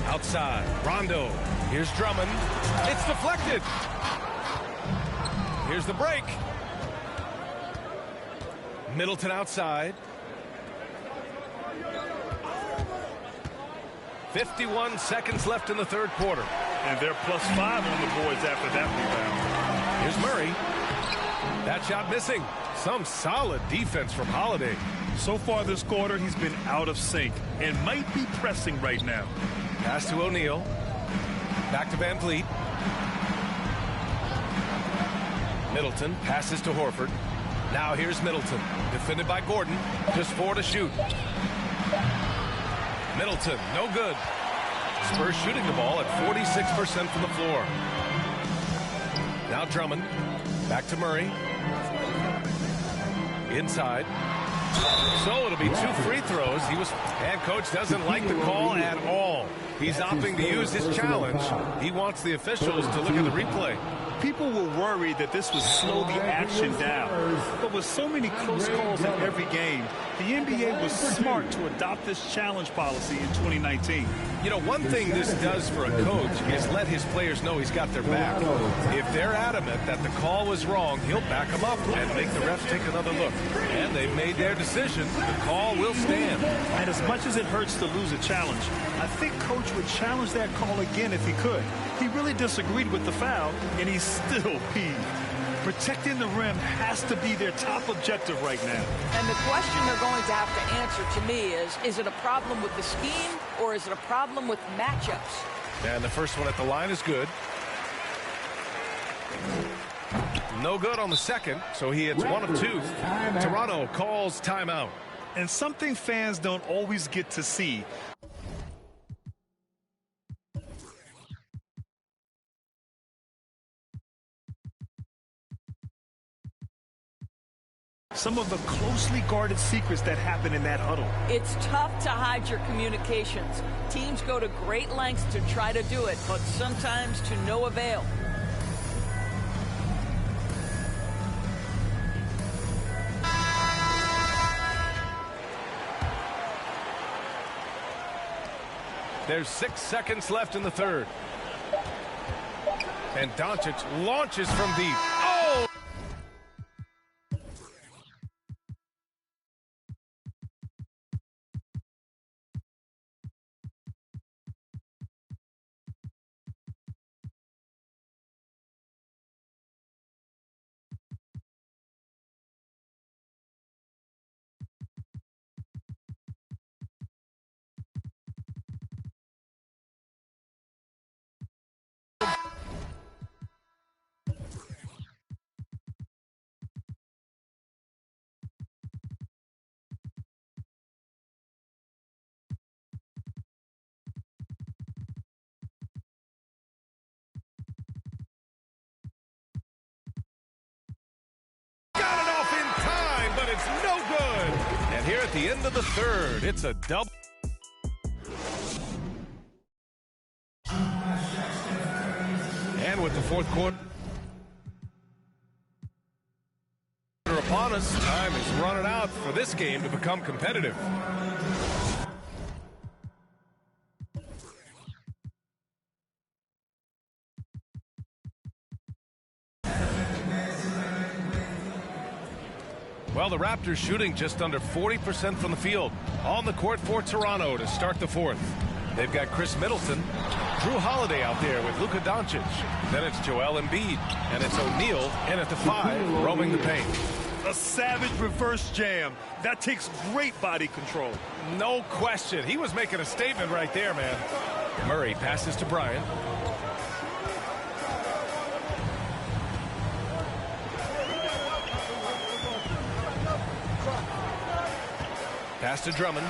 Outside, Rondo. Here's Drummond. It's deflected. Here's the break. Middleton outside. 51 seconds left in the third quarter. And they're +5 on the boards after that rebound. Here's Murray. That shot missing. Some solid defense from Holiday. So far this quarter, he's been out of sync and might be pressing right now. Pass to O'Neal. Back to Van Vliet. Middleton passes to Horford. Now here's Middleton. Defended by Gordon. Just 4 to shoot. Middleton, no good. Spurs shooting the ball at 46% from the floor. Now Drummond. Back to Murray. Inside. So it'll be 2 free throws. And coach doesn't like the call at all. He's opting to use his challenge. He wants the officials to look at the replay. People were worried that this would slow the action down. But with so many close calls in every game, the NBA was smart to adopt this challenge policy in 2019. You know, one thing this does for a coach is let his players know he's got their back. If they're adamant that the call was wrong, he'll back them up and make the refs take another look. And they've made their decision. The call will stand. And as much as it hurts to lose a challenge, I think coach would challenge that call again if he could. He really disagreed with the foul, and he's still peeved. Protecting the rim has to be their top objective right now. And the question they're going to have to answer to me is it a problem with the scheme or is it a problem with matchups? And the first one at the line is good. No good on the second, so he hits 1 of 2. Toronto calls timeout. And something fans don't always get to see. Some of the closely guarded secrets that happen in that huddle. It's tough to hide your communications. Teams go to great lengths to try to do it, but sometimes to no avail. There's 6 seconds left in the third. And Doncic launches from deep. Oh! It's no good. And here at the end of the third, it's a double. And with the fourth quarter upon us, time is running out for this game to become competitive. Well, the Raptors shooting just under 40% from the field. On the court for Toronto to start the fourth. They've got Chris Middleton, Drew Holiday out there with Luka Doncic. Then it's Joel Embiid, and it's O'Neal in at the 5, roaming the paint. A savage reverse jam. That takes great body control. No question. He was making a statement right there, man. Murray passes to Bryant. Pass to Drummond.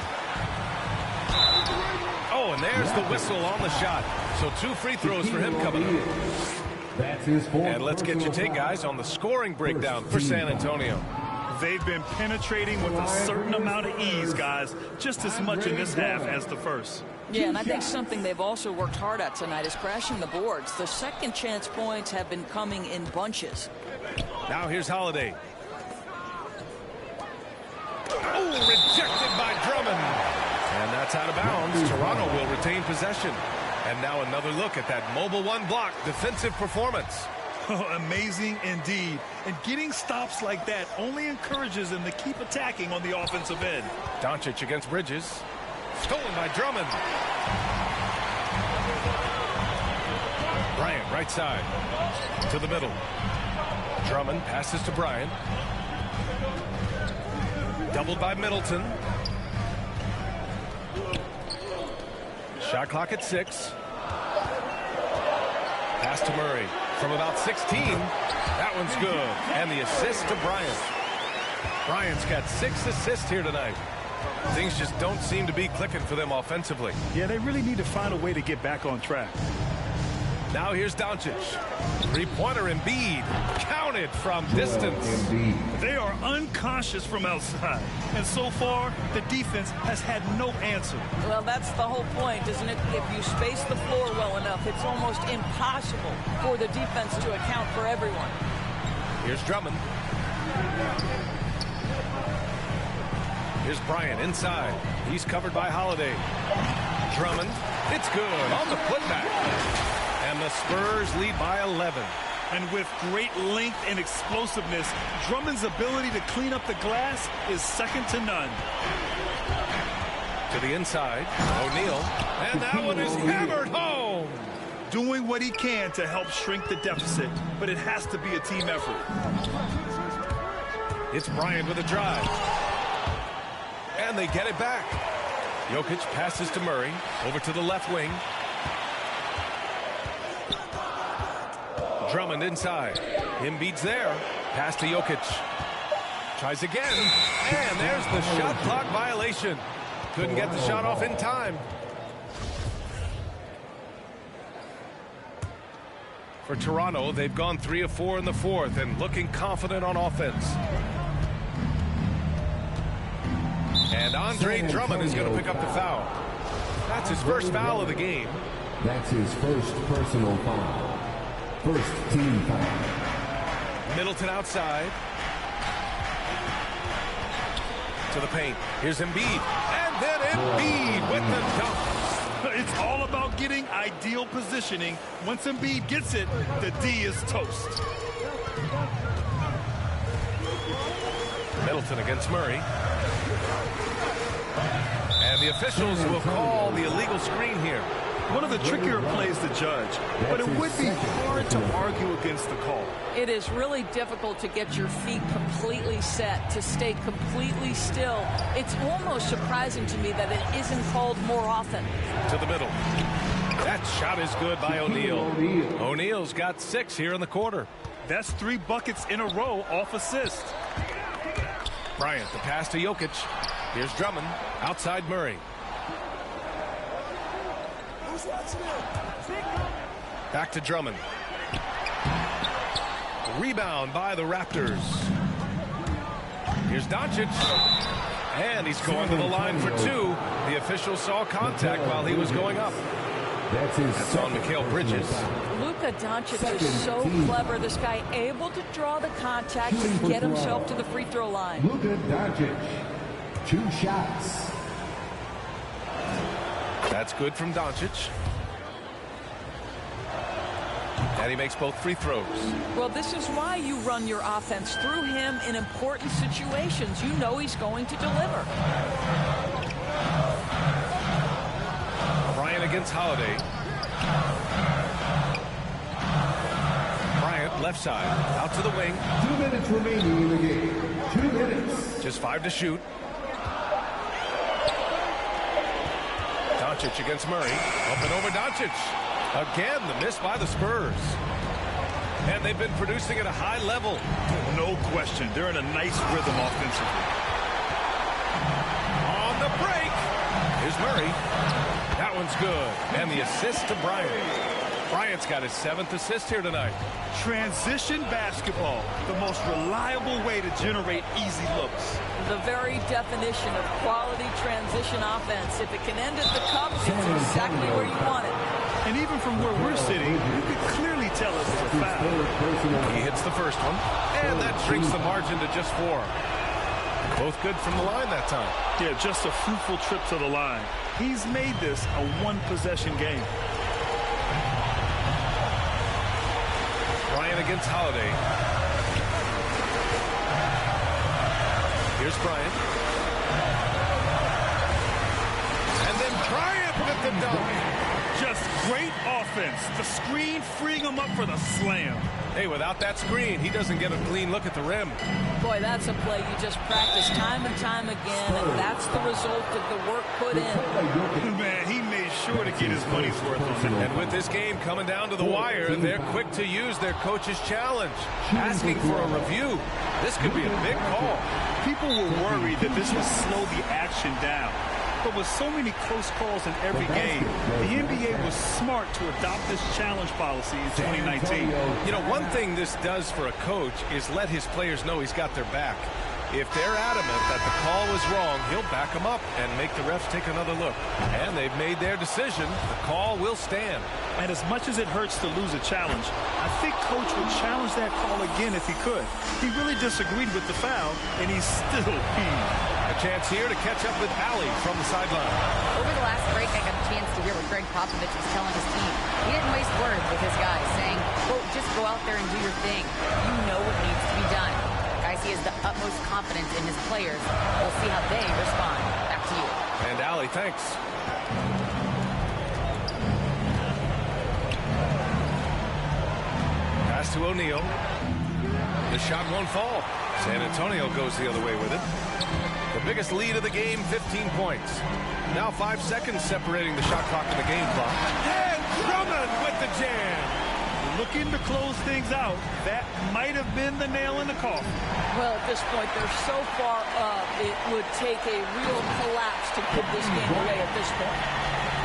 Oh, and there's the whistle on the shot. So 2 free throws for him coming up. That's his fourth. And let's get your take, guys, on the scoring breakdown for San Antonio. They've been penetrating with a certain amount of ease, guys. Just as much in this half as the first. Yeah, and I think something they've also worked hard at tonight is crashing the boards. The second chance points have been coming in bunches. Now here's Holiday. Oh, rejected by Drummond. And that's out of bounds. Toronto will retain possession. And now another look at that mobile 1 block defensive performance. Oh, amazing indeed. And getting stops like that only encourages them to keep attacking on the offensive end. Doncic against Bridges. Stolen by Drummond. Bryant right side. To the middle. Drummond passes to Bryant. Doubled by Middleton. Shot clock at 6. Pass to Murray from about 16. That one's good. And the assist to Bryant. Bryant's got 6 assists here tonight. Things just don't seem to be clicking for them offensively. Yeah, they really need to find a way to get back on track. Now here's Doncic. Three-pointer Embiid. Counted from distance. They are unconscious from outside. And so far, the defense has had no answer. Well, that's the whole point, isn't it? If you space the floor well enough, it's almost impossible for the defense to account for everyone. Here's Drummond. Here's Bryant inside. He's covered by Holiday. Drummond. It's good on the putback. And the Spurs lead by 11. And with great length and explosiveness, Drummond's ability to clean up the glass is second to none. To the inside, O'Neal. And that one is hammered home. Doing what he can to help shrink the deficit, but it has to be a team effort. It's Bryant with a drive. And they get it back. Jokic passes to Murray. Over to the left wing. Drummond inside. Embiid's there. Pass to Jokic. Tries again. And there's the shot clock violation. Couldn't get the shot off in time. For Toronto, they've gone 3 of 4 in the fourth and looking confident on offense. And Andre Drummond is going to pick up the foul. That's his first foul of the game. That's his first personal foul. First team foul. Middleton outside. To the paint. Here's Embiid. And then Embiid with the dunk. It's all about getting ideal positioning. Once Embiid gets it, the D is toast. Middleton against Murray. And the officials will call the illegal screen here. One of the trickier plays to judge, but it would be hard to argue against the call. It is really difficult to get your feet completely set, to stay completely still. It's almost surprising to me that it isn't called more often. To the middle. That shot is good by O'Neal. O'Neal's got 6 here in the quarter. That's 3 buckets in a row off assist. Bryant, the pass to Jokic. Here's Drummond, outside Murray. Back to Drummond. Rebound by the Raptors. Here's Doncic. And he's going to the line for 2. The official saw contact while he was going up. That's on Mikal Bridges. Luka Doncic is so clever. This guy able to draw the contact and get himself to the free throw line. Luka Doncic, 2 shots. That's good from Doncic. And he makes both free throws. Well, this is why you run your offense through him in important situations. You know he's going to deliver. Bryant against Holiday. Bryant left side, out to the wing. 2 minutes remaining in the game. 2 minutes. Just 5 to shoot. Doncic against Murray. Up and over Doncic. Again, the miss by the Spurs. And they've been producing at a high level. No question. They're in a nice rhythm offensively. On the break. Here's Murray. That one's good. And the assist to Bryant. Bryant's got his 7th assist here tonight. Transition basketball, the most reliable way to generate easy looks. The very definition of quality transition offense. If it can end at the cup, it's exactly where you want it. And even from where we're sitting, you can clearly tell it's a foul. He hits the first one, and that shrinks the margin to just 4. Both good from the line that time. Yeah, just a fruitful trip to the line. He's made this a one-possession game. Bryant against Holiday. Here's Bryant. And then Bryant with the dunk. Just great offense. The screen freeing him up for the slam. Hey, without that screen, he doesn't get a clean look at the rim. Boy, that's a play you just practice time and time again, and that's the result of the work put in. Man, he made sure to get his money's worth on that. And with this game coming down to the wire, they're quick to use their coach's challenge, asking for a review. This could be a big call. People were worried that this would slow the action down. But with so many close calls in every game, the NBA was smart to adopt this challenge policy in 2019. You know, one thing this does for a coach is let his players know he's got their back. If they're adamant that the call was wrong, he'll back them up and make the refs take another look. And they've made their decision. The call will stand. And as much as it hurts to lose a challenge, I think Coach would challenge that call again if he could. He really disagreed with the foul, and he's still peeved. A chance here to catch up with Allie from the sideline. Over the last break, I got a chance to hear what Greg Popovich was telling his team. He didn't waste words with his guys, saying, quote, just go out there and do your thing. You know what needs to be done. Guys, he has the utmost confidence in his players. We'll see how they respond. Back to you. And Allie, thanks. Pass to O'Neal. The shot won't fall. San Antonio goes the other way with it. The biggest lead of the game, 15 points. Now 5 seconds separating the shot clock and the game clock. And Drummond with the jam. Looking to close things out. That might have been the nail in the coffin. Well, at this point, they're so far up, it would take a real collapse to put this game away at this point.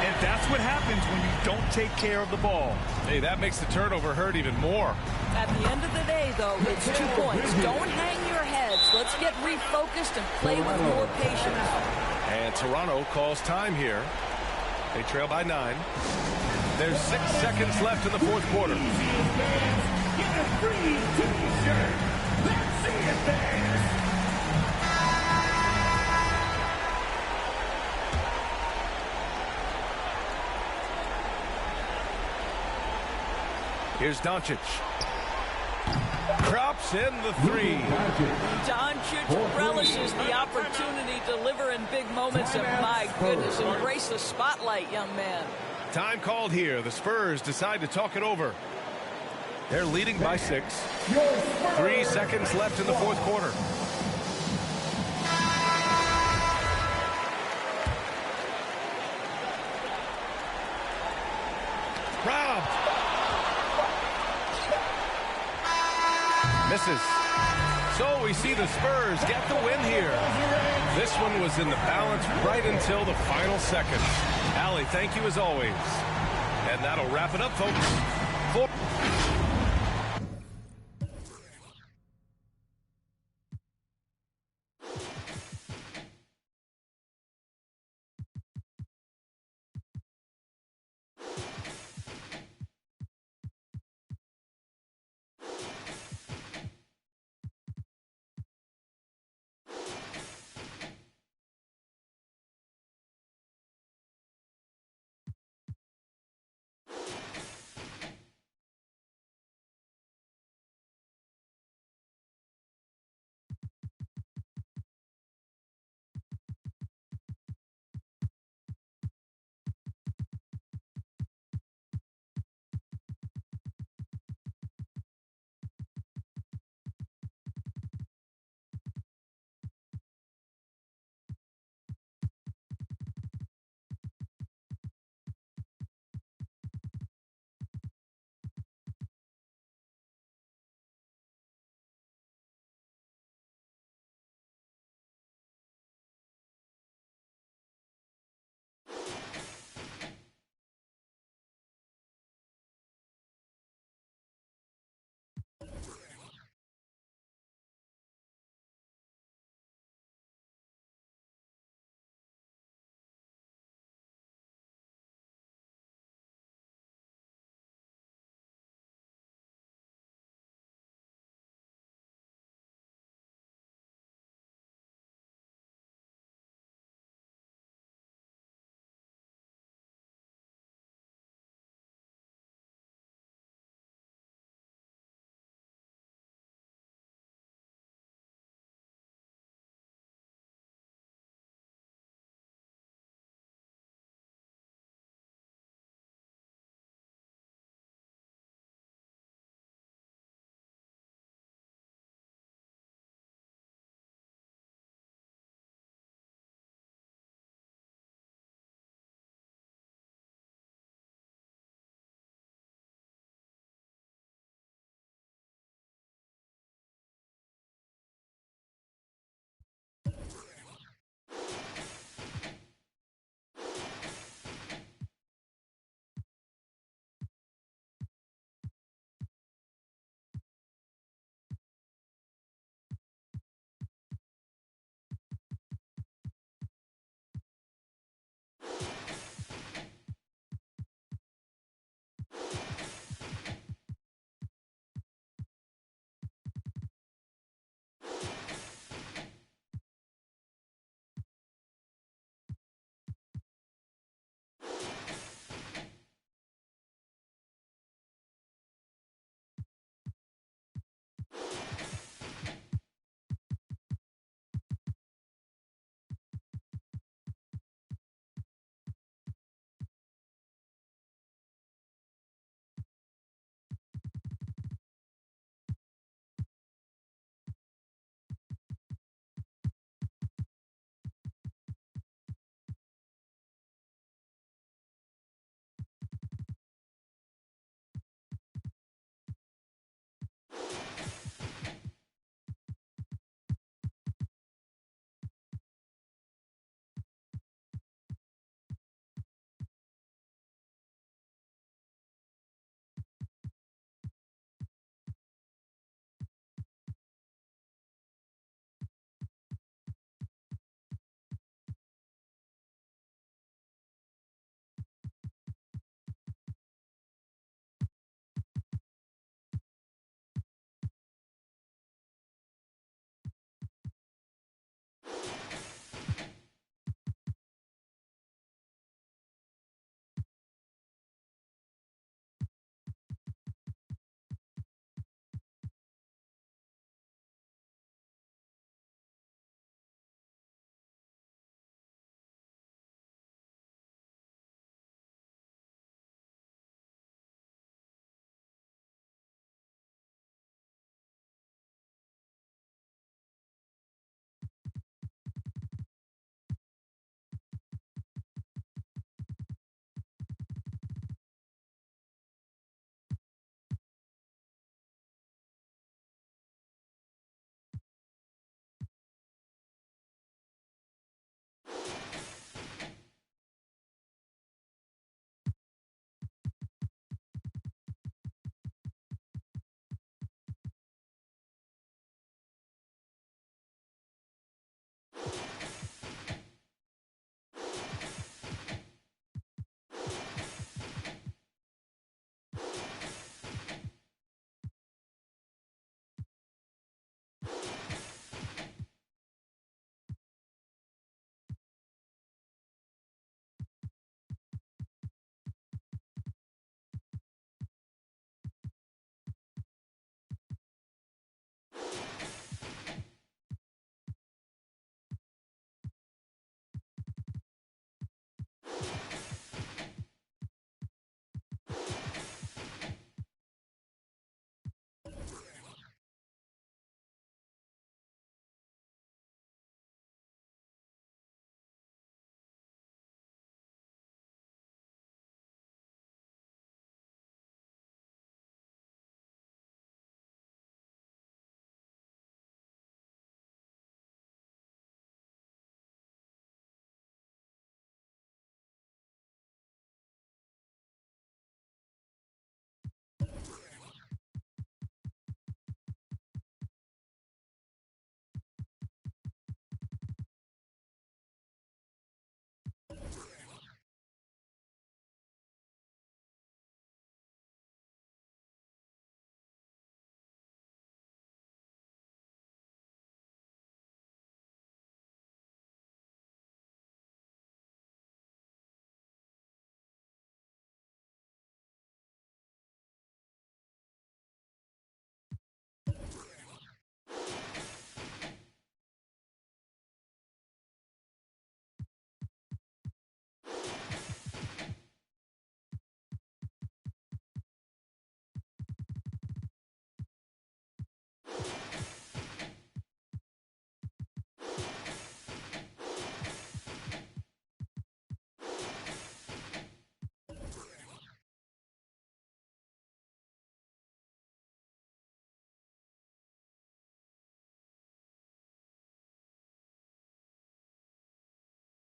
And that's what happens when you don't take care of the ball. Hey, that makes the turnover hurt even more. At the end of the day, though, it's 2 points. Don't hang your heads. Let's get refocused and play with more patience. And Toronto calls time here. They trail by 9. There's 6 seconds left in the fourth quarter. Get a free t-shirt. Let's see it dance. Here's Doncic. Drops in the three. Doncic relishes the opportunity to deliver in big moments, and my goodness, embrace the spotlight, young man. Time called here. The Spurs decide to talk it over. They're leading by 6. 3 seconds left in the fourth quarter. Robbed. Misses. So we see the Spurs get the win here. This one was in the balance right until the final seconds. Allie, thank you as always. And that'll wrap it up, folks.